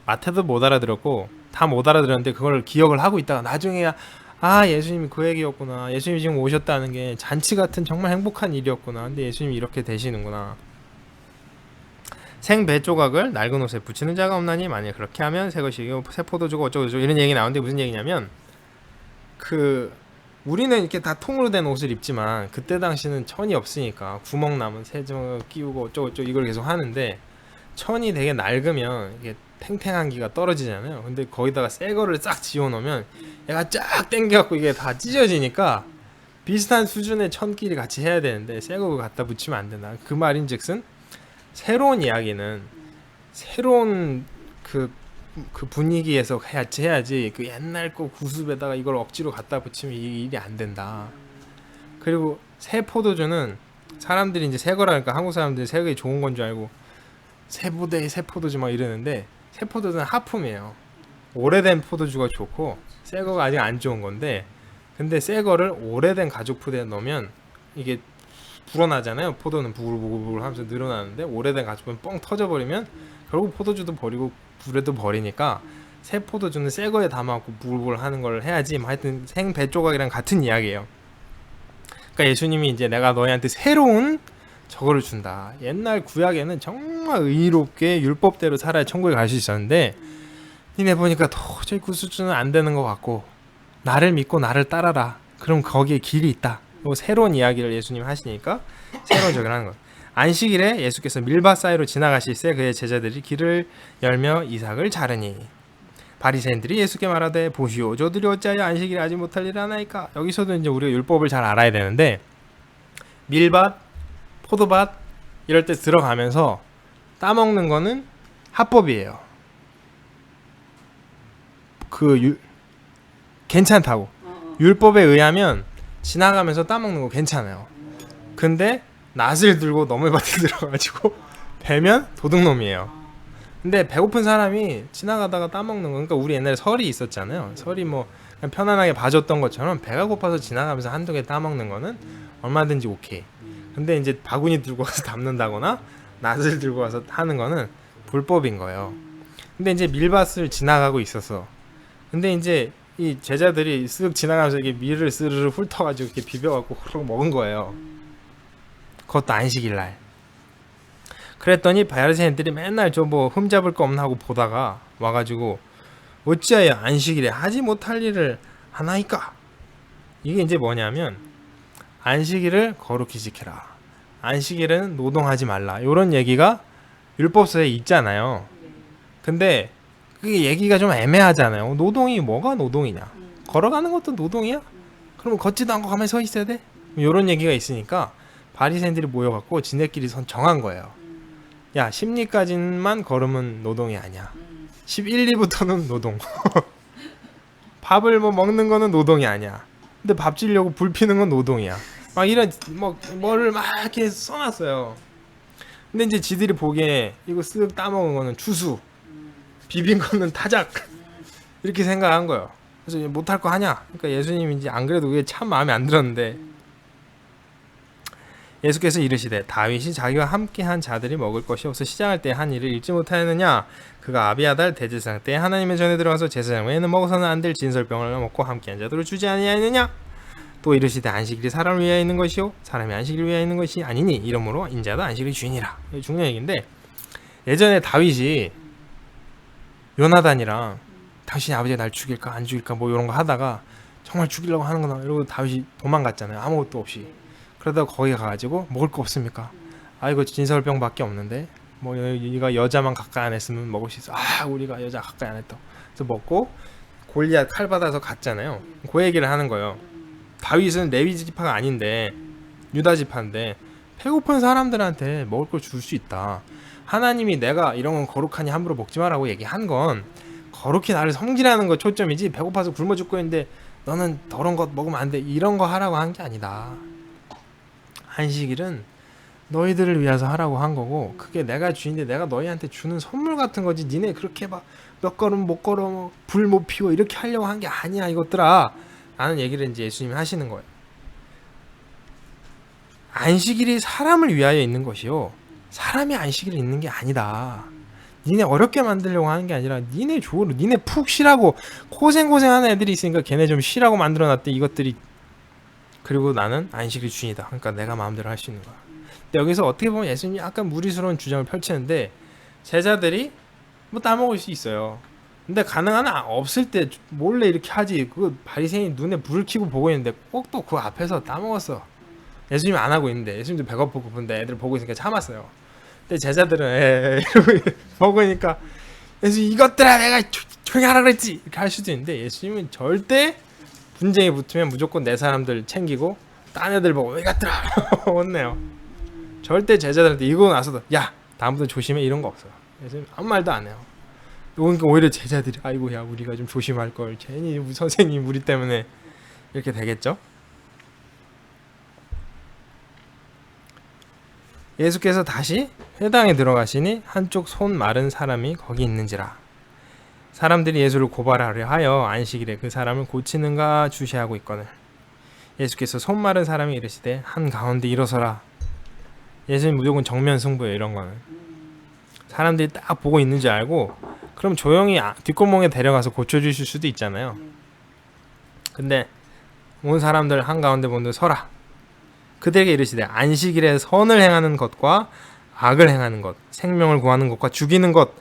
마태도 못 알아들었고 다 못 알아들었는데 그걸 기억을 하고 있다가 나중에야 아 예수님이 그 얘기였구나. 예수님이 지금 오셨다는 게 잔치 같은 정말 행복한 일이었구나. 근데 예수님이 이렇게 되시는구나. 생배 조각을 낡은 옷에 붙이는 자가 없나니 만일 그렇게 하면 새 것이고 새 포도주고 어쩌고저쩌고 이런 얘기 나오는데 무슨 얘기냐면 우리는 이렇게 다 통으로 된 옷을 입지만 그때 당시는 천이 없으니까 구멍 남은 세정 끼우고 어쩌고저쩌고 이걸 계속 하는데 천이 되게 낡으면 이게 탱탱한 기가 떨어지잖아요. 근데 거기다가 새 거를 싹 지워놓으면 얘가 쫙 당겨갖고 이게 다 찢어지니까 비슷한 수준의 천끼리 같이 해야 되는데 새 거 갖다 붙이면 안 된다. 그 말인즉슨 새로운 이야기는 새로운 그 분위기에서 해야지 그 옛날 거 구습에다가 이걸 억지로 갖다 붙이면 이 일이 안 된다. 그리고 새 포도주는 사람들이 이제 새 거라니까 한국 사람들이 새 게 좋은 건 줄 알고 새 부대에 새 포도주 막 이러는데 새 포도주는 하품이에요. 오래된 포도주가 좋고 새 거가 아직 안 좋은 건데 근데 새 거를 오래된 가죽 포대에 넣으면 이게 불어나잖아요. 포도는 부글부글 하면서 늘어나는데 오래된 가죽은 뻥 터져버리면 결국 포도주도 버리고 불에도 버리니까 새 포도주는 새 거에 담아갖고 부글부글 하는 걸 해야지. 하여튼 생배 조각이랑 같은 이야기예요. 그러니까 예수님이 이제 내가 너희한테 새로운 저거를 준다. 옛날 구약에는 정말 의롭게 율법대로 살아야 천국에 갈 수 있었는데 니네 보니까 도저히 그 수준은 안 되는 것 같고 나를 믿고 나를 따라라. 그럼 거기에 길이 있다. 새로운 이야기를 예수님 하시니까 새로운 적을 하는 거예요. 안식일에 예수께서 밀밭 사이로 지나가실새 그의 제자들이 길을 열며 이삭을 자르니 바리새인들이 예수께 말하되 보시오 저들이 어찌하여 안식일에 하지 못할 일을 하나이까. 여기서도 이제 우리가 율법을 잘 알아야 되는데 밀밭, 포도밭 이럴 때 들어가면서 따먹는 거는 합법이에요. 괜찮다고. 율법에 의하면 지나가면서 따먹는 거 괜찮아요. 근데 낫을 들고 너물밭에 들어가지고 베면 도둑놈이에요. 근데 배고픈 사람이 지나가다가 따먹는 거, 그러니까 우리 옛날에 설이 있었잖아요. 설이 뭐 그냥 편안하게 봐줬던 것처럼 배가 고파서 지나가면서 한두 개 따먹는 거는 얼마든지 오케이. 근데 이제 바구니 들고 와서 담는다거나 낫을 들고 와서 하는 거는 불법인 거예요. 근데 이제 밀밭을 지나가고 있었어. 근데 이제 이 제자들이 쓱 지나가면서 이게 밀을 스르르 훑어가지고 이렇게 비벼갖고 그러고 먹은 거예요. 그것도 안식일 날. 그랬더니 바리새인들이 맨날 저 뭐 흠잡을 거 없나 하고 보다가 와가지고 어찌하여 안식일에 하지 못할 일을 하나이까. 이게 이제 뭐냐면 안식일을 거룩히 지켜라. 안식일에는 노동하지 말라. 이런 얘기가 율법서에 있잖아요. 근데 그게 얘기가 좀 애매하잖아요. 노동이 뭐가 노동이냐? 걸어가는 것도 노동이야? 그러면 걷지도 않고 가만히 서 있어야 돼? 이런 얘기가 있으니까 바리새인들이 모여갖고 지네끼리 정한 거예요. 야 10리까지만 걸으면 노동이 아니야. 11리부터는 노동. 밥을 뭐 먹는 거는 노동이 아니야. 근데 밥 지려고 불 피는 건 노동이야. 막 이런 뭐를 막 이렇게 써놨어요. 근데 이제 지들이 보기에 이거 쓱 따먹은 거는 추수, 비빈 거는 타작, 이렇게 생각한 거예요. 그래서 못할 거 하냐? 그러니까 예수님이 이제 안 그래도 그게 참 마음에 안 들었는데 예수께서 이르시되 다윗이 자기와 함께한 자들이 먹을 것이 없어 시장할 때 한 일을 잊지 못하였느냐? 그가 아비아달 대제사장 때 하나님의 전에 들어가서 제사장 외에는 먹어서는 안 될 진설병을 먹고 함께한 자들을 주지 아니하였느냐? 또 이르시되 안식일이 사람을 위하여 있는 것이요 사람이 안식일을 위하여 있는 것이 아니니 이러므로 인자도 안식일의 주인이라. 이게 중요한 얘기인데 예전에 다윗이 요나단이랑 당신이 아버지가 날 죽일까 안 죽일까 뭐 이런 거 하다가 정말 죽이려고 하는구나 이러고 다윗이 도망갔잖아요. 아무것도 없이. 그러다가 거기 가가지고 먹을 거 없습니까? 아 이거 진설병밖에 없는데 뭐 이가 여자만 가까이 안 했으면 먹을 수 있어. 아 우리가 여자 가까이 안 했다. 그래서 먹고 골리앗 칼 받아서 갔잖아요. 그 얘기를 하는 거예요. 다윗은 레위 지파가 아닌데 유다 지파인데 배고픈 사람들한테 먹을 걸 줄 수 있다. 하나님이 내가 이런 건 거룩하니 함부로 먹지 마라고 얘기한 건 거룩히 나를 섬기라는 거 초점이지 배고파서 굶어 죽고 있는데 너는 더러운 것 먹으면 안 돼 이런 거 하라고 한 게 아니다. 안식일은 너희들을 위해서 하라고 한 거고 그게 내가 주인데 내가 너희한테 주는 선물 같은 거지 니네 그렇게 막 몇 걸음 못 걸어 불 못 피워 이렇게 하려고 한 게 아니야 이것들아 라는 얘기를 이제 예수님이 하시는 거예요. 안식일이 사람을 위하여 있는 것이요 사람이 안식일이 있는 게 아니다. 니네 어렵게 만들려고 하는 게 아니라 니네 좋으로 니네 푹 쉬라고 고생하는 애들이 있으니까 걔네 좀 쉬라고 만들어놨대 이것들이. 그리고 나는 안식일 주인이다. 그러니까 내가 마음대로 할 수 있는 거야. 근데 여기서 어떻게 보면 예수님이 약간 무리스러운 주장을 펼치는데 제자들이 뭐 따먹을 수 있어요. 근데 가능한 한 없을 때 몰래 이렇게 하지. 그 바리새인이 눈에 불을 켜고 보고 있는데 꼭 또 그 앞에서 따먹었어. 예수님이 안 하고 있는데 예수님도 배고프고 고픈데 애들 보고 있으니까 참았어요. 근데 제자들은 이러고 보고 있으니까 예수님 이것들아 내가 조용히 하라 그랬지 이렇게 할 수도 있는데 예수님은 절대 분쟁이 붙으면 무조건 내 사람들 챙기고 딴 애들 보고 왜 갔더라 혼내요. 절대 제자들한테 이거 나서도 야 다음부터 조심해 이런 거 없어요. 예수님 아무 말도 안 해요. 그러니까 오히려 제자들이 아이고 야 우리가 좀 조심할 걸 괜히 우리 선생님 우리 때문에 이렇게 되겠죠. 예수께서 다시 회당에 들어가시니 한쪽 손 마른 사람이 거기 있는지라. 사람들이 예수를 고발하려 하여 안식일에 그 사람을 고치는가 주시하고 있거늘 예수께서 손 마른 사람이 이르시되 한가운데 일어서라. 예수님 무조건 정면 승부예요. 이런 거는 사람들이 딱 보고 있는 줄 알고 그럼 조용히 뒷골목에 데려가서 고쳐주실 수도 있잖아요. 근데 온 사람들 한가운데 본들 서라. 그들에게 이르시되 안식일에 선을 행하는 것과 악을 행하는 것 생명을 구하는 것과 죽이는 것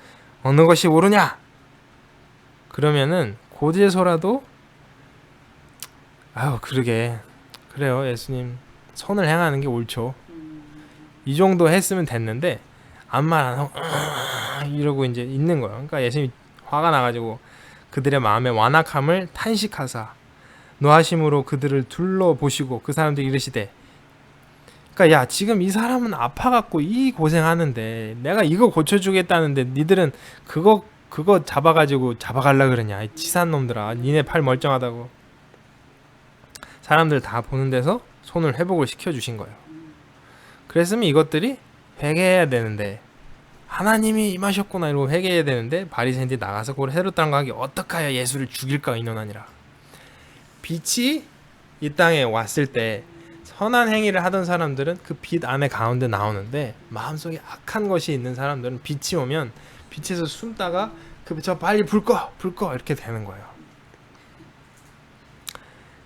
어느 것이 옳으냐. 그러면은 고대서라도 아유 그러게 그래요 예수님 선을 행하는 게 옳죠. 이 정도 했으면 됐는데 아무 말 안 하고 이러고 이제 있는 거예요. 그러니까 예수님이 화가 나가지고 그들의 마음의 완악함을 탄식하사 노하심으로 그들을 둘러보시고 그 사람들이 이르시되 그러니까 야 지금 이 사람은 아파갖고 이 고생하는데 내가 이거 고쳐주겠다는데 니들은 그거 잡아가지고 잡아갈라 그러냐 이 치사한 놈들아 니네 팔 멀쩡하다고. 사람들 다 보는 데서 손을 회복을 시켜주신 거예요. 그랬으면 이것들이 회개해야 되는데 하나님이 임하셨구나 이러고 회개해야 되는데 바리새인들이 나가서 그걸 새로 땅가하기 어떡하여 예수를 죽일까 의논하니라. 빛이 이 땅에 왔을 때 선한 행위를 하던 사람들은 그 빛 안에 가운데 나오는데 마음속에 악한 것이 있는 사람들은 빛이 오면 빛에서 숨다가 저 빨리 불 꺼 이렇게 되는 거예요.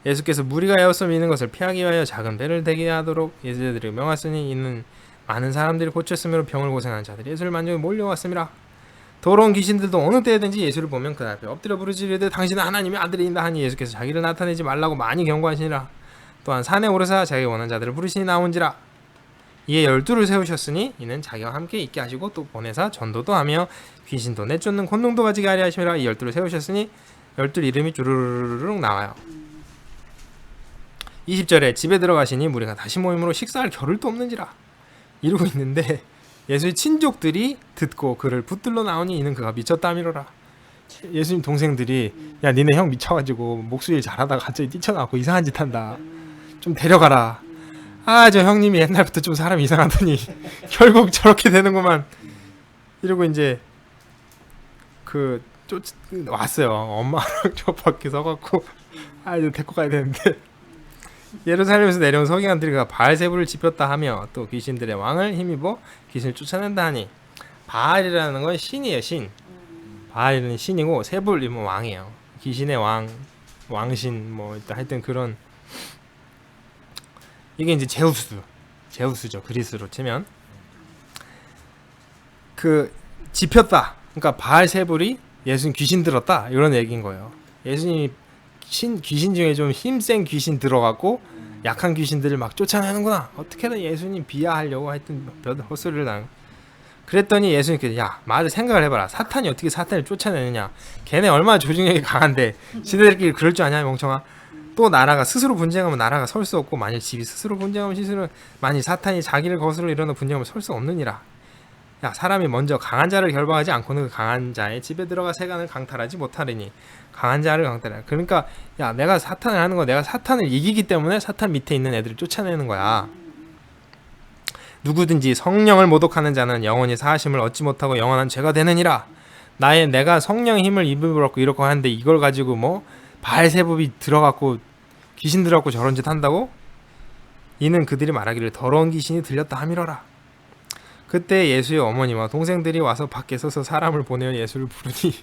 예수께서 무리가 에워서 미는 것을 피하기 위하여 작은 배를 대게 하도록 예수들이 명하시니 이는 많은 사람들이 고쳤으므로 병을 고생하는 자들이 예수를 만족에 몰려왔음이라. 더러운 귀신들도 어느 때든지 예수를 보면 그 앞에 엎드려 부르짖으되 당신은 하나님의 아들이다 하니 예수께서 자기를 나타내지 말라고 많이 경고하시니라. 또한 산에 오르사 자기가 원하는 자들을 부르시니 나온지라. 이에 12를 세우셨으니 이는 자기와 함께 있게 하시고 또 보내사 전도도 하며 귀신도 내쫓는 권능도 가지게 하려 하심이라. 이 12를 세우셨으니 12 이름이 주르륵 나와요. 20절에 집에 들어가시니 무리가 다시 모임으로 식사할 겨를도 없는지라 이러고 있는데 예수의 친족들이 듣고 그를 붙들러 나오니 이는 그가 미쳤다미로라. 예수님 동생들이 야 니네 형 미쳐가지고 목수일 잘하다가 갑자기 뛰쳐나왔고 이상한 짓 한다 좀 데려가라. 아 저 형님이 옛날부터 좀 사람 이상하더니 결국 저렇게 되는구만 이러고 이제 그 왔어요. 엄마랑 저 밖에 서갖고 이거 데리고 가야 되는데 예루살렘에서 내려온 서기관들이 바알세불을 지폈다 하며 또 귀신들의 왕을 힘입어 귀신을 쫓아낸다 하니 바알이라는 건 신이에요. 신. 바알은 신이고 세불이면 왕이에요. 귀신의 왕신 뭐 일단 하여튼 그런 이게 이제 제우스죠. 그리스로 치면 그 지폈다. 그러니까 바알세불이 예수님 귀신 들었다 이런 얘기인 거예요. 예수님이 귀신 중에 좀 힘센 귀신 들어갔고 약한 귀신들을 막 쫓아내는구나. 어떻게든 예수님 비하하려고 하여튼 몇 헛소리를 나는. 그랬더니 예수님께서 야 말을 생각을 해봐라. 사탄이 어떻게 사탄을 쫓아내느냐. 걔네 얼마나 조직력이 강한데 지네들끼리 그럴 줄 아냐 멍청아. 또 나라가 스스로 분쟁하면 나라가 설 수 없고 만일 집이 스스로 분쟁하면 스스로 만일 사탄이 자기를 거스로 일어나 분쟁하면 설 수 없느니라. 야 사람이 먼저 강한 자를 결박하지 않고는 그 강한 자의 집에 들어가 세간을 강탈하지 못하리니 강한 자를 강탈하라. 그러니까 야 내가 사탄을 하는 거 내가 사탄을 이기기 때문에 사탄 밑에 있는 애들을 쫓아내는 거야. 누구든지 성령을 모독하는 자는 영원히 사하심을 얻지 못하고 영원한 죄가 되느니라. 내가 성령의 힘을 입으려고 이렇게 하는데 이걸 가지고 뭐 바알세불이 들어갔고 귀신 들어갔고 저런 짓 한다고? 이는 그들이 말하기를 더러운 귀신이 들렸다 하미러라. 그때 예수의 어머니와 동생들이 와서 밖에 서서 사람을 보내어 예수를 부르니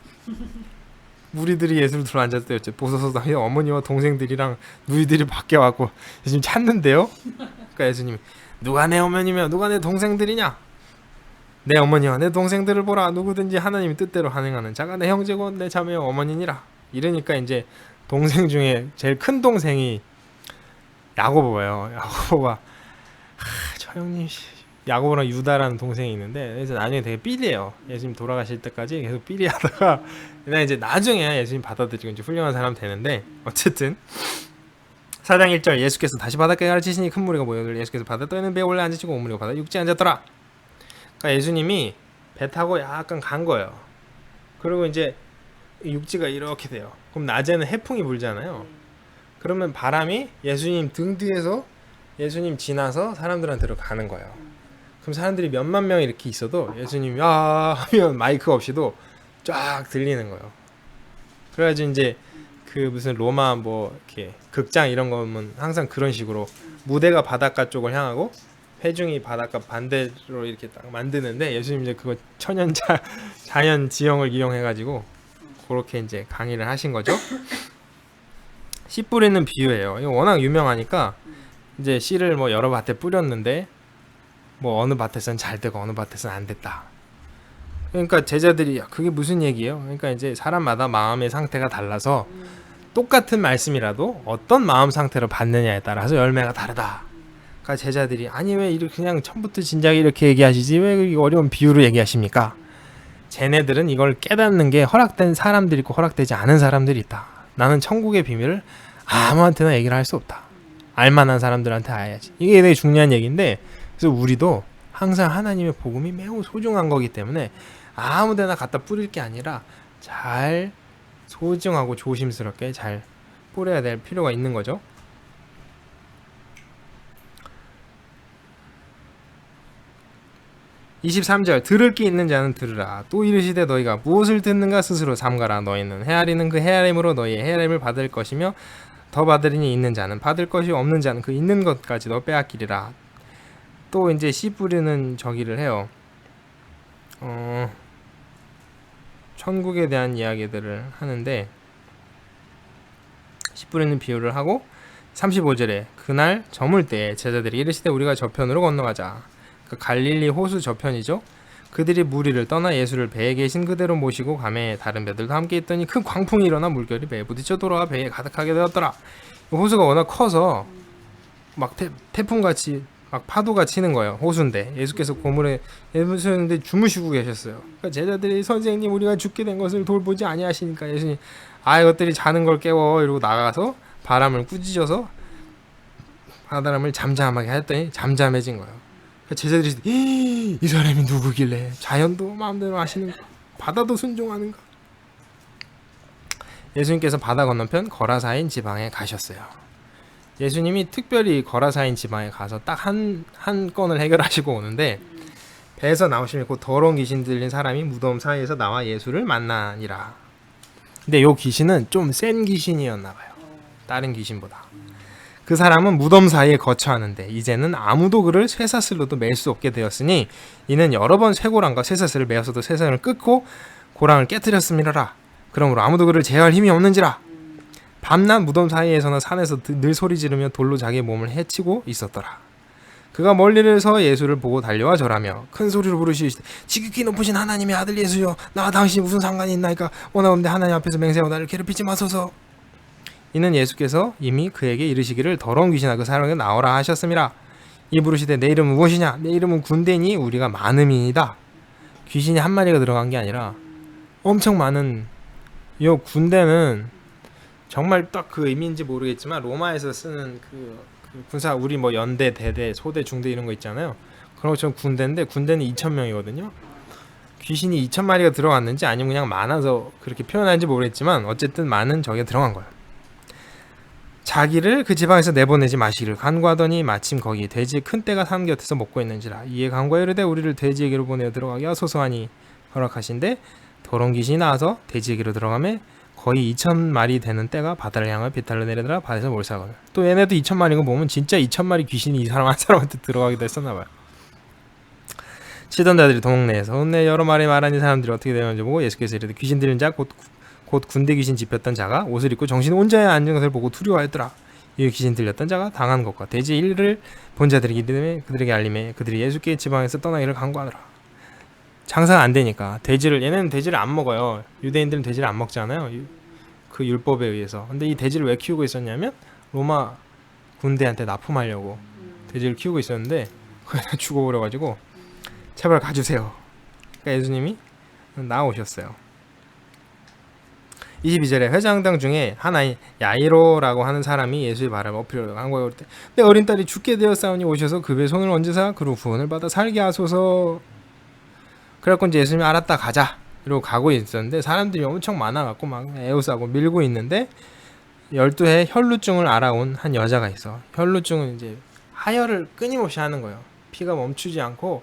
무리들이 예수를 들어앉았대요. 보소서 어머니와 동생들이랑 누이들이 밖에 왔고 지금 찾는데요. 그러니까 예수님이 누가 내 어머니며 누가 내 동생들이냐? 내 어머니와 내 동생들을 보라. 누구든지 하나님의 뜻대로 환행하는 자가 내 형제고 내 자매요 어머니니라. 이러니까 이제 동생 중에 제일 큰 동생이 야고보예요. 야고보가 저 형님 야고보랑 유다라는 동생이 있는데 그래서 나중에 되게 삐리해요. 예수님 돌아가실 때까지 계속 삐리하다가 그냥 이제 나중에 예수님 받아들이고 이제 훌륭한 사람 되는데 어쨌든 4장 1절 예수께서 다시 바닷가에 가르치시니 큰 무리가 모여 예수께서 바다 떠있는 배에 올라 앉으시고 온 무리가 바다 육지에 앉았더라. 그러니까 예수님이 배 타고 약간 간 거예요. 그리고 이제 육지가 이렇게 돼요. 그럼 낮에는 해풍이 불잖아요. 그러면 바람이 예수님 등 뒤에서 예수님 지나서 사람들한테로 가는 거예요. 그럼 사람들이 몇만 명 이렇게 있어도 예수님이 하면 마이크 없이도 쫙 들리는 거예요. 그래가지고 이제 그 무슨 로마 뭐 이렇게 극장 이런 거면 항상 그런 식으로 무대가 바닷가 쪽을 향하고 회중이 바닷가 반대로 이렇게 딱 만드는데 예수님 이제 그거 자연 지형을 이용해가지고 그렇게 이제 강의를 하신 거죠. 씨 뿌리는 비유예요. 이거 워낙 유명하니까 이제 씨를 뭐 여러 밭에 뿌렸는데 뭐 어느 밭에서는 잘 되고 어느 밭에서는 안 됐다. 그러니까 제자들이 그게 무슨 얘기예요? 그러니까 이제 사람마다 마음의 상태가 달라서 똑같은 말씀이라도 어떤 마음 상태로 받느냐에 따라서 열매가 다르다. 그러니까 제자들이 아니 왜 이렇게 그냥 처음부터 진작에 이렇게 얘기하시지 왜 어려운 비유로 얘기하십니까? 쟤네들은 이걸 깨닫는 게 허락된 사람들이 있고 허락되지 않은 사람들이 있다. 나는 천국의 비밀을 아무한테나 얘기를 할 수 없다. 알만한 사람들한테 알아야지. 이게 되게 중요한 얘기인데 그래서 우리도 항상 하나님의 복음이 매우 소중한 거기 때문에 아무데나 갖다 뿌릴 게 아니라 잘 소중하고 조심스럽게 잘 뿌려야 될 필요가 있는 거죠. 23절 들을 게 있는 자는 들으라. 또 이르시되 너희가 무엇을 듣는가 스스로 삼가라. 너희는 헤아리는 그 헤아림으로 너희의 헤아림을 받을 것이며 더 받으리니 있는 자는 받을 것이 없는 자는 그 있는 것까지도 빼앗기리라. 또 이제 씨 뿌리는 저기를 해요. 천국에 대한 이야기들을 하는데 씨 뿌리는 비유를 하고 35절에 그날 저물 때에 제자들이 이르시되 우리가 저편으로 건너가자. 그 갈릴리 호수 저편이죠. 그들이 무리를 떠나 예수를 배에 계신 그대로 모시고 가매 다른 배들도 함께 있더니 큰 광풍이 일어나 물결이 배에 부딪혀 돌아와 배에 가득하게 되었더라. 호수가 워낙 커서 막 태풍같이 막 파도가 치는 거예요. 호수인데 예수께서 고물에 예수님인데 주무시고 계셨어요. 그러니까 제자들이 선생님 우리가 죽게 된 것을 돌보지 아니하시니까 예수님 이것들이 자는 걸 깨워 이러고 나가서 바람을 꾸짖어서 바람을 잠잠하게 했더니 잠잠해진 거예요. 제자들이 이 사람이 누구길래 자연도 마음대로 하시는가 바다도 순종하는가. 예수님께서 바다 건너편 거라사인 지방에 가셨어요. 예수님이 특별히 거라사인 지방에 가서 딱 한 건을 해결하시고 오는데 배에서 나오시면 그 더러운 귀신 들린 사람이 무덤 사이에서 나와 예수를 만나니라. 근데 요 귀신은 좀 센 귀신이었나 봐요. 다른 귀신보다. 그 사람은 무덤 사이에 거처하는데 이제는 아무도 그를 쇠사슬로도 맬 수 없게 되었으니 이는 여러 번 쇠고랑과 쇠사슬을 메어서도 쇠사슬을 끊고 고랑을 깨뜨렸음이라. 그러므로 아무도 그를 제어할 힘이 없는지라. 밤낮 무덤 사이에서나 산에서 늘 소리 지르며 돌로 자기의 몸을 해치고 있었더라. 그가 멀리서 예수를 보고 달려와 절하며 큰 소리로 부르시되 지극히 높으신 하나님의 아들 예수여, 나와 당신이 무슨 상관이 있나이까? 원하건대 하나님 앞에서 맹세하고 나를 괴롭히지 마소서. 이는 예수께서 이미 그에게 이르시기를 더러운 귀신아 그 사람에게 나오라 하셨음이라. 이 부르시되 내 이름은 무엇이냐? 내 이름은 군대니 우리가 많음이니이다. 귀신이 한 마리가 들어간 게 아니라 엄청 많은. 이 군대는 정말 딱 그 의미인지 모르겠지만 로마에서 쓰는 그 군사, 우리 뭐 연대, 대대, 소대, 중대 이런 거 있잖아요. 그런 것처럼 군대인데 군대는 2,000명이거든요. 귀신이 2,000마리가 들어갔는지 아니면 그냥 많아서 그렇게 표현하는지 모르겠지만 어쨌든 많은 적에 들어간 거예요. 자기를 그 지방에서 내보내지 마시기를 간구하더니 마침 거기 돼지 큰 떼가 산 곁에서 먹고 있는지라. 이에 간구하여 이르되 우리를 돼지에게로 보내어 들어가게 하소서 하니 허락하신데 더러운 귀신이 나와서 돼지에게로 들어가매 거의 2,000마리 되는 떼가 바다를 향하여 배탈로 내려들어 바다에서 몰살하거든. 또 얘네도 2,000마리인 거 보면 진짜 2,000마리 귀신이 이 사람 한 사람한테 들어가기도 했었나봐요. 치던 자들이 동네에서 내 여러 마리 말하는 사람들이 어떻게 되는지 보고 예수께서 이르되 귀신 들린 자 곧 군대 귀신 집혔던 자가 옷을 입고 정신 온전히 앉은 것을 보고 두려워하였더라. 이 귀신 들렸던 자가 당한 것과 돼지 일을 본 자들에게 이르매 그들에게 알림해 그들이 예수께 지방에서 떠나기를 간구하더라. 장사가 안 되니까 얘네는 돼지를 안 먹어요. 유대인들은 돼지를 안 먹잖아요. 그 율법에 의해서. 근데 이 돼지를 왜 키우고 있었냐면 로마 군대한테 납품하려고 돼지를 키우고 있었는데 거의 다 죽어버려가지고 제발 가주세요. 그러니까 예수님이 나오셨어요. 22절에 회장당 중에 하나인 야이로라고 하는 사람이 예수의 발을 엎으려고 한 거예요. 내 어린 딸이 죽게 되었사오니 오셔서 급의 손을 얹으사 그로 구원을 받아 살게 하소서. 그래갖고 이제 예수님이 알았다 가자 이러고 가고 있었는데 사람들이 엄청 많아갖고 막 에워싸고 밀고 있는데 12해 혈루증을 알아온 한 여자가 있어. 혈루증은 이제 하혈을 끊임없이 하는 거예요. 피가 멈추지 않고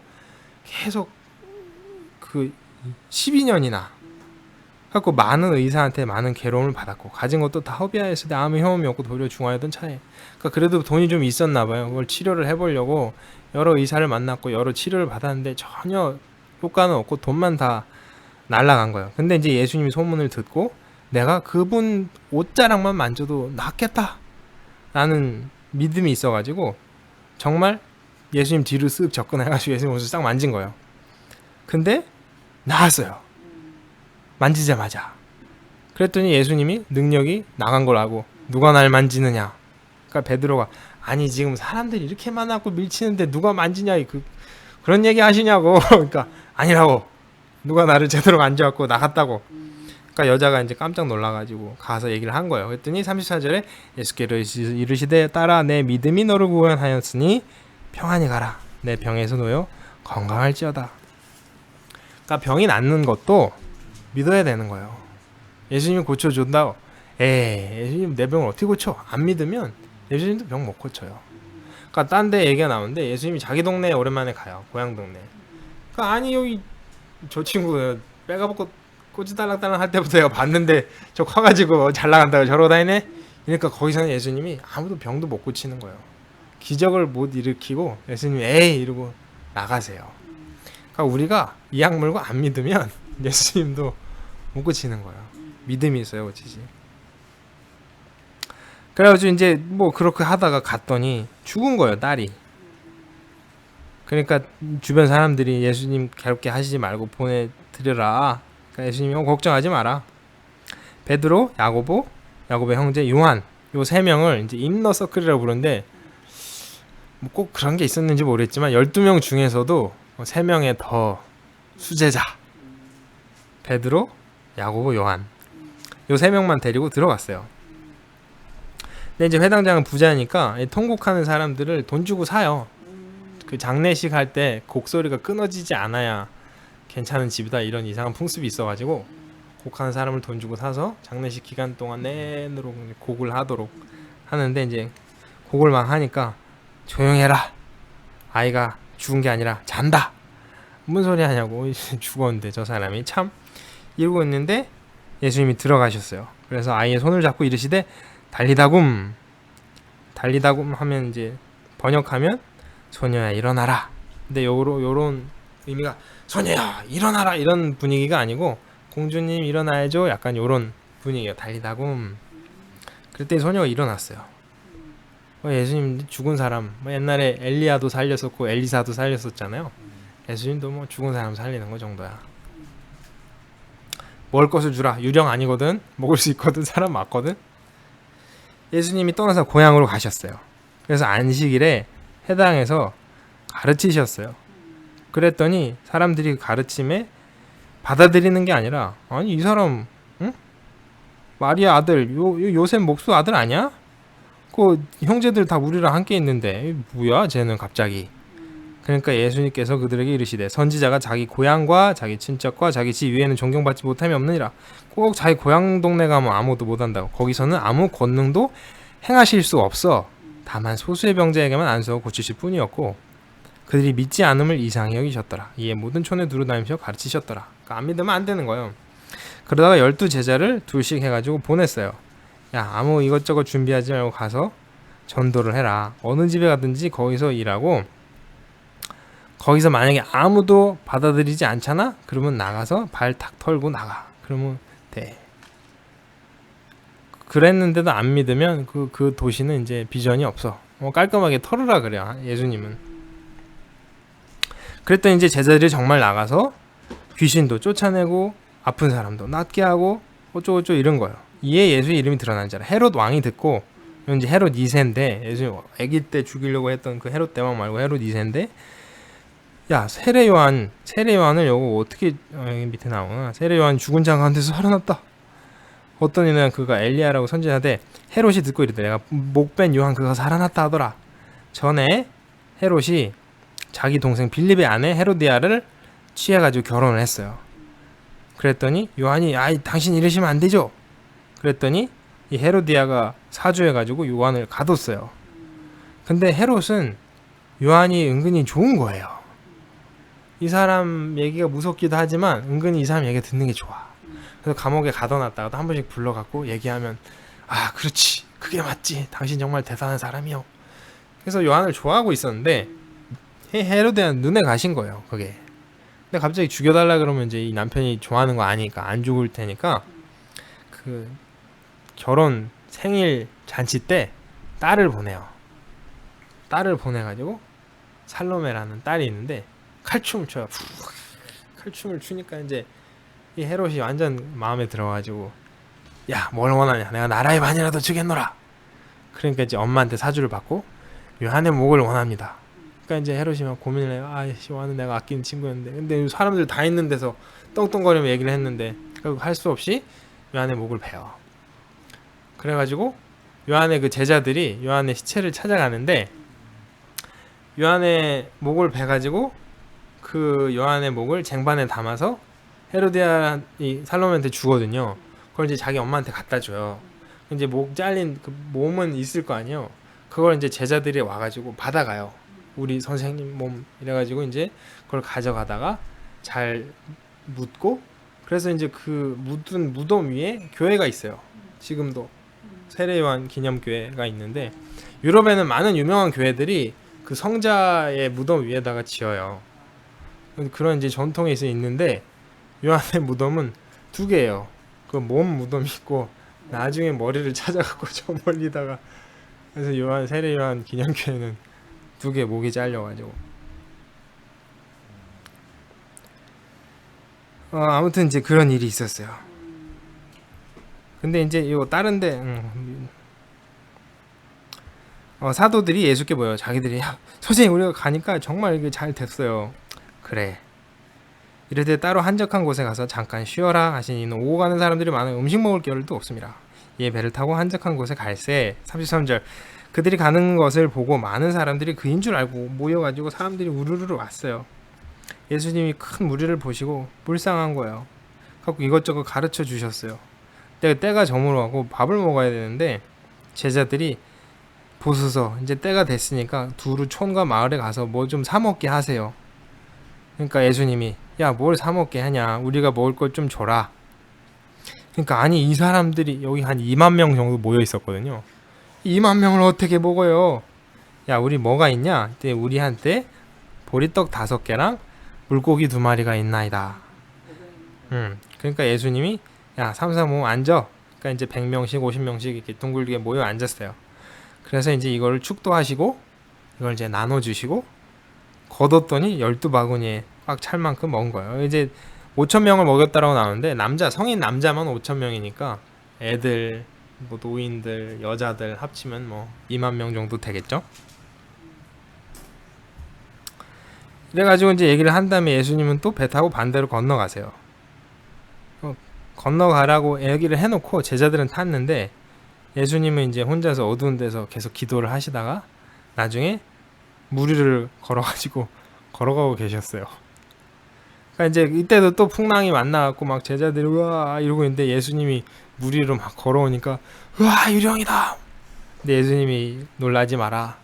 계속 그 12년이나 갖고 많은 의사한테 많은 괴로움을 받았고 가진 것도 다 허비하였을 때 아무 혐오이 없고 도리어 중하였던 차에, 그러니까 그래도 돈이 좀 있었나 봐요. 그걸 치료를 해보려고 여러 의사를 만났고 여러 치료를 받았는데 전혀 효과는 없고 돈만 다 날라간 거예요. 근데 이제 예수님이 소문을 듣고 내가 그분 옷자락만 만져도 낫겠다 라는 믿음이 있어가지고 정말 예수님 뒤로 쓱 접근해가지고 예수님 옷을 싹 만진 거예요. 근데 나았어요. 만지자마자. 그랬더니 예수님이 능력이 나간 걸 알고 누가 날 만지느냐. 그러니까 베드로가 아니 지금 사람들이 이렇게 많았고 밀치는데 누가 만지냐 그런 얘기 하시냐고. 그러니까 아니라고. 누가 나를 제대로 만져갖고 나갔다고. 그러니까 여자가 이제 깜짝 놀라가지고 가서 얘기를 한 거예요. 그랬더니 34절에 예수께서 이르시되 딸아 내 믿음이 너를 구원하였으니 평안히 가라. 내 병에서 놓여 건강할지어다. 그러니까 병이 낫는 것도 믿어야 되는 거예요. 예수님이 고쳐준다. 예수님 내 병을 어떻게 고쳐? 안 믿으면 예수님도 병 못 고쳐요. 그러니까 딴 데 얘기가 나오는데 예수님이 자기 동네에 오랜만에 가요. 고향 동네. 그러니까 아니 여기 저 친구 빼가 벗고 꼬치달랑달랑 할 때부터 내가 봤는데 저 커가지고 잘 나간다고 저러고 다니네? 그러니까 거기서는 예수님이 아무도 병도 못 고치는 거예요. 기적을 못 일으키고 예수님이 에이 이러고 나가세요. 그러니까 우리가 이 약 물고 안 믿으면 예수님도 못 고치는 거예요. 믿음이 있어요 고치지. 그래가지고 이제 뭐 그렇게 하다가 갔더니 죽은 거예요 딸이. 그러니까 주변 사람들이 예수님 괴롭게 하시지 말고 보내드려라. 그러니까 예수님이 걱정하지 마라. 베드로, 야고보의 형제 요한 요 세 명을 이제 인너서클이라고 부르는데 뭐 꼭 그런 게 있었는지 모르겠지만 12명 중에서도 3명의 더 수제자 베드로, 야고보, 요한 요 3명만 데리고 들어갔어요. 근데 이제 회당장은 부자니까 통곡하는 사람들을 돈 주고 사요. 그 장례식 할 때 곡소리가 끊어지지 않아야 괜찮은 집이다 이런 이상한 풍습이 있어가지고 곡하는 사람을 돈 주고 사서 장례식 기간 동안 내내로 곡을 하도록 하는데 이제 곡을 막 하니까 조용해라. 아이가 죽은 게 아니라 잔다. 무슨 소리 하냐고. 죽었는데 저 사람이 참 이러고 있는데 예수님이 들어가셨어요. 그래서 아이의 손을 잡고 이르시되 달리다굼. 달리다굼 하면 이제 번역하면 소녀야 일어나라. 근데 요런 의미가 소녀야 일어나라 이런 분위기가 아니고 공주님 일어나야죠 약간 요런 분위기예요. 달리다굼. 그랬더니 소녀가 일어났어요. 예수님 죽은 사람 옛날에 엘리야도 살렸었고 엘리사도 살렸었잖아요. 예수님도 뭐 죽은 사람 살리는 거 정도야. 먹을 것을 주라. 유령 아니거든. 먹을 수 있거든. 사람 맞거든. 예수님이 떠나서 고향으로 가셨어요. 그래서 안식일에 해당해서 가르치셨어요. 그랬더니 사람들이 가르침에 받아들이는 게 아니라 아니 이 사람 응? 마리아 아들 요셉 목수 아들 아니야? 그 형제들 다 우리랑 함께 있는데 뭐야 쟤는 갑자기. 그러니까 예수님께서 그들에게 이르시되 선지자가 자기 고향과 자기 친척과 자기 집 위에는 존경받지 못함이 없느니라. 꼭 자기 고향 동네 가면 아무도 못한다고. 거기서는 아무 권능도 행하실 수 없어. 다만 소수의 병자에게만 안수하고 고치실 뿐이었고 그들이 믿지 않음을 이상히 여기셨더라. 이에 모든 촌에 두루다니면서 가르치셨더라. 그러니까 안 믿으면 안 되는 거예요. 그러다가 12제자를 둘씩 해가지고 보냈어요. 야 아무 이것저것 준비하지 말고 가서 전도를 해라. 어느 집에 가든지 거기서 일하고 거기서 만약에 아무도 받아들이지 않잖아? 그러면 나가서 발 탁 털고 나가. 그러면 돼. 그랬는데도 안 믿으면 그 도시는 이제 비전이 없어. 깔끔하게 털으라 그래요. 예수님은. 그랬더니 이제 제자들이 정말 나가서 귀신도 쫓아내고 아픈 사람도 낫게 하고 어쩌고저쩌고 이런 거예요. 이에 예수의 이름이 드러난 자라. 헤롯 왕이 듣고 이제 헤롯 2세인데 예수님 아기 때 죽이려고 했던 그 헤롯 대왕 말고 헤롯 2세인데 야 세례 요한을 요거 어떻게 여기 밑에 나오나 세례 요한 죽은 자 가운데서 살아났다. 어떤 이는 그가 엘리야라고 선지자인데 헤롯이 듣고 이르되 내가 목벤 요한 그가 살아났다 하더라. 전에 헤롯이 자기 동생 빌립의 아내 헤로디아를 취해가지고 결혼을 했어요. 그랬더니 요한이 아이 당신 이러시면 안 되죠. 그랬더니 이 헤로디아가 사주해가지고 요한을 가뒀어요. 근데 헤롯은 요한이 은근히 좋은 거예요. 이 사람 얘기가 무섭기도 하지만 은근히 이 사람 얘기 듣는 게 좋아. 그래서 감옥에 가둬놨다가도 한 번씩 불러갖고 얘기하면 아 그렇지 그게 맞지 당신 정말 대단한 사람이요. 그래서 요한을 좋아하고 있었는데 헤로디아는 눈에 가신 거예요 그게. 근데 갑자기 죽여달라 그러면 이제 이 남편이 좋아하는 거 아니까 안 죽을 테니까 그 결혼 생일 잔치 때 딸을 보내요. 딸을 보내가지고 살로메라는 딸이 있는데 칼춤을 춰요. 칼춤을 추니까 이제 이 헤롯이 완전 마음에 들어가지고 야 뭘 원하냐 내가 나라의 반이라도 주겠노라. 그러니까 이제 엄마한테 사주를 받고 요한의 목을 원합니다. 그러니까 이제 헤롯이 막 고민을 해요. 아 요한은 내가 아끼는 친구였는데 근데 사람들 다 있는 데서 떵떵거리며 얘기를 했는데 결국 할 수 없이 요한의 목을 베어. 그래가지고 요한의 그 제자들이 요한의 시체를 찾아가는데 요한의 목을 베가지고 그 요한의 목을 쟁반에 담아서 헤로디아 이 살로메한테 주거든요. 그걸 이제 자기 엄마한테 갖다 줘요. 이제 목 잘린 그 몸은 있을 거 아니에요. 그걸 이제 제자들이 와가지고 받아가요. 우리 선생님 몸 이래가지고 이제 그걸 가져가다가 잘 묻고 그래서 이제 그 묻은 무덤 위에 교회가 있어요. 지금도 세례요한 기념교회가 있는데 유럽에는 많은 유명한 교회들이 그 성자의 무덤 위에다가 지어요. 그런 이제 전통이 있는데 요한의 무덤은 2개예요. 그 몸 무덤이 있고 나중에 머리를 찾아갖고 저 멀리다가 그래서 요한 세례 요한 기념교회는 2개 목이 잘려가지고 아무튼 이제 그런 일이 있었어요. 근데 이제 이거 다른데 사도들이 예수께 모여 자기들이 야, 선생님 우리가 가니까 정말 이게 잘 됐어요. 그래. 이르되 따로 한적한 곳에 가서 잠깐 쉬어라 하시니 이는 오고 가는 사람들이 많아 음식 먹을 겨를도 없습니다. 이에 배를 타고 한적한 곳에 갈새 33절 그들이 가는 것을 보고 많은 사람들이 그인 줄 알고 모여가지고 사람들이 우르르 왔어요. 예수님이 큰 무리를 보시고 불쌍한 거예요. 갖고 이것저것 가르쳐 주셨어요. 때가 저물어가고 밥을 먹어야 되는데 제자들이 보소서 이제 때가 됐으니까 두루 촌과 마을에 가서 뭐 좀 사 먹게 하세요. 그러니까 예수님이 야 뭘 사 먹게 하냐 우리가 먹을 것 좀 줘라. 그러니까 아니 이 사람들이 여기 한 2만 명 정도 모여 있었거든요. 2만 명을 어떻게 먹어요? 야 우리 뭐가 있냐? 그때 우리한테 보리떡 5개랑 물고기 2마리가 있나이다. 그러니까 예수님이 야 삼삼오오 앉아. 그러니까 이제 100명씩 50명씩 이렇게 둥글게 모여 앉았어요. 그래서 이제 이걸 축도하시고 이걸 이제 나눠주시고 걷었더니 12바구니에 꽉 찰 만큼 먹은 거예요. 이제 5,000명을 먹였다라고 나오는데 성인 남자만 5,000명이니까 애들, 뭐 노인들, 여자들 합치면 뭐 2만 명 정도 되겠죠. 그래가지고 이제 얘기를 한 다음에 예수님은 또 배 타고 반대로 건너가세요. 건너가라고 얘기를 해놓고 제자들은 탔는데 예수님은 이제 혼자서 어두운 데서 계속 기도를 하시다가 나중에 물 위를 걸어가고 계셨어요. 그러니까 이제 이때도 또 풍랑이 만나갖고 막 제자들이 우와 이러고 있는데 예수님이 물 위로 막 걸어오니까 우와 유령이다. 근데 예수님이 놀라지 마라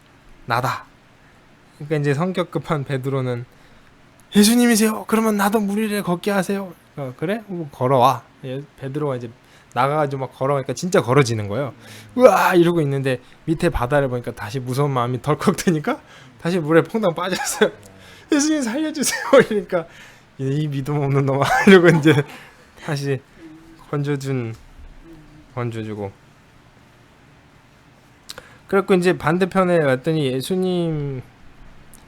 나다. 그러니까 이제 성격 급한 베드로는 예수님이세요. 그러면 나도 물 위를 걷게 하세요. 그래? 걸어와. 베드로가 이제 나가가지고 막 걸어가니까 진짜 걸어지는 거예요. 우와 이러고 있는데 밑에 바다를 보니까 다시 무서운 마음이 덜컥 드니까 다시 물에 퐁당 빠졌어요. 예수님 살려주세요. 이러니까 이 믿음 없는 놈아 이러고 이제 다시 건져주고 그래갖고 이제 반대편에 왔더니 예수님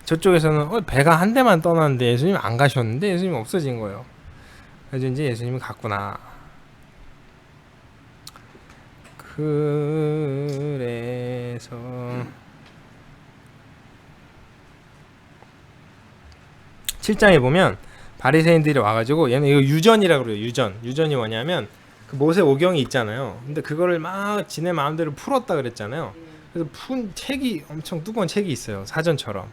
저쪽에서는 배가 한 대만 떠났는데 예수님 안 가셨는데 예수님 없어진 거예요. 그래서 이제 예수님이 갔구나. 그래서 7장에 보면 바리새인들이 와가지고 얘는 이거 유전이라고 그래요. 유전이 뭐냐면 그 모세 오경이 있잖아요. 근데 그거를 막 지네 마음대로 풀었다 그랬잖아요. 그래서 푼 책이 엄청 두꺼운 책이 있어요. 사전처럼.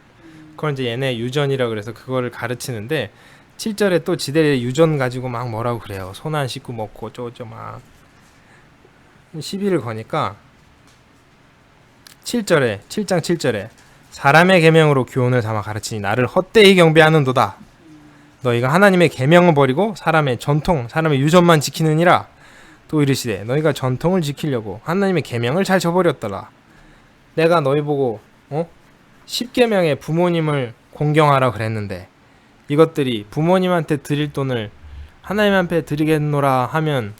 그걸 이제 얘네 유전이라고 그래서 그거를 가르치는데 7절에 또 지들의 유전 가지고 막 뭐라고 그래요. 손 안 씻고 먹고 쪼쪼 막 시비를 거니까 7장 7절에 사람의 계명으로 교훈을 삼아 가르치니 나를 헛되이 경배하는도다. 너희가 하나님의 계명을 버리고 사람의 전통, 사람의 유전만 지키느니라. 또 이르시되 너희가 전통을 지키려고 하나님의 계명을 잘 저버렸더라. 내가 너희 보고 10계명의 부모님을 공경하라 그랬는데 이것들이 부모님한테 드릴 돈을 하나님한테 드리겠노라 하면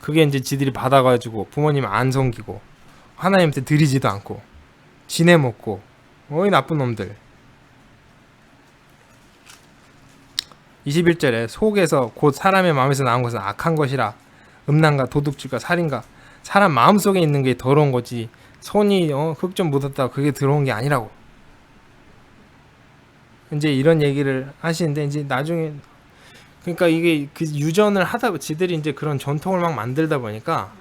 그게 이제 지들이 받아가지고 부모님 안 섬기고 하나님한테 드리지도 않고 지내 먹고 어이 나쁜 놈들. 21절에 속에서 곧 사람의 마음에서 나온 것은 악한 것이라 음란과 도둑질과 살인과 사람 마음속에 있는 게 더러운 거지 손이 흙 좀 묻었다 그게 들어온 게 아니라고. 이제 이런 얘기를 하시는데 이제 나중에 그러니까 이게 그 유전을 하다 지들이 이제 그런 전통을 막 만들다 보니까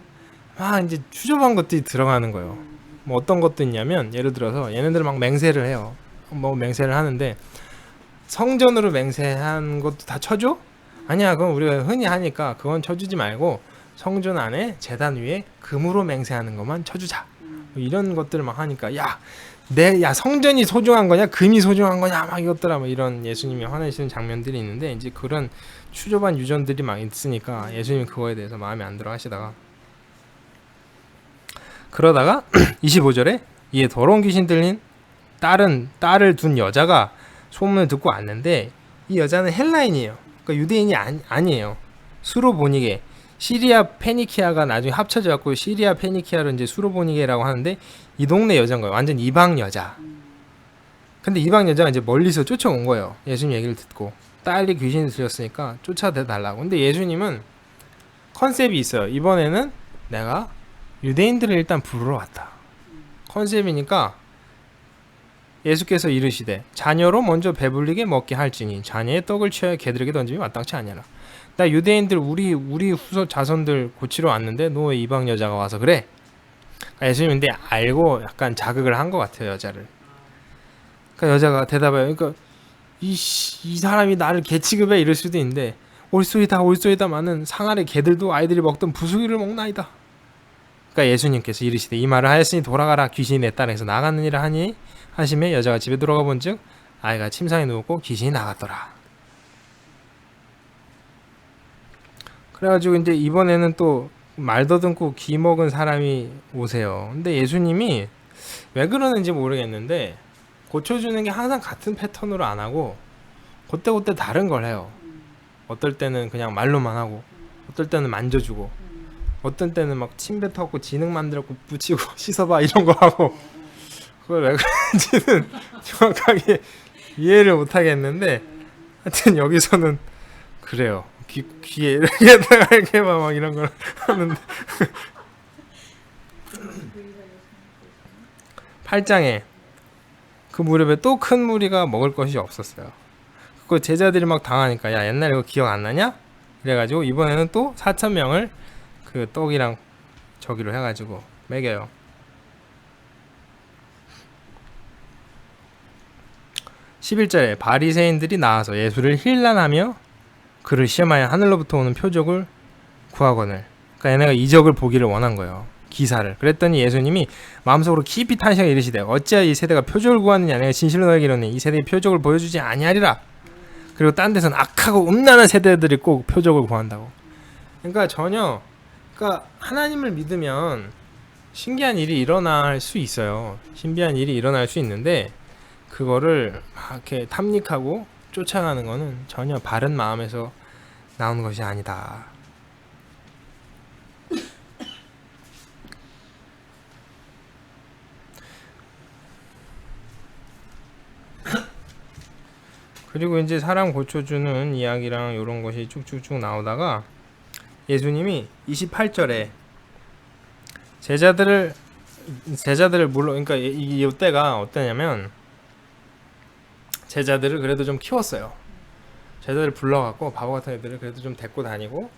막 이제 추접한 것들이 들어가는 거예요. 뭐 어떤 것도 있냐면 예를 들어서 얘네들 막 맹세를 해요. 뭐 맹세를 하는데 성전으로 맹세한 것도 다 쳐줘? 아니야, 그건 우리가 흔히 하니까 그건 쳐주지 말고 성전 안에 제단 위에 금으로 맹세하는 것만 쳐주자. 뭐 이런 것들을 막 하니까 야 성전이 소중한 거냐 금이 소중한 거냐 막 이것들아 뭐 이런 예수님이 화내시는 장면들이 있는데 이제 그런 추접한 유전들이 막 있으니까 예수님이 그거에 대해서 마음에 안 들어 하시다가 그러다가 25절에 이에 더러운 귀신 들린 딸을 둔 여자가 소문을 듣고 왔는데 이 여자는 헬라인이에요. 그러니까 유대인이 아니에요. 수로보니게 시리아 페니키아가 나중에 합쳐져 갖고 시리아 페니키아로 이제 수로보니게라고 하는데 이 동네 여자인 거예요. 완전 이방 여자. 근데 이방 여자가 이제 멀리서 쫓아온 거예요. 예수님 얘기를 듣고 딸이 귀신이 들렸으니까 쫓아내달라고. 근데 예수님은 컨셉이 있어요. 이번에는 내가 유대인들을 일단 부르러 왔다. 컨셉이니까 예수께서 이르시되 자녀로 먼저 배불리게 먹게 할지니 자녀의 떡을 취하여 개들에게 던짐이 마땅치 아니하라. 나 유대인들 우리 후손 자손들 고치러 왔는데 너 왜 이방 여자가 와서 그래? 예수님 근데 알고 약간 자극을 한 것 같아요 여자를. 그러니까 여자가 대답해요. 그러니까 이 사람이 나를 개 취급해 이럴 수도 있는데 올소이다마는 상아래 개들도 아이들이 먹던 부수기를 먹나이다. 그러니까 예수님께서 이르시되 이 말을 하였으니 돌아가라 귀신이 내 딸에게서 나갔느니라 하니 하심에 여자가 집에 들어가 본즉 아이가 침상에 누웠고 귀신이 나갔더라. 그래가지고 이제 이번에는 또 말 더듬고 귀 먹은 사람이 오세요. 근데 예수님이 왜 그러는지 모르겠는데 고쳐주는 게 항상 같은 패턴으로 안 하고 그때그때 다른 걸 해요. 어떨 때는 그냥 말로만 하고 어떨 때는 만져주고 어떤 때는 막 침 뱉어갖고 진흙 만들었고 붙이고 씻어봐 이런 거 하고 그걸 왜 그런지는 정확하게 이해를 못 하겠는데 하여튼 여기서는 그래요. 귀에 이렇게 막 이런 걸 하는데 8장에 그 무렵에 또 큰 무리가 먹을 것이 없었어요. 그 제자들이 막 당하니까 야 옛날에 이거 기억 안 나냐? 그래가지고 이번에는 또 4,000명을 그 떡이랑 저기로 해가지고 먹여요. 11절에 바리새인들이 나와서 예수를 힐난하며 그를 시험하여 하늘로부터 오는 표적을 구하거늘. 그러니까 얘네가 이적을 보기를 원한 거예요. 기사를. 그랬더니 예수님이 마음속으로 깊이 탄식하여 이르시되 어찌하여 이 세대가 표적을 구하느냐. 내가 진실로 너에게 이르노니 이 세대의 표적을 보여주지 아니하리라. 그리고 딴 데서는 악하고 음란한 세대들이 꼭 표적을 구한다고. 그러니까 전혀 그러니까 하나님을 믿으면 신기한 일이 일어날 수 있어요. 신비한 일이 일어날 수 있는데 그거를 막 이렇게 탐닉하고 쫓아가는 거는 전혀 바른 마음에서 나오는 것이 아니다. 그리고 이제 사람 고쳐주는 이야기랑 이런 것이 쭉쭉쭉 나오다가 예수님이 28절에 제자들을 물론 그러니까 이때가 어떠냐면 제자들을 그래도 좀 키웠어요. 제자들을 불러갖고 바보 같은 애들을 그래도 좀 데리고 다니고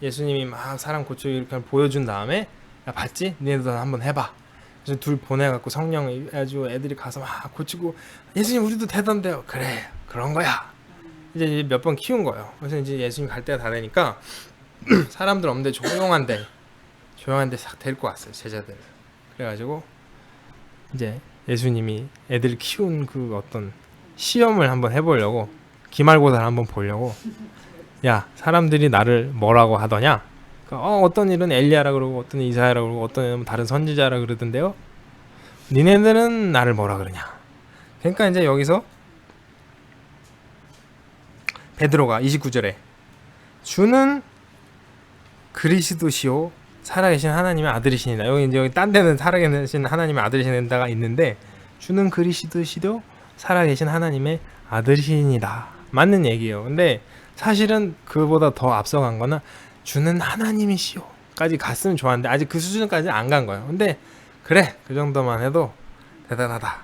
예수님이 막 사람 고치고 이렇게 보여준 다음에 야 봤지? 니네도 한번 해봐. 그래서 둘 보내갖고 성령 해가지고 애들이 가서 막 고치고 예수님 우리도 되던데요. 그래 그런 거야. 이제 몇 번 키운 거예요. 그래서 이제 예수님 갈 때가 다 되니까 사람들 없는데 조용한데 싹 데리고 왔어요. 제자들을. 그래가지고 이제 예수님이 애들 키운 그 어떤 시험을 한번 해보려고 기말고사를 한번 보려고 야 사람들이 나를 뭐라고 하더냐 어떤 일은 엘리야라 그러고 어떤 이사야라 그러고 어떤 일은 다른 선지자라 그러던데요 니네들은 나를 뭐라 그러냐. 그러니까 이제 여기서 베드로가 29절에 주는 그리스도시요 살아계신 하나님의 아들이시니라. 여기 딴 데는 살아계신 하나님의 아들이시다가 있는데 주는 그리스도시요 살아계신 하나님의 아들이시니라. 맞는 얘기예요. 근데 사실은 그보다 더 앞서간 거는 주는 하나님이시오 까지 갔으면 좋았는데 아직 그 수준까지 안 간 거예요. 근데 그래 그 정도만 해도 대단하다.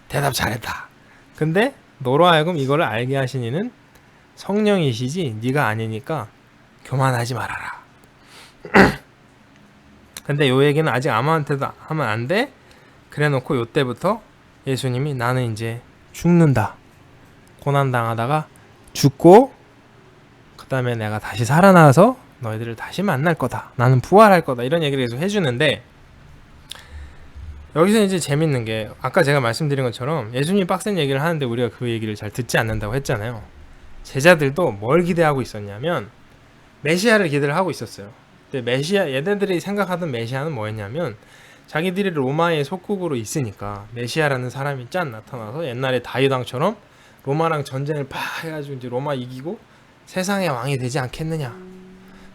대답 잘했다. 근데 너로 하여금 이거를 알게 하신 이는 성령이시지 네가 아니니까 교만하지 말아라. 근데 요 얘기는 아직 아무한테도 하면 안 돼. 그래 놓고 요때부터 예수님이 나는 이제 죽는다. 고난당하다가 죽고 그 다음에 내가 다시 살아나서 너희들을 다시 만날 거다. 나는 부활할 거다. 이런 얘기를 계속 해주는데 여기서 이제 재밌는 게 아까 제가 말씀드린 것처럼 예수님이 빡센 얘기를 하는데 우리가 그 얘기를 잘 듣지 않는다고 했잖아요. 제자들도 뭘 기대하고 있었냐면 메시아를 기대를 하고 있었어요. 근데 메시아 얘네들이 생각하던 메시아는 뭐였냐면 자기들이 로마의 속국으로 있으니까 메시아라는 사람이 짠 나타나서 옛날에 다윗 왕처럼 로마랑 전쟁을 팍 해가지고 이제 로마 이기고 세상의 왕이 되지 않겠느냐.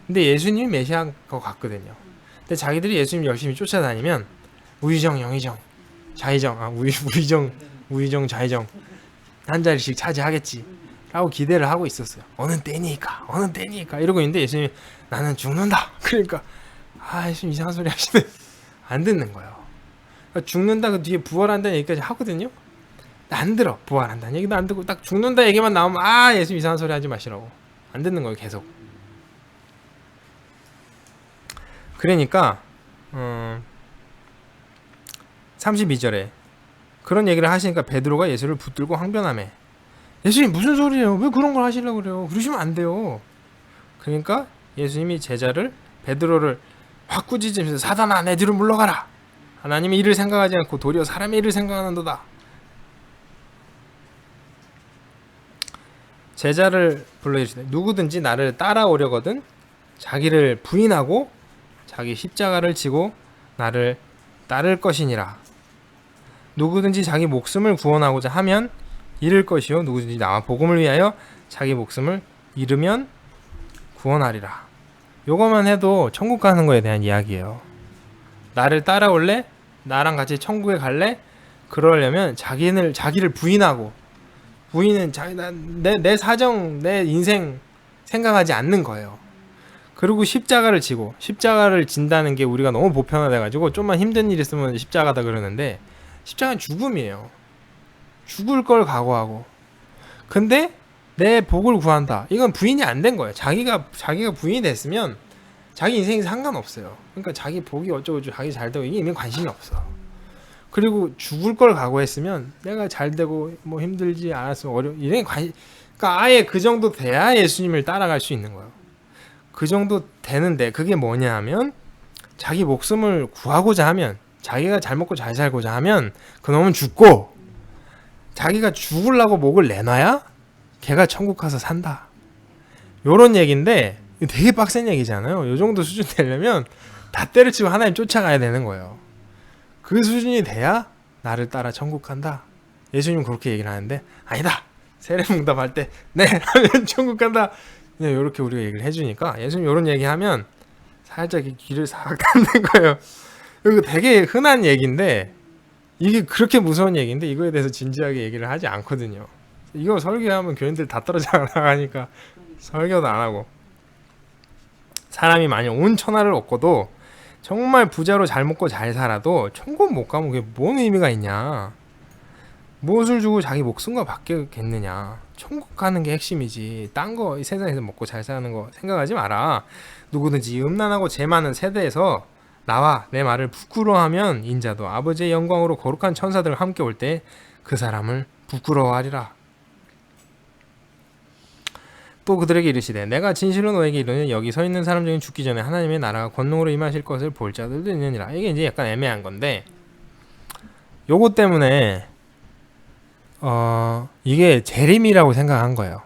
근데 예수님이 메시아인 것 같거든요. 근데 자기들이 예수님 열심히 쫓아다니면 우의정, 영의정, 좌의정, 우의정, 좌의정 한 자리씩 차지하겠지 라고 기대를 하고 있었어요. 어느 때니까 이러고 있는데 예수님이 나는 죽는다. 그러니까 예수님 이상한 소리 하시네. 안 듣는 거예요. 그러니까 죽는다 그 뒤에 부활한다는 얘기까지 하거든요. 안 들어. 부활한다는 얘기도 안 듣고 딱 죽는다 얘기만 나오면 예수님 이상한 소리 하지 마시라고. 안 듣는 거예요. 계속. 그러니까 32절에 그런 얘기를 하시니까 베드로가 예수를 붙들고 항변하며 예수님 무슨 소리예요? 왜 그런 걸 하시려고 그래요? 그러시면 안 돼요. 그러니까 예수님이 제자를 베드로를 확 꾸짖으면서 사단아 내 뒤로 물러가라. 하나님의 일을 생각하지 않고 도리어 사람의 일을 생각하는도다. 제자를 불러 이르시되 누구든지 나를 따라오려거든 자기를 부인하고 자기 십자가를 지고 나를 따를 것이니라. 누구든지 자기 목숨을 구원하고자 하면 잃을 것이요 누구든지 나와 복음을 위하여 자기 목숨을 잃으면 구원하리라. 요거만 해도 천국 가는 거에 대한 이야기예요. 나를 따라올래? 나랑 같이 천국에 갈래? 그러려면 자기를 부인하고, 부인은 내 사정, 내 인생 생각하지 않는 거예요. 그리고 십자가를 지고, 십자가를 진다는 게 우리가 너무 보편화돼가지고 좀만 힘든 일 있으면 십자가다 그러는데, 십자가는 죽음이에요. 죽을 걸 각오하고. 근데 내 복을 구한다. 이건 부인이 안 된 거예요. 자기가 부인이 됐으면 자기 인생이 상관없어요. 그러니까 자기 복이 어쩌고 자기 잘 되고 이게 이미 관심이 없어. 그리고 죽을 걸 각오했으면 내가 잘 되고 뭐 힘들지 않았으면 이런 그러니까 아예 그 정도 돼야 예수님을 따라갈 수 있는 거예요. 그 정도 되는데 그게 뭐냐 하면 자기 목숨을 구하고자 하면, 자기가 잘 먹고 잘 살고자 하면 그놈은 죽고, 자기가 죽으려고 목을 내놔야 걔가 천국 가서 산다. 요런 얘기인데 되게 빡센 얘기잖아요. 요 정도 수준 되려면 다 때려치고 하나님 쫓아가야 되는 거예요. 그 수준이 돼야 나를 따라 천국 간다. 예수님은 그렇게 얘기를 하는데, 아니다. 세례문답할 때 네 하면 천국 간다. 이렇게 우리가 얘기를 해주니까 예수님 이런 얘기하면 살짝 귀를 싹 닫는 거예요. 이거 되게 흔한 얘기인데 이게 그렇게 무서운 얘기인데 이거에 대해서 진지하게 얘기를 하지 않거든요. 이거 설교하면 교인들 다 떨어져 나가니까 설교도 안 하고, 사람이 만약 온 천하를 얻고도 정말 부자로 잘 먹고 잘 살아도 천국 못 가면 그게 뭔 의미가 있냐. 무엇을 주고 자기 목숨과 바뀌겠느냐. 천국 가는 게 핵심이지. 딴 거 이 세상에서 먹고 잘 사는 거 생각하지 마라. 누구든지 음란하고 죄 많은 세대에서 나와 내 말을 부끄러워하면 인자도 아버지의 영광으로 거룩한 천사들과 함께 올 때 그 사람을 부끄러워하리라. 또 그들에게 이르시되 내가 진실로 너에게 이르는 여기 서 있는 사람 중에 죽기 전에 하나님의 나라가 권능으로 임하실 것을 볼 자들도 있느니라. 이게 이제 약간 애매한 건데, 요거 때문에 이게 재림이라고 생각한 거예요,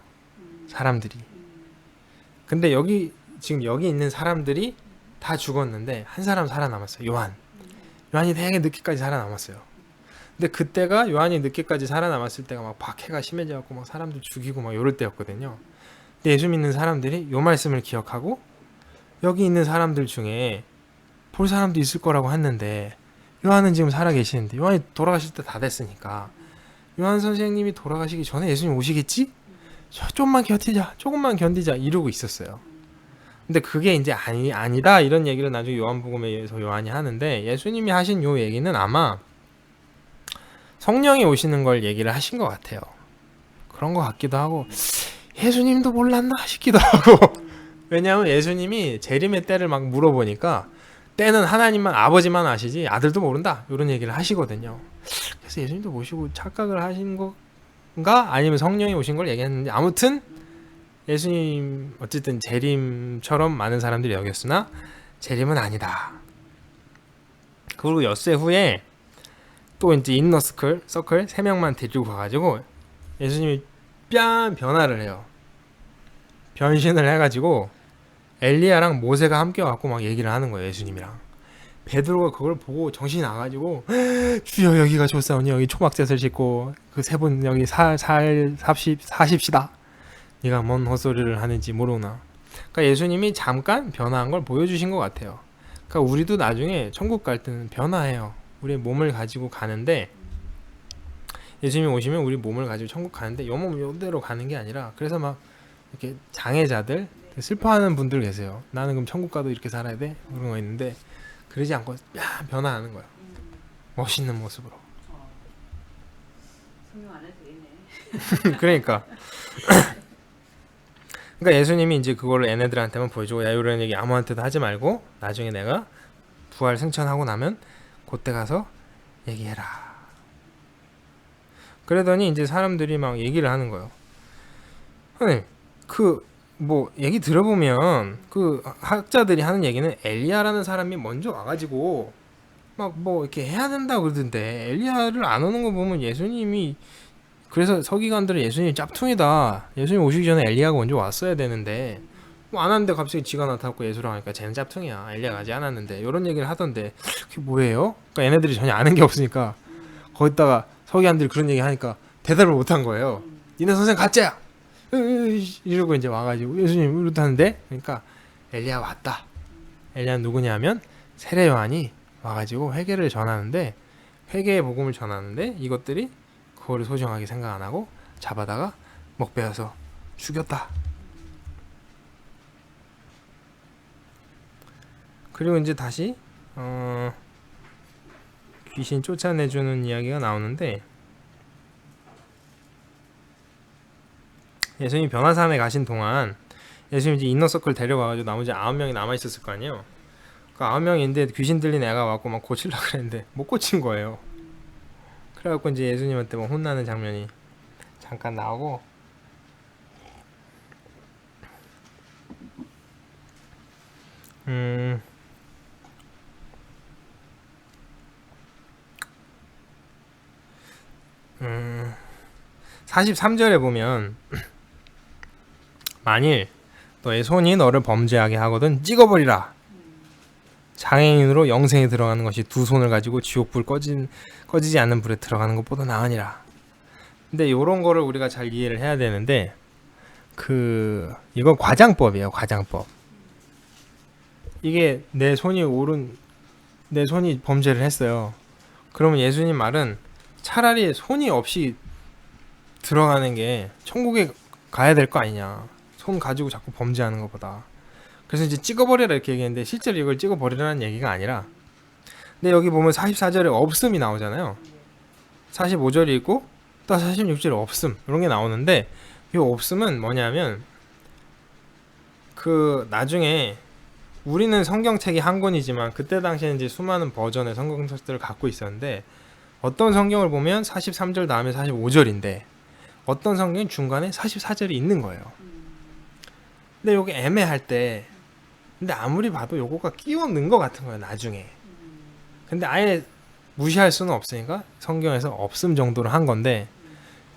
사람들이. 근데 지금 여기 있는 사람들이 다 죽었는데 한 사람 살아남았어요. 요한이 되게 늦게까지 살아남았어요. 근데 그때가 요한이 늦게까지 살아남았을 때가 막 박해가 심해져갖고 막 사람들 죽이고 막 요럴 때였거든요. 근데 예수 믿는 사람들이 요 말씀을 기억하고 여기 있는 사람들 중에 볼 사람도 있을 거라고 했는데, 요한은 지금 살아 계시는데 요한이 돌아가실 때 다 됐으니까 요한 선생님이 돌아가시기 전에 예수님 오시겠지? 조금만 견디자 이러고 있었어요. 근데 그게 이제 아니다 이런 얘기를 나중에 요한복음에서 요한이 하는데, 예수님이 하신 요 얘기는 아마 성령이 오시는 걸 얘기를 하신 것 같아요. 그런 것 같기도 하고 예수님도 몰랐나 싶기도 하고. 왜냐하면 예수님이 재림의 때를 막 물어보니까 때는 하나님만, 아버지만 아시지 아들도 모른다 이런 얘기를 하시거든요. 그래서 예수님도 모시고 착각을 하신 건가 아니면 성령이 오신 걸 얘기했는지, 아무튼 예수님 어쨌든 재림처럼 많은 사람들이 여겼으나 재림은 아니다. 그리고 엿새 후에 또 이제 인너 서클 3명만 데리고 가가지고 예수님이 변화를 해요. 변신을 해가지고 엘리야랑 모세가 함께 와갖고 막 얘기를 하는 거예요, 예수님이랑. 베드로가 그걸 보고 정신이 나가지고 주여 여기가 좋사오니 여기 초막zet을 짓고 그 세 분 여기 사십시다. 네가 뭔 헛소리를 하는지 모르나. 그러니까 예수님이 잠깐 변화한 걸 보여주신 것 같아요. 그러니까 우리도 나중에 천국 갈 때는 변화해요. 우리의 몸을 가지고 가는데, 예수님이 오시면 우리 몸을 가지고 천국 가는데 요 몸 요대로 가는 게 아니라, 그래서 막 이렇게 장애자들 슬퍼하는 분들 계세요. 나는 그럼 천국 가도 이렇게 살아야 돼? 그런 거 있는데 그러지 않고 변화하는 거예요. 멋있는 모습으로. 성령 안 해도 되네. 그러니까 예수님이 이제 그거를 얘네들한테만 보여주고, 야 이런 얘기 아무한테도 하지 말고 나중에 내가 부활 승천하고 나면 그때 가서 얘기해라. 그러더니 이제 사람들이 막 얘기를 하는 거예요. 아니 뭐 얘기 들어보면 그 학자들이 하는 얘기는 엘리야라는 사람이 먼저 와가지고 막 뭐 이렇게 해야 된다 그러던데, 엘리야를 안 오는 거 보면 예수님이, 그래서 서기관들은 예수님이 짭퉁이다, 예수님 오시기 전에 엘리야가 먼저 왔어야 되는데 뭐 안 하는데 갑자기 지가 나타났고 예수랑 하니까 쟤는 짭퉁이야. 엘리야가 하지 않았는데 이런 얘기를 하던데 그게 뭐예요? 그러니까 얘네들이 전혀 아는 게 없으니까 거기다가 서기관들이 그런 얘기 하니까 대답을 못 한 거예요. 니네 선생 가짜야. 이러고 이제 와가지고 예수님 이렇다는데 그러니까 엘리야 왔다. 엘리야는 누구냐면 세례 요한이 와가지고 회개를 전하는데 회개의 복음을 전하는데 이것들이 그거를 소중하게 생각 안 하고 잡아다가 먹배어서 죽였다. 그리고 이제 다시 귀신 쫓아내주는 이야기가 나오는데 예수님이 변화산에 가신 동안 예수님이 이제 이너서클 데려가가지고 나머지 9명이 남아있었을 거 아니에요. 그 9명인데 귀신 들린 애가 왔고 막 고치려고 그랬는데 못 고친 거예요. 그래갖고 이제 예수님한테 뭐 혼나는 장면이 잠깐 나오고 음 43절에 보면 만일 너의 손이 너를 범죄하게 하거든 찍어버리라. 장애인으로 영생에 들어가는 것이 두 손을 가지고 지옥불 꺼지지 않는 불에 들어가는 것보다 나으니라. 근데 요런 거를 우리가 잘 이해를 해야 되는데 이거 과장법이에요. 과장법. 이게 내 손이 범죄를 했어요. 그러면 예수님 말은 차라리 손이 없이 들어가는 게 천국에 가야 될 거 아니냐. 손 가지고 자꾸 범죄하는 것보다. 그래서 이제 찍어버리라 이렇게 얘기했는데 실제로 이걸 찍어버리라는 얘기가 아니라 근데 여기 보면 44절에 없음이 나오잖아요. 45절이 있고 또 46절에 없음 이런 게 나오는데 이 없음은 뭐냐면 나중에 우리는 성경책이 한 권이지만 그때 당시에는 이제 수많은 버전의 성경책들을 갖고 있었는데 어떤 성경을 보면 43절 다음에 45절인데 어떤 성경은 중간에 44절이 있는 거예요. 근데 요게 애매할 때 근데 아무리 봐도 요거가 끼워 넣은 것 같은 거예요. 나중에. 근데 아예 무시할 수는 없으니까 성경에서 없음 정도로 한 건데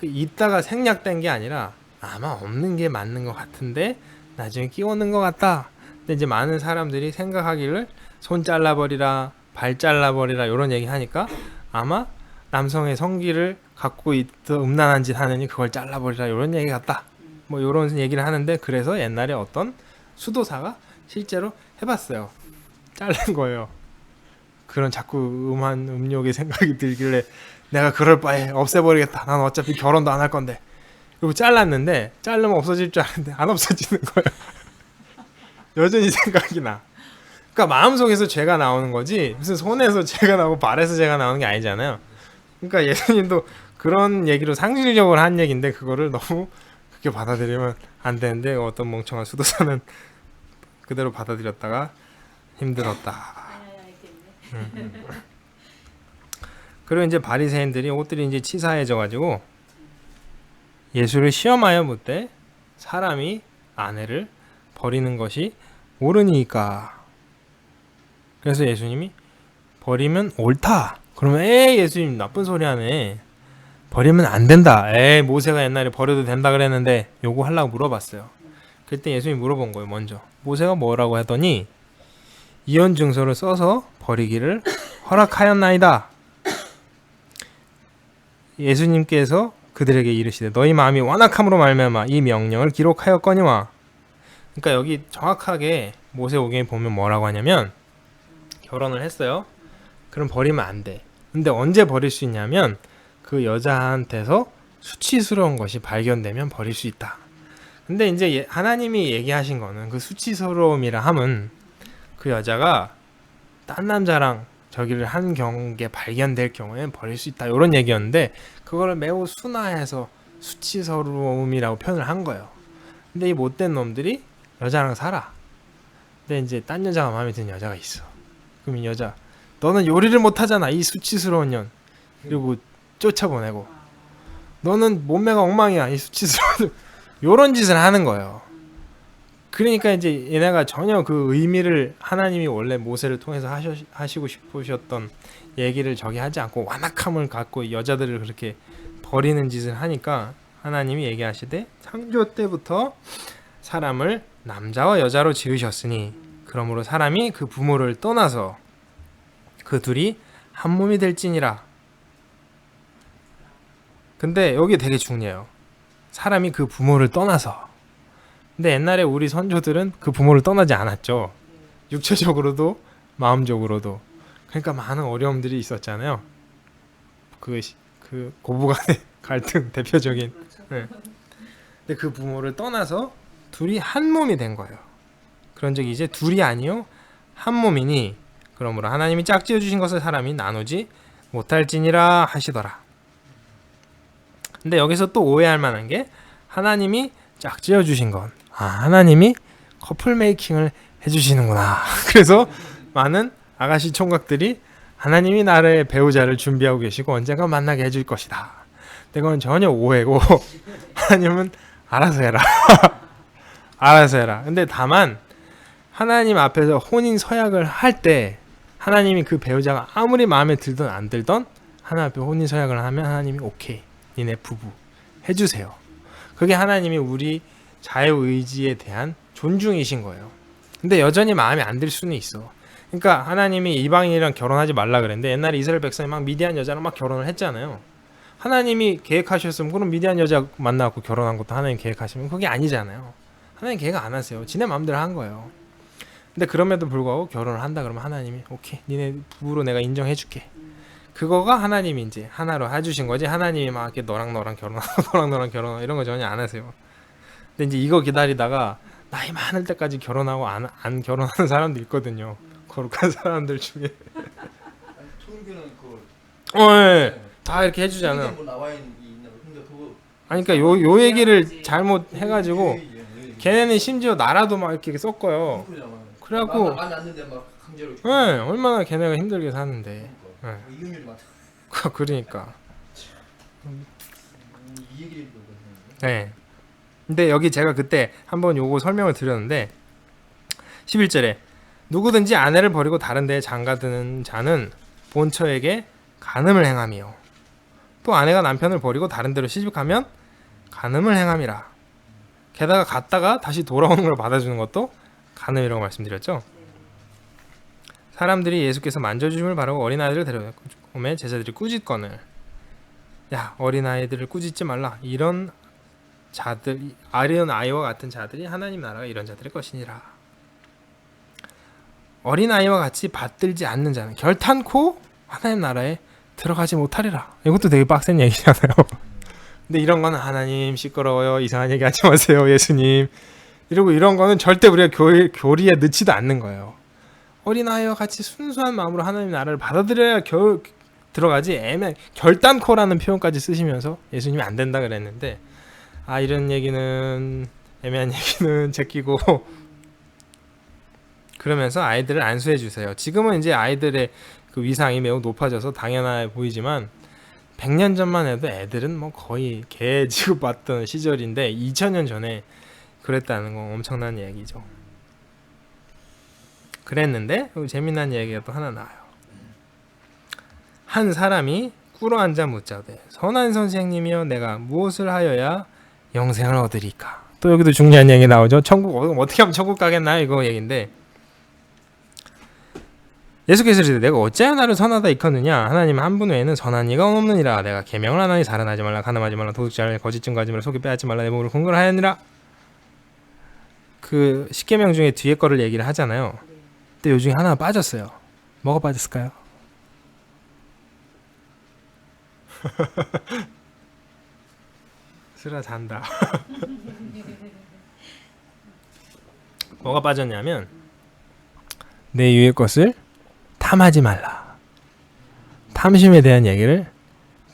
이따가 생략된 게 아니라 아마 없는 게 맞는 것 같은데 나중에 끼워 넣은 것 같다. 근데 이제 많은 사람들이 생각하기를 손 잘라버리라 발 잘라버리라 이런 얘기 하니까 아마 남성의 성기를 갖고 있던 음란한 짓 하느니 그걸 잘라버리라 이런 얘기 같다. 뭐 이런 얘기를 하는데 그래서 옛날에 어떤 수도사가 실제로 해봤어요. 자른 거예요. 그런 자꾸 음욕의 생각이 들길래 내가 그럴 바에 없애버리겠다. 난 어차피 결혼도 안 할 건데. 그리고 잘랐는데 자르면 없어질 줄 알았는데 안 없어지는 거예요. 여전히 생각이 나. 그러니까 마음속에서 죄가 나오는 거지 무슨 손에서 죄가 나오고 발에서 죄가 나오는 게 아니잖아요. 그러니까 예수님도 그런 얘기로 상실적으로 한 얘기인데 그거를 너무 그렇게 받아들이면 안 되는데 어떤 멍청한 수도사는 그대로 받아들였다가 힘들었다. 그리고 이제 바리새인들이 옷들이 이제 치사해져 가지고 예수를 시험하여 묻되 사람이 아내를 버리는 것이 옳으니까. 그래서 예수님이 버리면 옳다. 그러면 예수님 나쁜 소리 하네. 버리면 안 된다. 모세가 옛날에 버려도 된다 그랬는데 요거 하려고 물어봤어요. 그때 예수님이 물어본 거예요. 먼저 모세가 뭐라고 하더니 이혼 증서를 써서 버리기를 허락하였나이다. 예수님께서 그들에게 이르시되 너희 마음이 완악함으로 말미암아 이 명령을 기록하였거니와. 그러니까 여기 정확하게 모세오경에 보면 뭐라고 하냐면 결혼을 했어요. 그럼 버리면 안 돼. 근데 언제 버릴 수 있냐면 그 여자한테서 수치스러운 것이 발견되면 버릴 수 있다. 근데 이제 하나님이 얘기하신 거는 그 수치스러움이라 함은 그 여자가 딴 남자랑 저기를 한 경우에 발견될 경우에 버릴 수 있다. 이런 얘기였는데 그거를 매우 순화해서 수치스러움이라고 표현을 한 거예요. 근데 이 못된 놈들이 여자랑 살아. 근데 이제 딴 여자가 마음에 드는 여자가 있어. 그럼 이 여자 너는 요리를 못하잖아 이 수치스러운 년. 그리고 쫓아보내고 너는 몸매가 엉망이야 이 수치스러운 요런 짓을 하는 거예요. 그러니까 이제 얘네가 전혀 그 의미를 하나님이 원래 모세를 통해서 하시고 싶으셨던 얘기를 저기 하지 않고 완악함을 갖고 여자들을 그렇게 버리는 짓을 하니까 하나님이 얘기하시되 창조 때부터 사람을 남자와 여자로 지으셨으니 그러므로 사람이 그 부모를 떠나서 그 둘이 한 몸이 될지니라. 근데 여기 되게 중요해요. 사람이 그 부모를 떠나서. 근데 옛날에 우리 선조들은 그 부모를 떠나지 않았죠. 육체적으로도 마음적으로도. 그러니까 많은 어려움들이 있었잖아요. 그 고부간의 갈등 대표적인. 네. 근데 그 부모를 떠나서 둘이 한 몸이 된 거예요. 그런 적이 이제 둘이 아니요 한 몸이니 그러므로 하나님이 짝지어 주신 것을 사람이 나누지 못할지니라 하시더라. 근데 여기서 또 오해할 만한 게 하나님이 짝지어 주신 건 하나님이 커플 메이킹을 해주시는구나. 그래서 많은 아가씨 총각들이 하나님이 나를 배우자를 준비하고 계시고 언젠가 만나게 해줄 것이다. 근데 그건 전혀 오해고 하나님은 알아서 해라. 알아서 해라. 근데 다만 하나님 앞에서 혼인 서약을 할 때 하나님이 그 배우자가 아무리 마음에 들든 안 들던 하나님 앞에 혼인 서약을 하면 하나님이 오케이 니네 부부 해주세요. 그게 하나님이 우리 자유의지에 대한 존중이신 거예요. 근데 여전히 마음에 안 들 수는 있어. 그러니까 하나님이 이방인이랑 결혼하지 말라 그랬는데 옛날에 이스라엘 백성이 막 미디안 여자랑 막 결혼을 했잖아요. 하나님이 계획하셨으면 그럼 미디안 여자 만나고 결혼한 것도 하나님 계획하시면 그게 아니잖아요. 하나님 계획 안 하세요. 지네 마음대로 한 거예요. 근데 그럼에도 불구하고 결혼을 한다 그러면 하나님이 오케이 니네 부부로 내가 인정해 줄게. 그거가 하나님이 이제 하나로 해주신 거지. 하나님이 막 이렇게 너랑 결혼하고 너랑 결혼하고 이런 거 전혀 안 하세요. 근데 이제 이거 기다리다가 나이 많을 때까지 결혼하고 안 결혼하는 사람도 있거든요. 거룩한 사람들 중에. 통교는 그거 예. 다 이렇게 해주잖아. 뭐 나와 있는 근데 그거 아니 그러니까 요 얘기를 잘못 해가지고 걔네는 심지어 나라도 막 이렇게 섞어요. 그래갖고 안 왔는데 막 강제로. 예, 얼마나 걔네가 힘들게 사는데. 이혼율이 많다. 그러니까. 이 얘기를 누가 네. 근데 여기 제가 그때 한번 요거 설명을 드렸는데 11절에 누구든지 아내를 버리고 다른 데에 장가드는 자는 본처에게 간음을 행함이요 또 아내가 남편을 버리고 다른 데로 시집가면 간음을 행함이라. 게다가 갔다가 다시 돌아오는 걸 받아주는 것도 간음이라고 말씀드렸죠. 사람들이 예수께서 만져주심을 바라고 어린아이들을 데려오매 제자들이 꾸짖거늘 야 어린아이들을 꾸짖지 말라. 이런 자들 아리온 아이와 같은 자들이 하나님 나라가 이런 자들의 것이니라. 어린아이와 같이 받들지 않는 자는 결탄코 하나님 나라에 들어가지 못하리라. 이것도 되게 빡센 얘기잖아요. 근데 이런 거는 하나님 시끄러워요. 이상한 얘기 하지 마세요. 예수님. 이러고 이런 거는 절대 우리가 교리에 넣지도 않는 거예요. 어린아이와 같이 순수한 마음으로 하나님 나라를 받아들여야 들어가지. 결단코라는 표현까지 쓰시면서 예수님이 안 된다 그랬는데 이런 얘기는 애매한 얘기는 제끼고 그러면서 아이들을 안수해 주세요. 지금은 이제 아이들의 그 위상이 매우 높아져서 당연해 보이지만 100년 전만 해도 애들은 뭐 거의 개 취급받던 시절인데 2000년 전에 그랬다는 건 엄청난 얘기죠. 그랬는데 재미난 얘기가 또 하나 나와요. 한 사람이 꿇어앉아 묻자되 선한 선생님이여 내가 무엇을 하여야 영생을 얻으리까. 또 여기도 중요한 얘기 나오죠. 천국 어떻게 하면 천국 가겠나요? 이거 얘기인데 예수께서 이르되 내가 어찌하여 나를 선하다 일컫느냐. 하나님 한 분 외에는 선한 이가 없느니라. 내가 계명을 하나니 살인하지 말라 가늠하지 말라 도둑질 말라 거짓 증거하지 말라 속이 빼앗지 말라 내 몸을 공경하였느니라. 그 10계명 중에 뒤에 거를 얘기를 하잖아요. 근데 요 중에 하나가 빠졌어요. 뭐가 빠졌을까요? 쓰라 잔다. 뭐가 빠졌냐면 내 유의 것을 탐하지 말라. 탐심에 대한 얘기를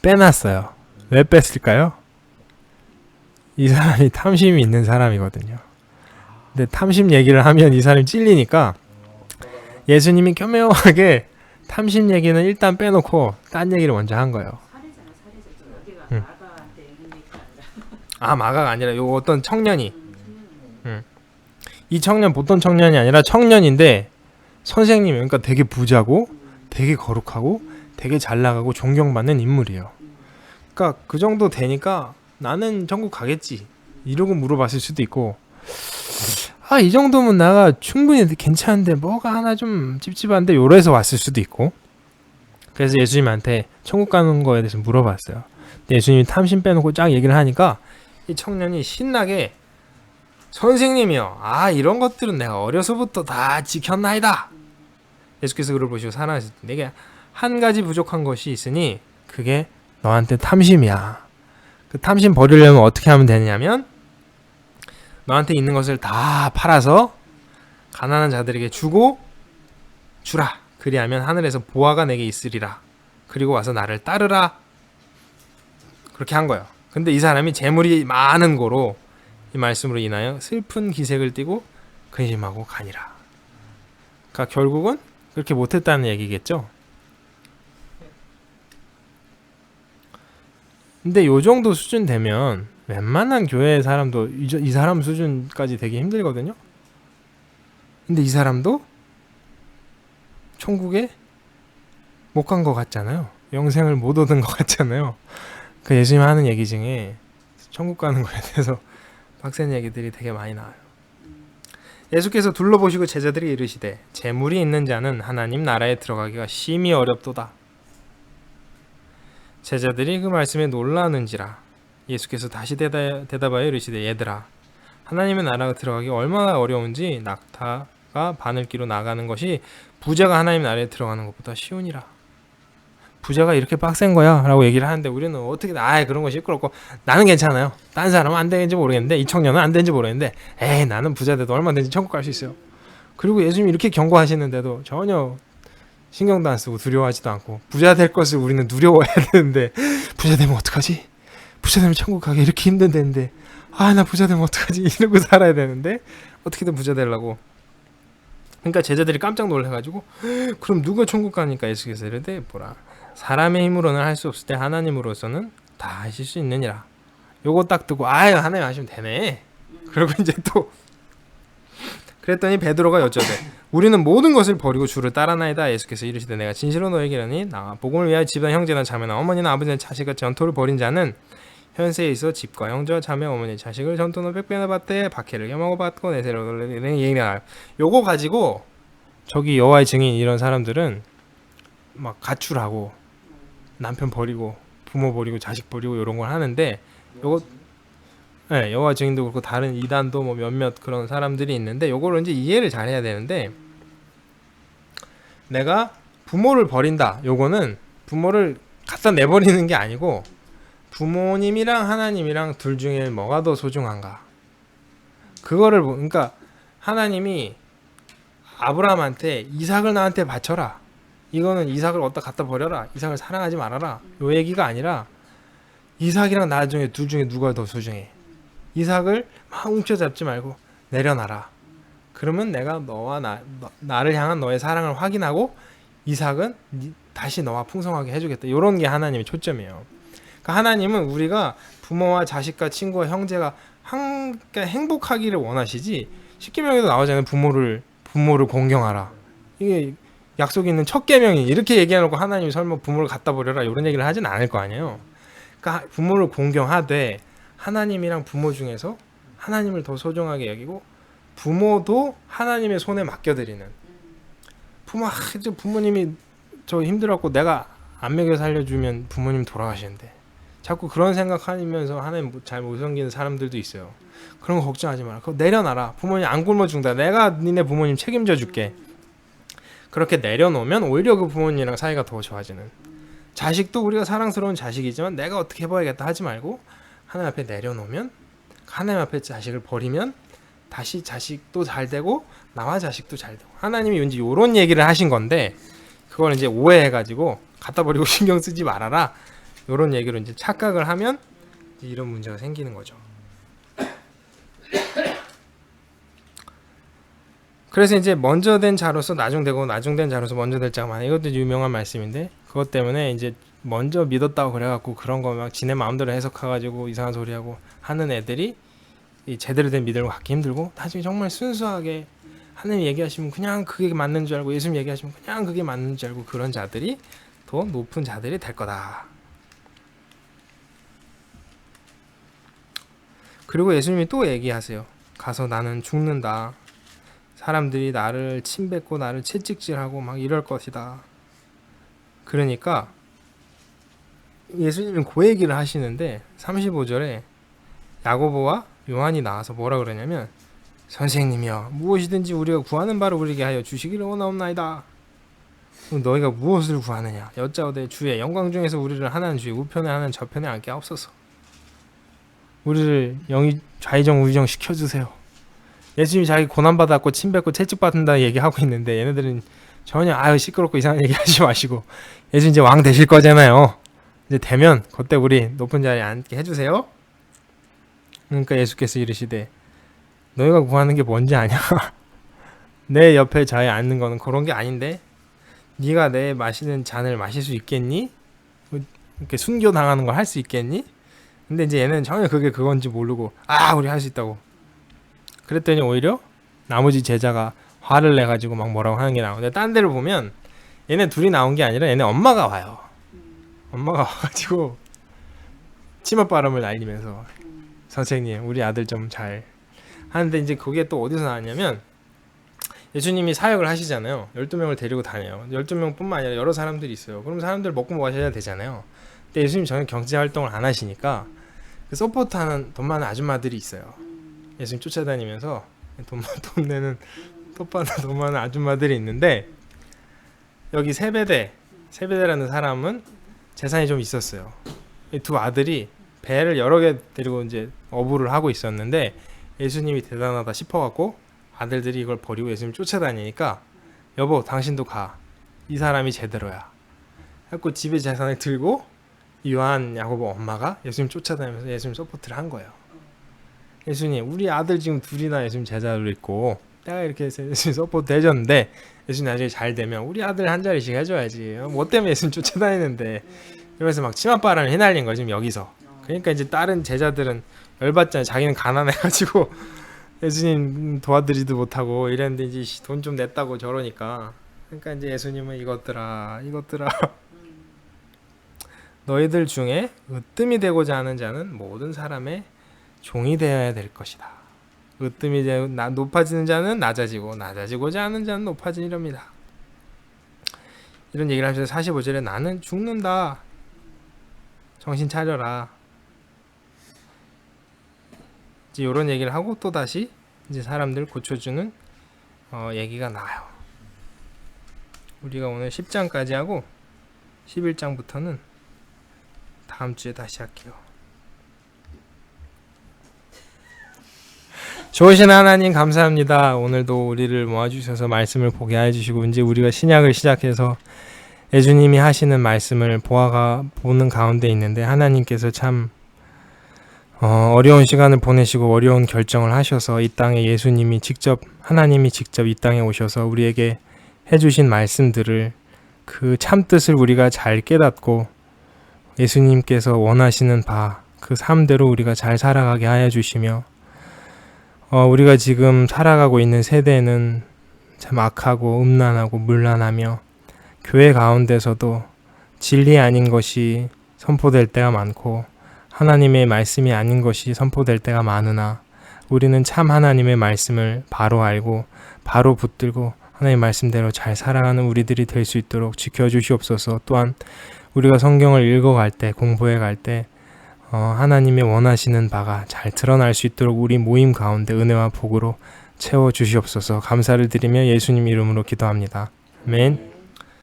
빼놨어요. 왜 뺐을까요? 이 사람이 탐심이 있는 사람이거든요. 근데 탐심 얘기를 하면 이 사람이 찔리니까 예수님이 교묘하게 탐심 얘기는 일단 빼놓고 딴 얘기를 먼저 한 거예요. 사례잖아, 사례죠. 여기가 응. 마가한테 얘기가 아니라. 마가가 아니라 요 어떤 청년이 이 청년 보통 청년이 아니라 청년인데 선생님 그러니까 되게 부자고 되게 거룩하고 되게 잘 나가고 존경받는 인물이에요. 그러니까 그 정도 되니까 나는 천국 가겠지 이러고 물어봤을 수도 있고 아, 이 정도면 나가 충분히 괜찮은데 뭐가 하나 좀 찝찝한데 요래서 왔을 수도 있고. 그래서 예수님한테 천국 가는 거에 대해서 물어봤어요. 근데 예수님이 탐심 빼놓고 쫙 얘기를 하니까 이 청년이 신나게 선생님이요, 아 이런 것들은 내가 어려서부터 다 지켰나이다. 예수께서 그를 보시고 살아나실 때 내게 한 가지 부족한 것이 있으니 그게 너한테 탐심이야. 그 탐심 버리려면 어떻게 하면 되냐면 너한테 있는 것을 다 팔아서 가난한 자들에게 주고 주라. 그리하면 하늘에서 보화가 내게 있으리라. 그리고 와서 나를 따르라. 그렇게 한 거예요. 근데 이 사람이 재물이 많은 고로 이 말씀으로 인하여 슬픈 기색을 띠고 근심하고 가니라. 그러니까 결국은 그렇게 못했다는 얘기겠죠. 근데 요 정도 수준 되면 웬만한 교회 사람도 이 사람 수준까지 되기 힘들거든요. 근데 이 사람도 천국에 못 간 것 같잖아요. 영생을 못 얻은 것 같잖아요. 그 예수님 하는 얘기 중에 천국 가는 거에 대해서 빡센 얘기들이 되게 많이 나와요. 예수께서 둘러보시고 제자들이 이르시되 재물이 있는 자는 하나님 나라에 들어가기가 심히 어렵도다. 제자들이 그 말씀에 놀라는지라. 예수께서 다시 대답하여 이르시되 얘들아, 하나님의 나라가 들어가기 얼마나 어려운지 낙타가 바늘기로 나가는 것이 부자가 하나님 나라에 들어가는 것보다 쉬우니라. 부자가 이렇게 빡센 거야 라고 얘기를 하는데 우리는 어떻게 그런 거 시끄럽고 나는 괜찮아요. 딴 사람은 안 되는지 모르겠는데 이 청년은 안 되는지 모르겠는데 에이 나는 부자 돼도 얼마든지 천국 갈 수 있어요. 그리고 예수님이 이렇게 경고하시는데도 전혀 신경도 안 쓰고 두려워하지도 않고 부자 될 것을 우리는 두려워해야 되는데 부자 되면 어떡하지? 부자 되면 천국 가기 이렇게 힘든데 아 나 부자 되면 어떡하지? 이러고 살아야 되는데 어떻게든 부자 되려고. 그러니까 제자들이 깜짝 놀라가지고 그럼 누가 천국 가니까 예수께서 이르되 보라 사람의 힘으로는 할 수 없을 때 하나님으로서는 다 하실 수 있느니라. 요거 딱 듣고 아유 하나님 하시면 되네. 그리고 이제 또 그랬더니 베드로가 여쭤되 우리는 모든 것을 버리고 주를 따라나이다. 예수께서 이르시되 내가 진실로 너에게 이르니 나와 복음을 위하여 집안 형제나 자매나 어머니나 아버지나 자식과 전토를 벌인 자는 현세에 있어 집과 형제와 자매 어머니 자식을 전토는 100배나 받되 박해를 겸하고 받고 내세를 얻으려는 얘기가. 요거 가지고 저기 여호와의 증인 이런 사람들은 막 가출하고 남편 버리고 부모 버리고 자식 버리고 이런 걸 하는데 요거 네, 여호와 증인도 그렇고 다른 이단도 뭐 몇몇 그런 사람들이 있는데 요거를 이제 이해를 잘 해야 되는데 내가 부모를 버린다. 요거는 부모를 갖다 내버리는 게 아니고 부모님이랑 하나님이랑 둘 중에 뭐가 더 소중한가. 그거를 그러니까 하나님이 아브라함한테 이삭을 나한테 바쳐라. 이거는 이삭을 어디다 갖다 버려라. 이삭을 사랑하지 말아라. 요 얘기가 아니라 이삭이랑 나 중에 둘 중에 누가 더 소중해. 이삭을 막 웅켜잡지 말고 내려놔라. 그러면 내가 너와 나를 향한 너의 사랑을 확인하고 이삭은 다시 너와 풍성하게 해주겠다. 이런 게 하나님의 초점이에요. 그러니까 하나님은 우리가 부모와 자식과 친구와 형제가 함께 행복하기를 원하시지. 십계명에도 나오잖아요. 부모를 공경하라. 이게 약속이 있는 첫 계명이 이렇게 얘기해놓고 하나님이 설마 부모를 갖다 버려라 이런 얘기를 하진 않을 거 아니에요. 그러니까 부모를 공경하되 하나님이랑 부모 중에서 하나님을 더 소중하게 여기고 부모도 하나님의 손에 맡겨드리는. 부모님이 저 힘들었고 내가 안 먹여 살려주면 부모님 돌아가시는데 자꾸 그런 생각하면서 하나님 잘 못 섬기는 사람들도 있어요. 그런 거 걱정하지 마라. 그거 내려놔라. 부모님 안 굶어 죽는다. 내가 니네 부모님 책임져 줄게. 그렇게 내려놓으면 오히려 그 부모님이랑 사이가 더 좋아지는. 자식도 우리가 사랑스러운 자식이지만 내가 어떻게 해봐야겠다 하지 말고 하나님 앞에 내려놓으면 하나님 앞에 자식을 버리면 다시 자식도 잘 되고 나와 자식도 잘 되고. 하나님이 왠지 이런 얘기를 하신 건데 그걸 이제 오해해가지고 갖다 버리고 신경 쓰지 말아라 이런 얘기로 이제 착각을 하면 이제 이런 문제가 생기는 거죠. 그래서 이제 먼저 된 자로서 나중되고 나중된 자로서 먼저 될 자가 많아요. 이것도 유명한 말씀인데 그것 때문에 이제 먼저 믿었다고 그래갖고 그런 거 막 지네 마음대로 해석해가지고 이상한 소리하고 하는 애들이 이 제대로 된 믿음을 갖기 힘들고 나중에 정말 순수하게 하나님 얘기하시면 그냥 그게 맞는 줄 알고 예수님 얘기하시면 그냥 그게 맞는 줄 알고 그런 자들이 더 높은 자들이 될 거다. 그리고 예수님이 또 얘기하세요. 가서 나는 죽는다. 사람들이 나를 침뱉고 나를 채찍질하고 막 이럴 것이다. 그러니까 예수님은 그 얘기를 하시는데 35절에 야고보와 요한이 나와서 뭐라 그러냐면 선생님이여 무엇이든지 우리가 구하는 바를 우리에게 하여 주시기를 원하옵나이다. 너희가 무엇을 구하느냐 여짜오되 주의 영광 중에서 우리를 하나는 주의 우편에 하나는 저편에 앉게 하옵소서. 우리를 좌의정 우의정 시켜주세요. 예수님이 자기 고난받았고 침뱉고 채찍받는다 얘기하고 있는데 얘네들은 전혀 아유 시끄럽고 이상한 얘기 하지 마시고 예수님 이제 왕 되실 거잖아요. 이제 되면 그때 우리 높은 자리에 앉게 해주세요. 그러니까 예수께서 이르시되 너희가 구하는 게 뭔지 아냐? 내 옆에 자리에 앉는 거는 그런 게 아닌데 네가 내 마시는 잔을 마실 수 있겠니? 이렇게 순교 당하는 걸 할 수 있겠니? 근데 이제 얘는 전혀 그게 그건지 모르고 우리 할 수 있다고. 그랬더니 오히려 나머지 제자가 화를 내가지고 막 뭐라고 하는 게 나오는데 딴 데를 보면 얘네 둘이 나온 게 아니라 얘네 엄마가 와요. 엄마가 와가지고 치맛바람을 날리면서 선생님 우리 아들 좀 잘 하는데 이제 그게 또 어디서 나왔냐면 예수님이 사역을 하시잖아요. 12명을 데리고 다녀요. 12명뿐만 아니라 여러 사람들이 있어요. 그럼 사람들 먹고 마셔야 되잖아요. 근데 예수님 전혀 경제 활동을 안 하시니까 그 서포트하는 돈 많은 아줌마들이 있어요. 예수님 쫓아다니면서 돈 내는 돈 많은 아줌마들이 있는데 여기 세베대라는 사람은 재산이 좀 있었어요. 이 두 아들이 배를 여러 개 데리고 이제 어부를 하고 있었는데 예수님이 대단하다 싶어갖고 아들들이 이걸 버리고 예수님 쫓아다니니까 여보 당신도 가. 이 사람이 제대로야. 하고 집에 재산을 들고 요한 야고보 엄마가 예수님 쫓아다니면서 예수님 서포트를 한 거예요. 예수님 우리 아들 지금 둘이나 예수님 제자로 있고 내가 이렇게 해서 예수님 서포트 해줬는데 예수님 나중에 잘 되면 우리 아들 한 자리씩 해줘야지. 뭐 때문에 예수님 쫓아다니는데 이러면서 막 치맛바람을 휘날린 거예요 지금 여기서. 그러니까 이제 다른 제자들은 열받잖아요. 자기는 가난해가지고 예수님 도와드리도 못하고 이랬는데 이제 돈 좀 냈다고 저러니까. 그러니까 이제 예수님은 이것들아 너희들 중에 으뜸이 되고자 하는 자는 모든 사람의 종이 되어야 될 것이다. 으뜸이 높아지는 자는 낮아지고자 하는 자는 높아지리랍니다. 이런 얘기를 하면서 45절에 나는 죽는다. 정신 차려라. 이제 이런 얘기를 하고 또 다시 이제 사람들 고쳐주는 얘기가 나와요. 우리가 오늘 10장까지 하고 11장부터는 다음 주에 다시 할게요. 좋으신 하나님 감사합니다. 오늘도 우리를 모아주셔서 말씀을 보게 해주시고 이제 우리가 신약을 시작해서 예수님이 하시는 말씀을 보는 가운데 있는데 하나님께서 참 어려운 시간을 보내시고 어려운 결정을 하셔서 이 땅에 하나님이 직접 이 땅에 오셔서 우리에게 해주신 말씀들을 그 참뜻을 우리가 잘 깨닫고 예수님께서 원하시는 그 삶대로 우리가 잘 살아가게 하여 주시며 우리가 지금 살아가고 있는 세대는 참 악하고 음란하고 문란하며 교회 가운데서도 진리 아닌 것이 선포될 때가 많고 하나님의 말씀이 아닌 것이 선포될 때가 많으나 우리는 참 하나님의 말씀을 바로 알고 바로 붙들고 하나님의 말씀대로 잘 살아가는 우리들이 될 수 있도록 지켜주시옵소서. 또한 우리가 성경을 읽어갈 때 공부해 갈 때 하나님의 원하시는 바가 잘 드러날 수 있도록 우리 모임 가운데 은혜와 복으로 채워주시옵소서. 감사를 드리며 예수님 이름으로 기도합니다. 아멘.